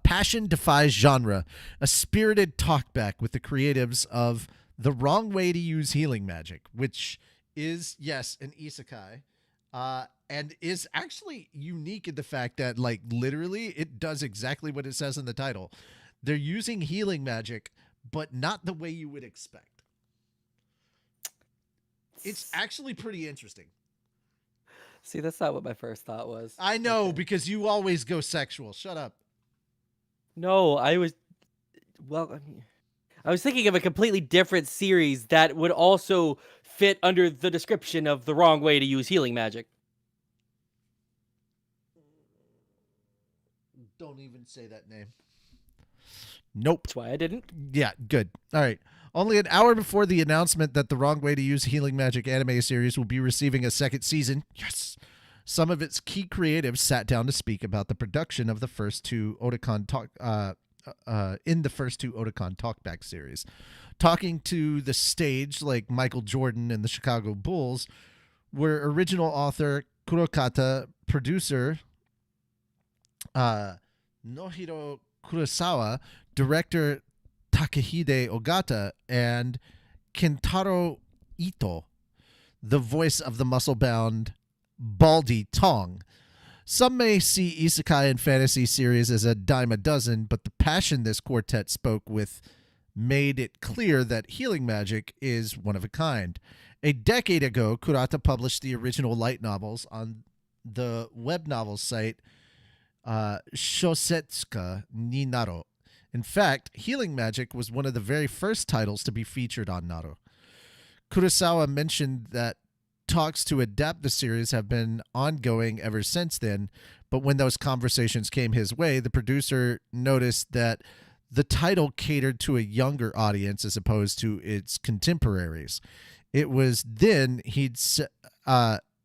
Passion Defies Genre, a spirited talkback with the creatives of The Wrong Way to Use Healing Magic, which is, yes, an isekai, and is actually unique in the fact that, like, literally it does exactly what it says in the title. They're using healing magic, but not the way you would expect. It's actually pretty interesting. See, that's not what my first thought was. I know, Okay. because you always go sexual. Shut up. No, I was thinking of a completely different series that would also fit under the description of The Wrong Way to Use Healing Magic. Don't even say that name. Nope. That's why I didn't. Yeah, good. All right. Only an hour before the announcement that The Wrong Way to Use Healing Magic anime series will be receiving a second season, yes, some of its key creatives sat down to speak about the production of the first two Otakon Talkback series. Talking to the stage like Michael Jordan and the Chicago Bulls were original author Kurokata, producer Nohiro Kurosawa, director Takehide Ogata, and Kentaro Ito, the voice of the muscle-bound Baldy Tong. Some may see isekai and fantasy series as a dime a dozen, but the passion this quartet spoke with made it clear that healing magic is one of a kind. A decade ago, Kurata published the original light novels on the web novel site Shosetsuka ni Naro. In fact, healing magic was one of the very first titles to be featured on Naro. Kurosawa mentioned that talks to adapt the series have been ongoing ever since then, but when those conversations came his way, the producer noticed that the title catered to a younger audience as opposed to its contemporaries. It was then he'd set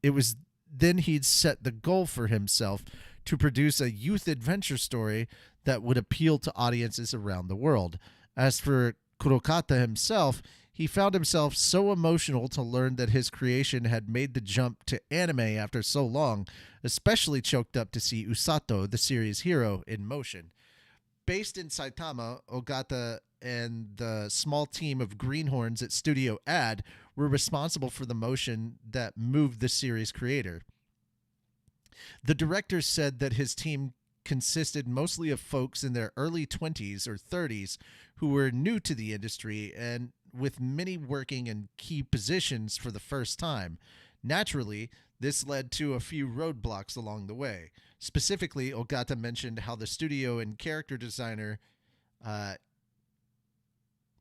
the goal for himself to produce a youth adventure story that would appeal to audiences around the world. As for Kurokata himself, he found himself so emotional to learn that his creation had made the jump to anime after so long, especially choked up to see Usato, the series hero, in motion. Based in Saitama, Ogata and the small team of greenhorns at Studio Ad were responsible for the motion that moved the series creator. The director said that his team consisted mostly of folks in their early 20s or 30s who were new to the industry and with many working in key positions for the first time. Naturally, this led to a few roadblocks along the way. Specifically, Ogata mentioned how the studio and character designer,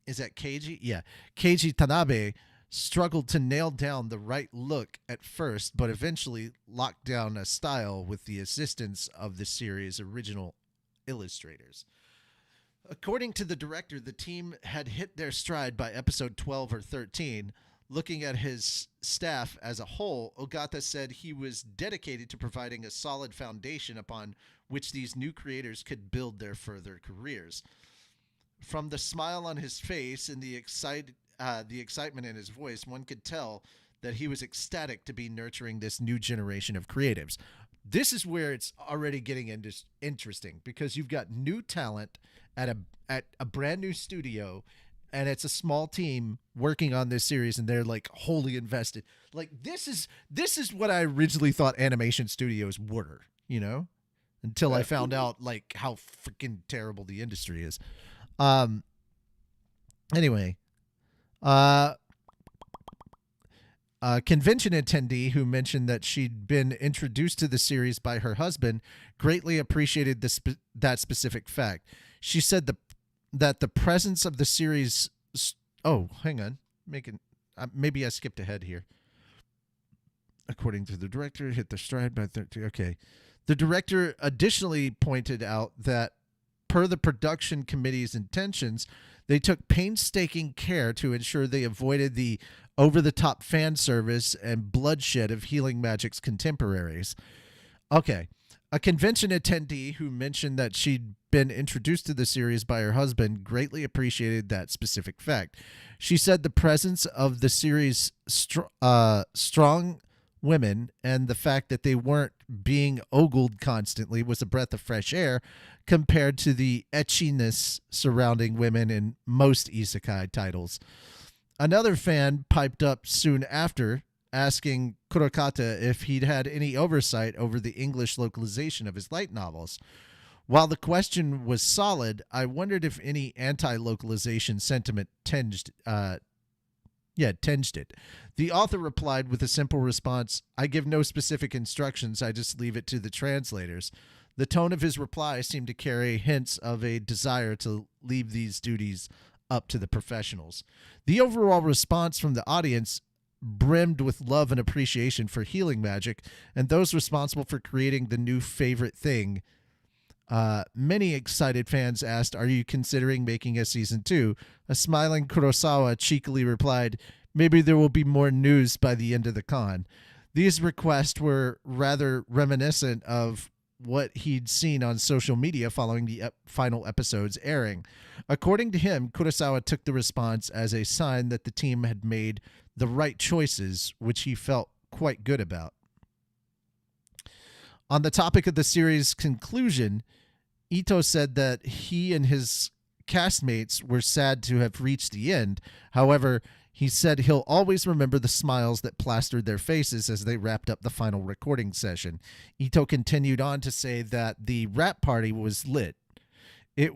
is that Keiji? Yeah. Keiji Tanabe struggled to nail down the right look at first, but eventually locked down a style with the assistance of the series' original illustrators. According to the director, the team had hit their stride by episode 12 or 13. Looking at his staff as a whole, Ogata said he was dedicated to providing a solid foundation upon which these new creators could build their further careers. From the smile on his face and the excitement in his voice, one could tell that he was ecstatic to be nurturing this new generation of creatives. This is where it's already getting interesting because you've got new talent at a brand new studio, and it's a small team working on this series, and they're like wholly invested. Like this is what I originally thought animation studios were, you know, until I found out like how freaking terrible the industry is. Anyway, a convention attendee who mentioned that she'd been introduced to the series by her husband greatly appreciated that specific fact. She said that the presence of the series... Oh, hang on. Maybe I skipped ahead here. According to the director, hit their stride by 13. Okay. The director additionally pointed out that per the production committee's intentions, they took painstaking care to ensure they avoided the over-the-top fan service and bloodshed of Healing Magic's contemporaries. Okay. A convention attendee who mentioned that she'd been introduced to the series by her husband greatly appreciated that specific fact. She said the presence of the series' strong women and the fact that they weren't being ogled constantly was a breath of fresh air compared to the etchiness surrounding women in most isekai titles. Another fan piped up soon after, asking Kurokata if he'd had any oversight over the English localization of his light novels. While the question was solid, I wondered if any anti-localization sentiment tinged it. The author replied with a simple response, "I give no specific instructions, I just leave it to the translators." The tone of his reply seemed to carry hints of a desire to leave these duties up to the professionals. The overall response from the audience brimmed with love and appreciation for Healing Magic and those responsible for creating the new favorite thing Many excited fans asked, "Are you considering making a season 2?" A smiling Kurosawa cheekily replied, "Maybe there will be more news by the end of the con." These requests were rather reminiscent of what he'd seen on social media following the final episode's airing. According to him, Kurosawa took the response as a sign that the team had made the right choices, which he felt quite good about. On the topic of the series' conclusion, Ito said that he and his castmates were sad to have reached the end. However, he said he'll always remember the smiles that plastered their faces as they wrapped up the final recording session. Ito continued on to say that the rap party was lit. It,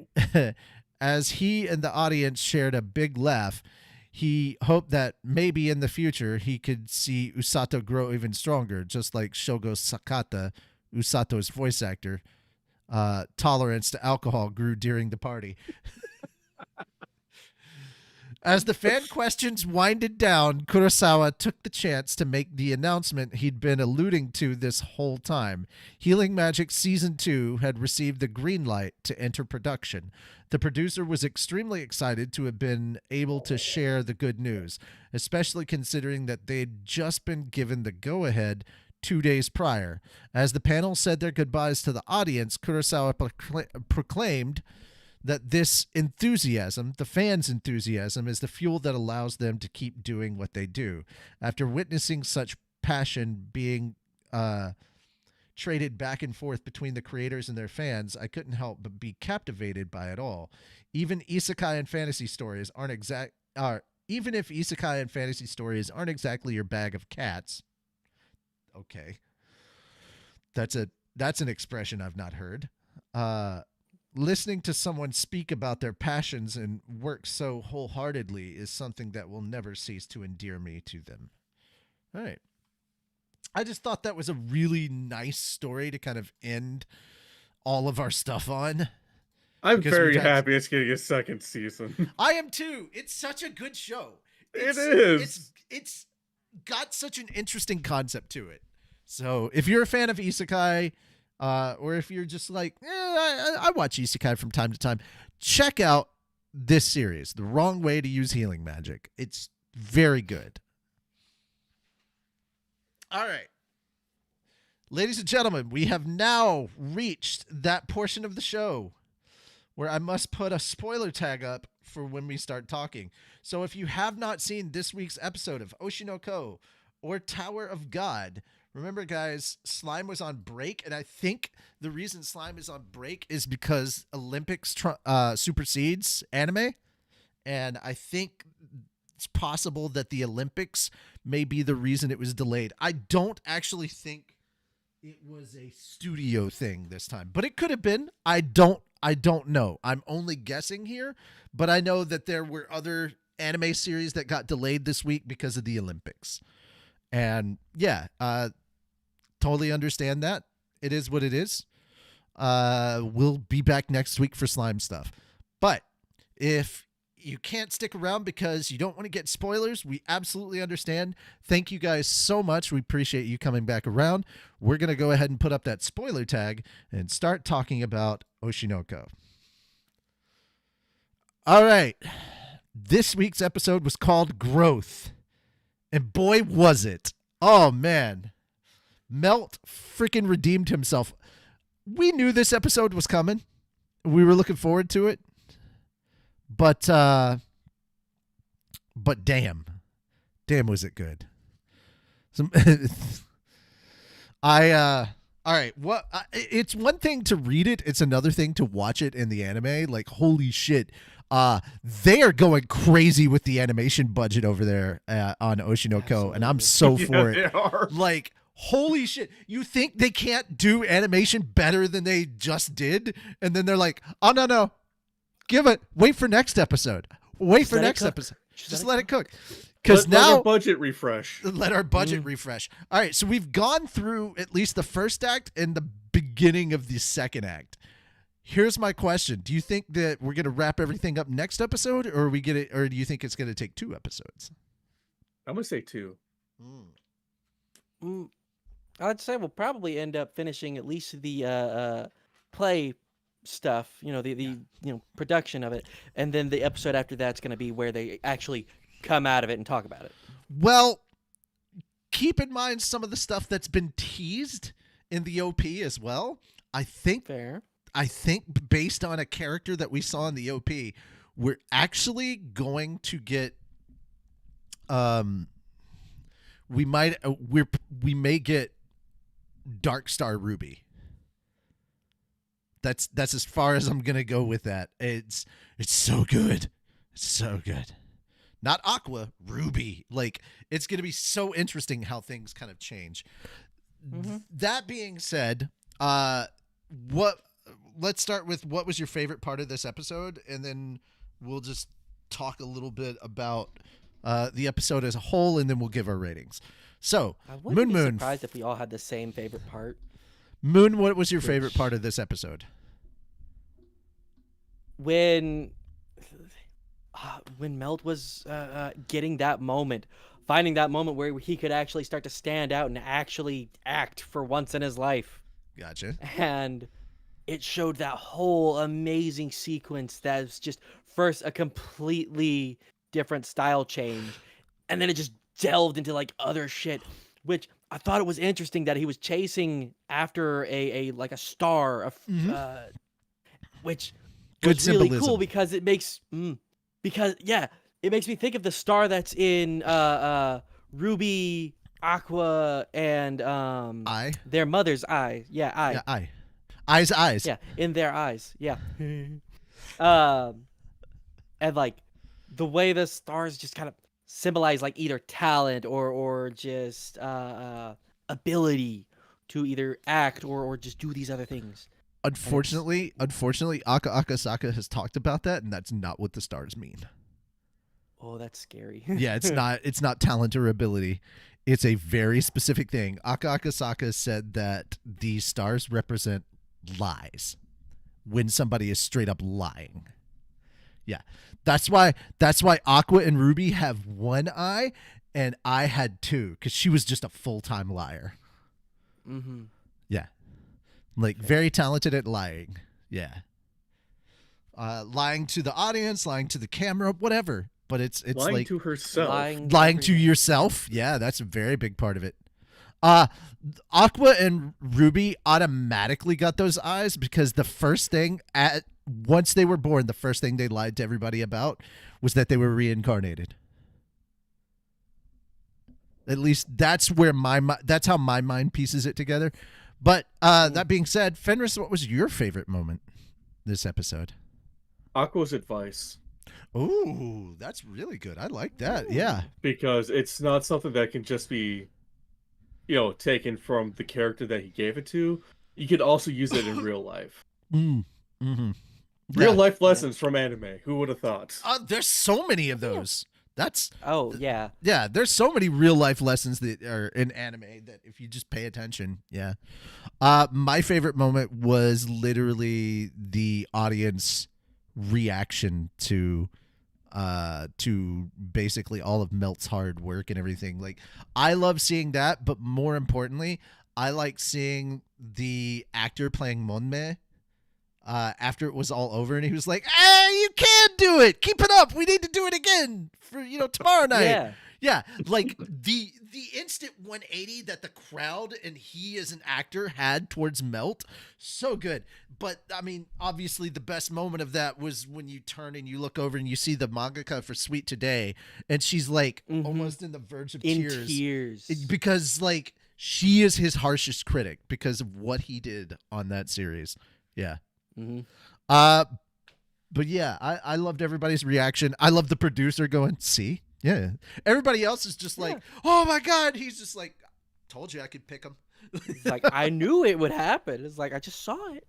as he and the audience shared a big laugh, he hoped that maybe in the future he could see Usato grow even stronger, just like Shogo Sakata, Usato's voice actor. Tolerance to alcohol grew during the party. As the fan questions winded down, Kurosawa took the chance to make the announcement he'd been alluding to this whole time. Healing Magic Season 2 had received the green light to enter production. The producer was extremely excited to have been able to share the good news, especially considering that they'd just been given the go-ahead 2 days prior. As the panel said their goodbyes to the audience, Kurosawa proclaimed that this enthusiasm, the fans' enthusiasm, is the fuel that allows them to keep doing what they do. After witnessing such passion being traded back and forth between the creators and their fans, I couldn't help but be captivated by it all. Even isekai and fantasy stories even if isekai and fantasy stories aren't exactly your bag of cats. Okay. That's an expression I've not heard. Listening to someone speak about their passions and work so wholeheartedly is something that will never cease to endear me to them. All right. I just thought that was a really nice story to kind of end all of our stuff on. I'm very happy it's getting a second season. I am too. It's such a good show. It is. It's got such an interesting concept to it. So if you're a fan of isekai, or if you're just like, I watch isekai from time to time, check out this series, The Wrong Way to Use Healing Magic. It's very good. All right. Ladies and gentlemen, we have now reached that portion of the show where I must put a spoiler tag up for when we start talking. So if you have not seen this week's episode of Oshi No Ko or Tower of God, remember, guys, Slime was on break, and I think the reason Slime is on break is because Olympics supersedes anime, and I think it's possible that the Olympics may be the reason it was delayed. I don't actually think it was a studio thing this time, but it could have been. I don't know. I'm only guessing here, but I know that there were other anime series that got delayed this week because of the Olympics. And yeah, totally understand that. It is what it is. We'll be back next week for Slime stuff. But if you can't stick around because you don't want to get spoilers, we absolutely understand. Thank you guys so much. We appreciate you coming back around. We're going to go ahead and put up that spoiler tag and start talking about Oshi No Ko. All right. This week's episode was called Growth. And boy, was it. Oh, man. Melt freaking redeemed himself. We knew this episode was coming. We were looking forward to it. But damn was it good. All right. It's one thing to read it. It's another thing to watch it in the anime. Like, holy shit. They are going crazy with the animation budget over there on Oshi No Ko, and I'm so for it. They are. Like, holy shit. You think they can't do animation better than they just did? And then they're like, oh, no. Wait for next episode. Just let it cook. Because now let our budget refresh. Let our budget refresh. All right, so we've gone through at least the first act and the beginning of the second act. Here's my question: do you think that we're gonna wrap everything up next episode, or or do you think it's gonna take 2 episodes? I'm gonna say 2. I'd say we'll probably end up finishing at least the play stuff, the production of it, and then the episode after that's going to be where they actually come out of it and talk about it. Well, keep in mind some of the stuff that's been teased in the OP as well. I think based on a character that we saw in the OP, we're actually going to get we may get Dark Star Ruby. That's as far as I'm gonna go with that. It's so good. It's so good. Not Aqua, Ruby. Like, it's gonna be so interesting how things kind of change. Mm-hmm. That being said, let's start with what was your favorite part of this episode, and then we'll just talk a little bit about the episode as a whole, and then we'll give our ratings. So, I wouldn't be surprised if we all had the same favorite part. Moon, what was your favorite part of this episode? When Melt was getting that moment, finding that moment where he could actually start to stand out and actually act for once in his life. Gotcha. And it showed that whole amazing sequence that was just first a completely different style change, and then it just delved into like other shit, which I thought it was interesting that he was chasing after a star, which good was really symbolism. cool because it makes it makes me think of the star that's in Ruby, Aqua, and their mother's eye. Yeah, eye. Yeah, eye. Eyes. Yeah, in their eyes. Yeah. And like the way the stars just kind of symbolize like either talent or just ability to either act or just do these other things. Unfortunately, Aka Akasaka has talked about that, and that's not what the stars mean. Oh, that's scary. Yeah, it's not talent or ability. It's a very specific thing. Aka Akasaka said that these stars represent lies. When somebody is straight up lying. Yeah. That's why Aqua and Ruby have one eye and I had two, because she was just a full-time liar. Mm-hmm. Yeah. Like, very talented at lying. Yeah. Lying to the audience, lying to the camera, whatever. But it's lying like to herself. Lying to yourself. Yeah, that's a very big part of it. Aqua and Ruby automatically got those eyes because the first thing once they were born, the first thing they lied to everybody about was that they were reincarnated. At least that's how my mind pieces it together. But that being said, Fenris, what was your favorite moment this episode? Aqua's advice. Ooh, that's really good. I like that. Yeah. Because it's not something that can just be, taken from the character that he gave it to. You could also use it in real life. Mm-hmm. Real life lessons from anime. Who would have thought? There's so many of those. Yeah. Yeah, there's so many real life lessons that are in anime that if you just pay attention, yeah. My favorite moment was literally the audience reaction to basically all of Melt's hard work and everything. Like, I love seeing that, but more importantly, I like seeing the actor playing Monme after it was all over, and he was like, "Hey, you can do it. Keep it up. We need to do it again for tomorrow night." Yeah, like the instant 180 that the crowd and he as an actor had towards Melt, so good. But I mean, obviously the best moment of that was when you turn and you look over and you see the mangaka for Sweet Today, and she's like almost in the verge of tears because like she is his harshest critic because of what he did on that series. Yeah. Mm-hmm. But yeah, I loved everybody's reaction. I love the producer going, "See." Yeah. Everybody else is just like, "Oh my God." He's just like, "Told you I could pick him." It's like, I knew it would happen. It's like, I just saw it.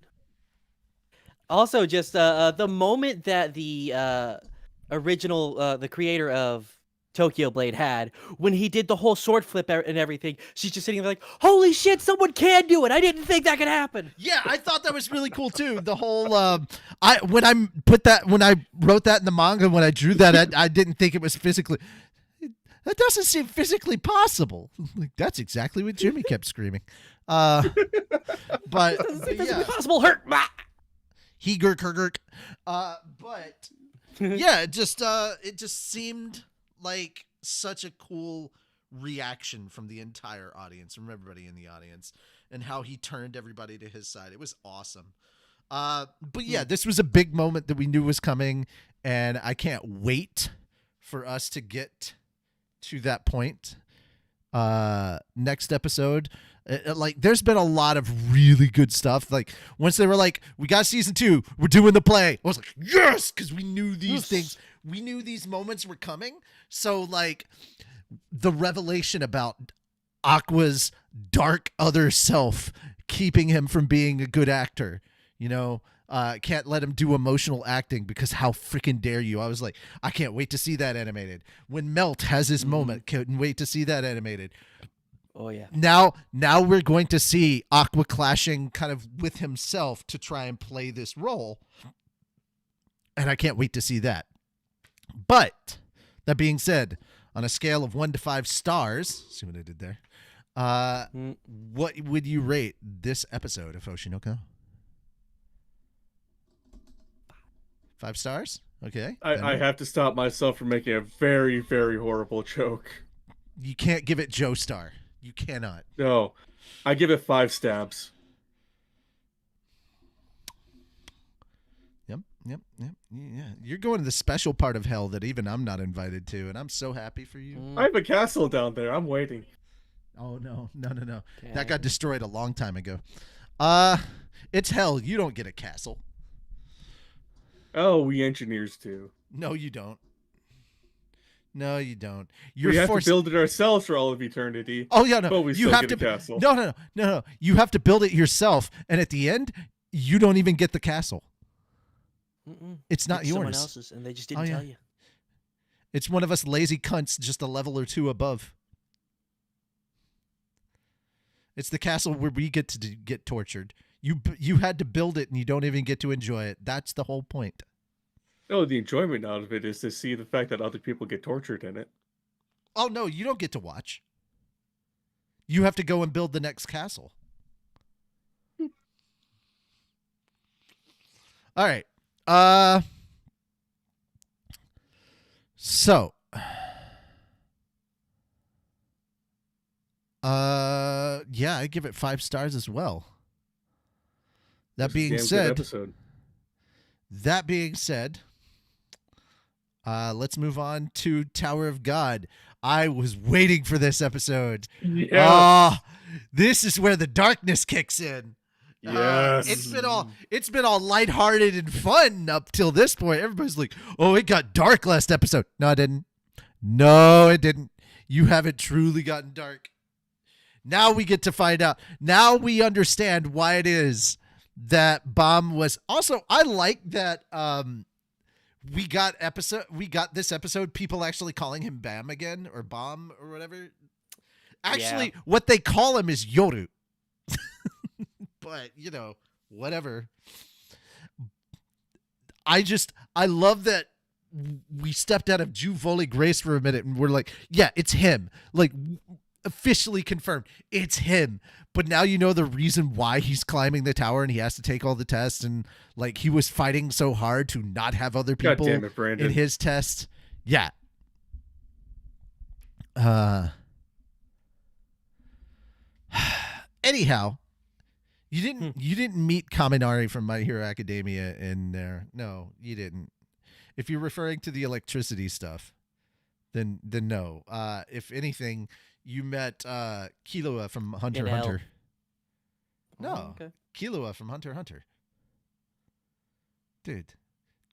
Also, just the moment that the original, the creator of Tokyo Blade had, when he did the whole sword flip and everything, she's just sitting there like, "Holy shit, someone can do it. I didn't think that could happen." Yeah, I thought that was really cool too. The whole when I wrote that in the manga, when I drew that, I didn't think it was physically. That doesn't seem physically possible. Like, that's exactly what Jimmy kept screaming. But It doesn't seem physically possible. Hurt. Heger Kurgurk. But yeah, it just seemed like such a cool reaction from the entire audience, from everybody in the audience, and how he turned everybody to his side. It was awesome. But yeah, this was a big moment that we knew was coming, and I can't wait for us to get to that point. Next episode, like there's been a lot of really good stuff. Like once they were like, we got season 2, we're doing the play, I was like, yes, because we knew these things, we knew these moments were coming. So like the revelation about Aqua's dark other self keeping him from being a good actor, you know, can't let him do emotional acting because how freaking dare you. I was like, I can't wait to see that animated. When Melt has his moment, couldn't wait to see that animated. Oh yeah. Now we're going to see Aqua clashing kind of with himself to try and play this role, and I can't wait to see that. But that being said, on a scale of 1 to 5 stars, see what I did there, what would you rate this episode of Oshi No Ko? 5 stars? Okay. I have to stop myself from making a very, very horrible joke. You can't give it Joe star. You cannot. No. I give it 5 stabs. Yep. Yeah. You're going to the special part of hell that even I'm not invited to, and I'm so happy for you. I have a castle down there. I'm waiting. Oh, no. Okay. That got destroyed a long time ago. It's hell. You don't get a castle. Oh, we engineers do. No, you don't. We have to build it ourselves for all of eternity. Oh yeah, no. But we you still have get to. a castle. No. You have to build it yourself, and at the end, you don't even get the castle. It's not yours. Someone else's, and they just didn't tell you. It's one of us lazy cunts, just a level or 2 above. It's the castle where we get to get tortured. You had to build it, and you don't even get to enjoy it. That's the whole point. No, the enjoyment out of it is to see the fact that other people get tortured in it. Oh no, you don't get to watch. You have to go and build the next castle. All right. So yeah, I give it 5 stars as well. That being said, let's move on to Tower of God. I was waiting for this episode. Yeah. This is where the darkness kicks in. Yes. It's been all lighthearted and fun up till this point. Everybody's like, "Oh, it got dark last episode." No, it didn't. You haven't truly gotten dark. Now we get to find out. Now we understand why it is that Bomb was also. I like that we got this episode people actually calling him Bam again, or Bomb, or whatever. Actually, what they call him is Yoru. But, whatever. I love that we stepped out of Jew Volley Grace for a minute and we're like, yeah, it's him. Like, officially confirmed, it's him. But now you know the reason why he's climbing the tower and he has to take all the tests, and like he was fighting so hard to not have other people in his test. Yeah. Anyhow, you didn't meet Kaminari from My Hero Academia in there. No, you didn't. If you're referring to the electricity stuff, then no. If anything, you met Killua from Hunter x Hunter. No, okay. Killua from Hunter x Hunter. Dude,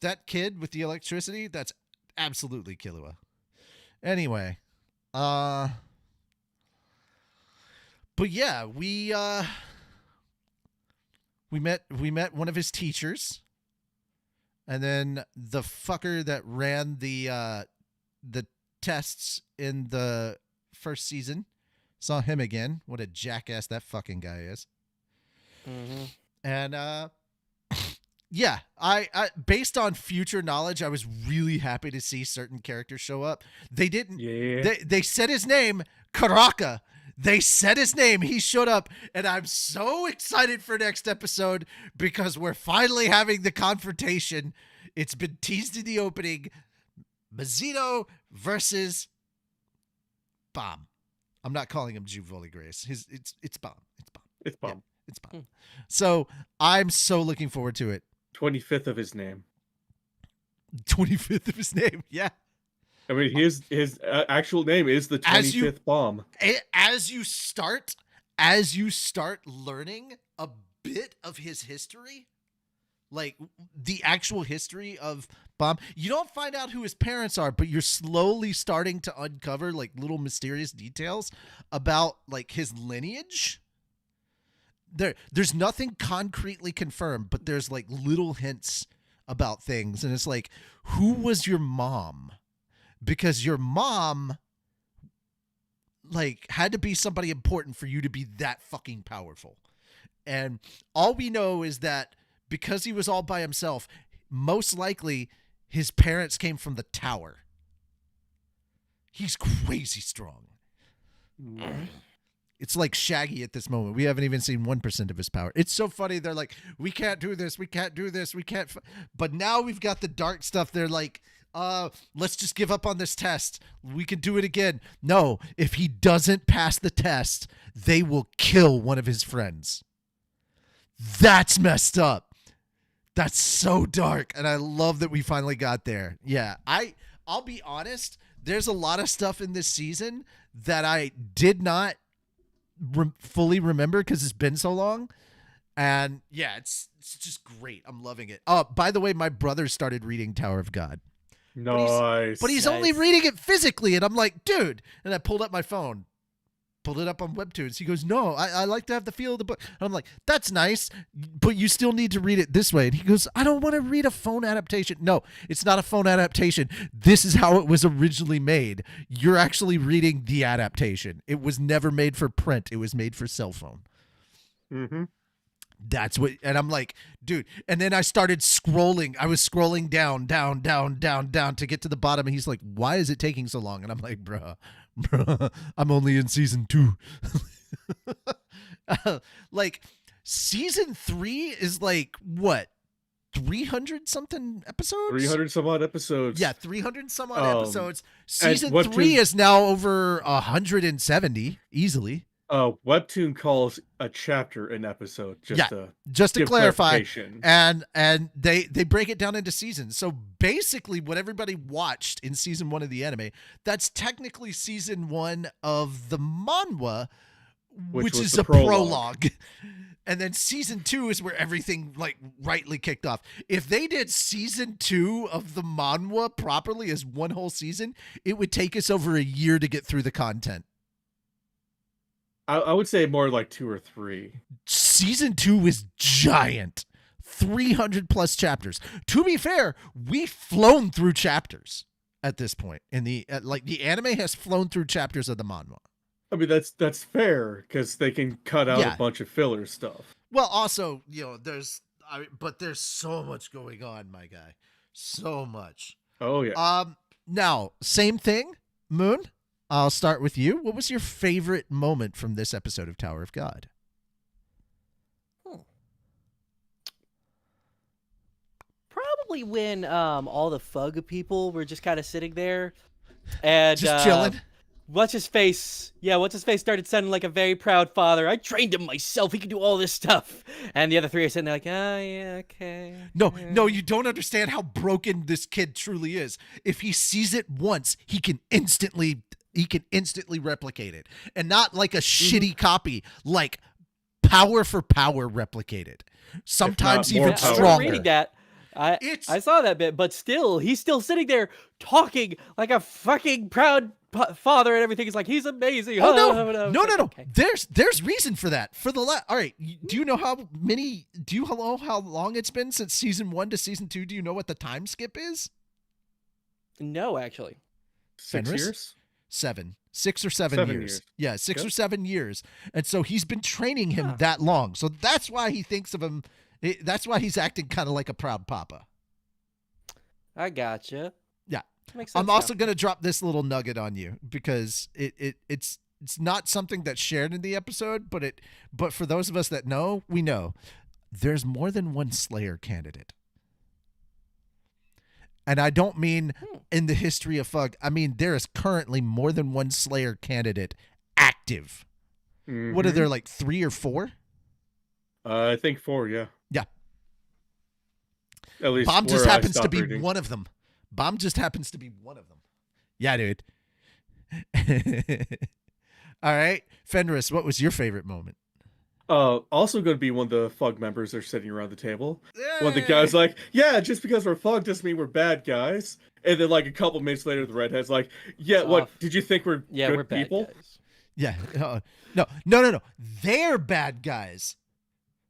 that kid with the electricity, that's absolutely Killua. Anyway, but yeah, we met one of his teachers, and then the fucker that ran the tests in the first season, saw him again. What a jackass that fucking guy is. Mm-hmm. And yeah, I based on future knowledge, I was really happy to see certain characters show up. They didn't. Yeah. They said his name, Karaka. They said his name. He showed up, and I'm so excited for next episode because we're finally having the confrontation. It's been teased in the opening. Mazzino versus Bomb. I'm not calling him Juvoli Grace. It's Bomb. It's Bomb. It's Bomb. Yeah, it's Bomb. So I'm so looking forward to it. 25th of his name. 25th of his name. Yeah. I mean, his actual name is the 25th bomb. As you start learning a bit of his history, like the actual history of Bomb, you don't find out who his parents are, but you're slowly starting to uncover like little mysterious details about like his lineage. There's nothing concretely confirmed, but there's like little hints about things, and it's like, who was your mom? Because your mom like had to be somebody important for you to be that fucking powerful. And all we know is that because he was all by himself, most likely his parents came from the tower. He's crazy strong. It's like Shaggy at this moment. We haven't even seen 1% of his power. It's so funny. They're like, we can't do this. We can't do this. We can't. But now we've got the dark stuff. They're like, let's just give up on this test. We can do it again. No, if he doesn't pass the test, they will kill one of his friends. That's messed up. That's so dark. And I love that we finally got there. Yeah, I'll be honest. There's a lot of stuff in this season that I did not fully remember because it's been so long. And yeah, it's just great. I'm loving it. Oh, by the way, my brother started reading Tower of God. Nice. But he's only reading it physically. And I'm like, dude. And I pulled up my phone, pulled it up on Webtoons. He goes, no, I like to have the feel of the book. And I'm like, that's nice, but you still need to read it this way. And he goes, I don't want to read a phone adaptation. No, it's not a phone adaptation. This is how it was originally made. You're actually reading the adaptation. It was never made for print. It was made for cell phone. Mm-hmm. That's what, and I'm like, dude. And then I started scrolling. I was scrolling down to get to the bottom. And he's like, why is it taking so long? And I'm like, bruh, I'm only in season 2. Like season 3 is like what? 300 something episodes? 300 some odd episodes. Yeah, 300 some odd episodes. Season Webtoon, 3 is now over 170 easily. Webtoon calls a chapter an episode. Just to clarify, and they break it down into seasons. So basically, what everybody watched in season 1 of the anime, that's technically season 1 of the manhwa, which is a prologue. And then season 2 is where everything like rightly kicked off. If they did season 2 of the manhwa properly as one whole season, it would take us over a year to get through the content. I would say more like 2 or 3. Season 2 is giant. 300 plus chapters. To be fair, we've flown through chapters at this point. The anime has flown through chapters of the manhwa. I mean, that's fair because they can cut out a bunch of filler stuff. Well, also, there's so much going on, my guy. So much. Oh yeah. Now, same thing, Moon. I'll start with you. What was your favorite moment from this episode of Tower of God? Probably when all the Fug people were just kind of sitting there and just chilling. What's his face started sounding like a very proud father. I trained him myself. He can do all this stuff. And the other 3 are sitting there like, oh, yeah, okay. No, you don't understand how broken this kid truly is. If he sees it once, he can instantly replicate it. And not like a shitty copy, like power for power replicated. Sometimes even stronger. Reading that, I saw that bit, but still, he's still sitting there talking like a fucking proud father and everything. Is like, he's amazing. Oh no. Okay. There's reason for that. All right. Do you know how long it's been since season 1 to season 2? Do you know what the time skip is? No, actually. 6 years? 7. 6 or 7 years. Yeah, 6 or 7 years. And so he's been training him that long. So that's why he thinks of him. That's why he's acting kind of like a proud papa. I gotcha. Yeah. Makes sense. I'm also going to drop this little nugget on you because it's it's not something that's shared in the episode, but for those of us that know, we know there's more than one Slayer candidate. And I don't mean in the history of FUG. I mean, there is currently more than one Slayer candidate active. Mm-hmm. What are there, like 3 or 4? I think 4, yeah. Yeah. At least Bomb just happens to be one of them. Bomb just happens to be one of them. Yeah, dude. All right. Fenris, what was your favorite moment? Also going to be when the FUG members are sitting around the table. Yay! When the guy's like, yeah, just because we're FUG doesn't mean we're bad guys. And then like a couple minutes later, the redhead's like, yeah, what, did you think we're good we're bad people? Guys. Yeah. No. They're bad guys.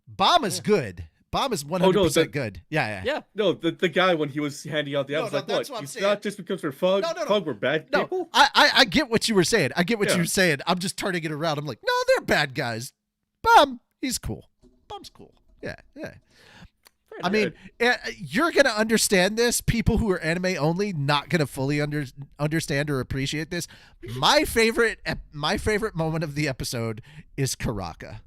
Bomb is good. Bomb is 100% good. Yeah. No, the guy, when he was handing out the apples, like, what? It's not just because we're FUG. FUG, we're bad people? I get what you were saying. You were saying. I'm just turning it around. I'm like, no, they're bad guys. Bomb, he's cool. Bomb's cool. Yeah. I mean, you're going to understand this. People who are anime only not going to fully understand or appreciate this. My favorite moment of the episode is Karaka.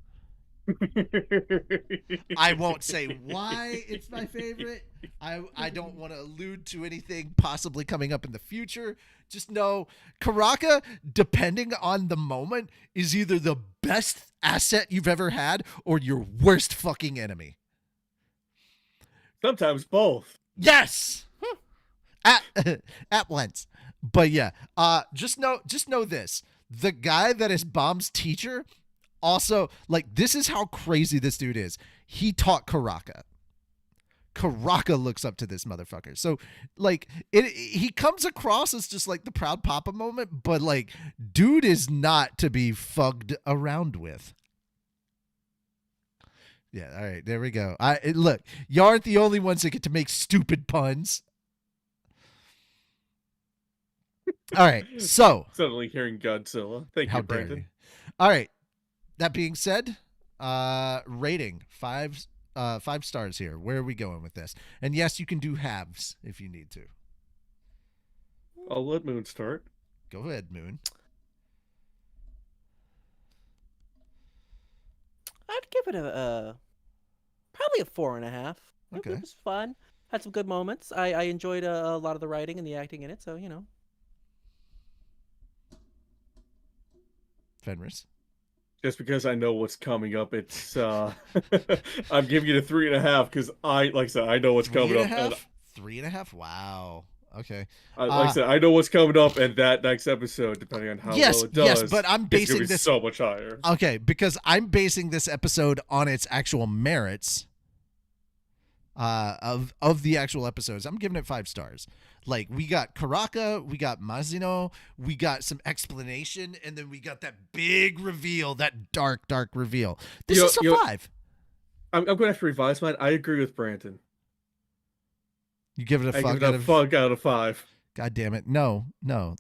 I won't say why it's my favorite. I don't want to allude to anything possibly coming up in the future. Just know Karaka, depending on the moment, is either the best asset you've ever had or your worst fucking enemy. Sometimes both. Yes. At once. But yeah, just know this. The guy that is Bomb's teacher also, like, this is how crazy this dude is. He taught Karaka. Karaka looks up to this motherfucker. So, like, he comes across as just, like, the proud papa moment, but, like, dude is not to be fugged around with. Yeah, all right, there we go. Look, you aren't the only ones that get to make stupid puns. All right, so. Suddenly hearing Godzilla. Thank you, Brandon. All right. That being said, rating 5 stars here. Where are we going with this? And yes, you can do halves if you need to. I'll let Moon start. Go ahead, Moon. I'd give it probably a 4.5. Okay. It was fun. Had some good moments. I enjoyed a lot of the writing and the acting in it. So Fenris. Just because I know what's coming up, it's I'm giving it a 3.5 because like I said, I know what's coming up. 3.5? Wow. Okay. Like I said, I know what's coming up, and that next episode, depending on how well it does, yes, but I'm basing this so much higher. Okay, because I'm basing this episode on its actual merits. Of the actual episodes, I'm giving it 5 stars. Like, we got Karaka, we got Mazino, we got some explanation, and then we got that big reveal, that dark reveal. This is a 5. I'm going to have to revise mine. I agree with Brandon. You give it a FUG out of 5. God damn it. No,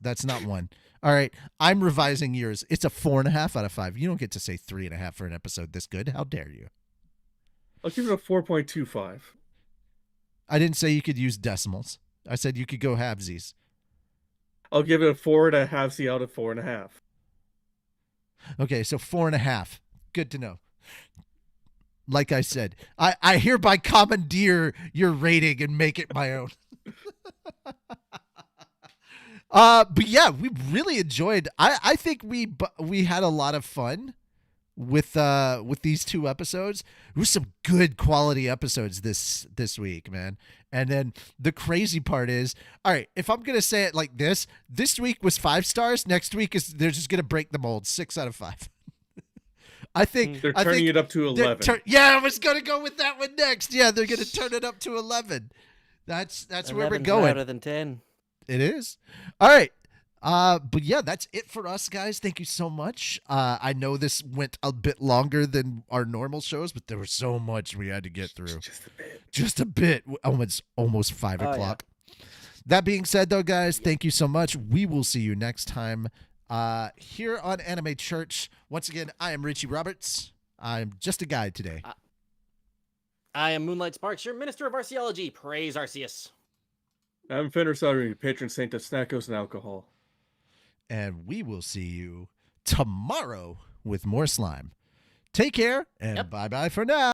that's not one. All right, I'm revising yours. It's a 4.5 out of 5. You don't get to say 3.5 for an episode this good. How dare you? I'll give it a 4.25. I didn't say you could use decimals. I said you could go halvesies. I'll give it a 4.5 out of 4.5. Okay, so 4.5. Good to know. Like I said, I hereby commandeer your rating and make it my own. But yeah, we really enjoyed. I think we had a lot of fun with these 2 episodes. It was some good quality episodes this week, man. And then the crazy part is, all right, if I'm gonna say it like this week was 5 stars. Next week they're just gonna break the mold, 6 out of 5. I think they're turning it up to 11. I was gonna go with that one next. Yeah, they're gonna turn it up to 11. That's where we're going. Better than 10. It is. All right. But yeah, that's it for us, guys. Thank you so much. I know this went a bit longer than our normal shows, but there was so much we had to get through. Just a bit. Almost 5 o'clock. Yeah. That being said, though, guys, thank you so much. We will see you next time here on Anime Church. Once again, I am Richie Roberts. I'm just a guide today. I am Moonlight Sparks, your Minister of Arceology. Praise Arceus. I'm Fenrir Southerly, patron saint of snackos and alcohol. And we will see you tomorrow with more slime. Take care and Yep. bye-bye for now.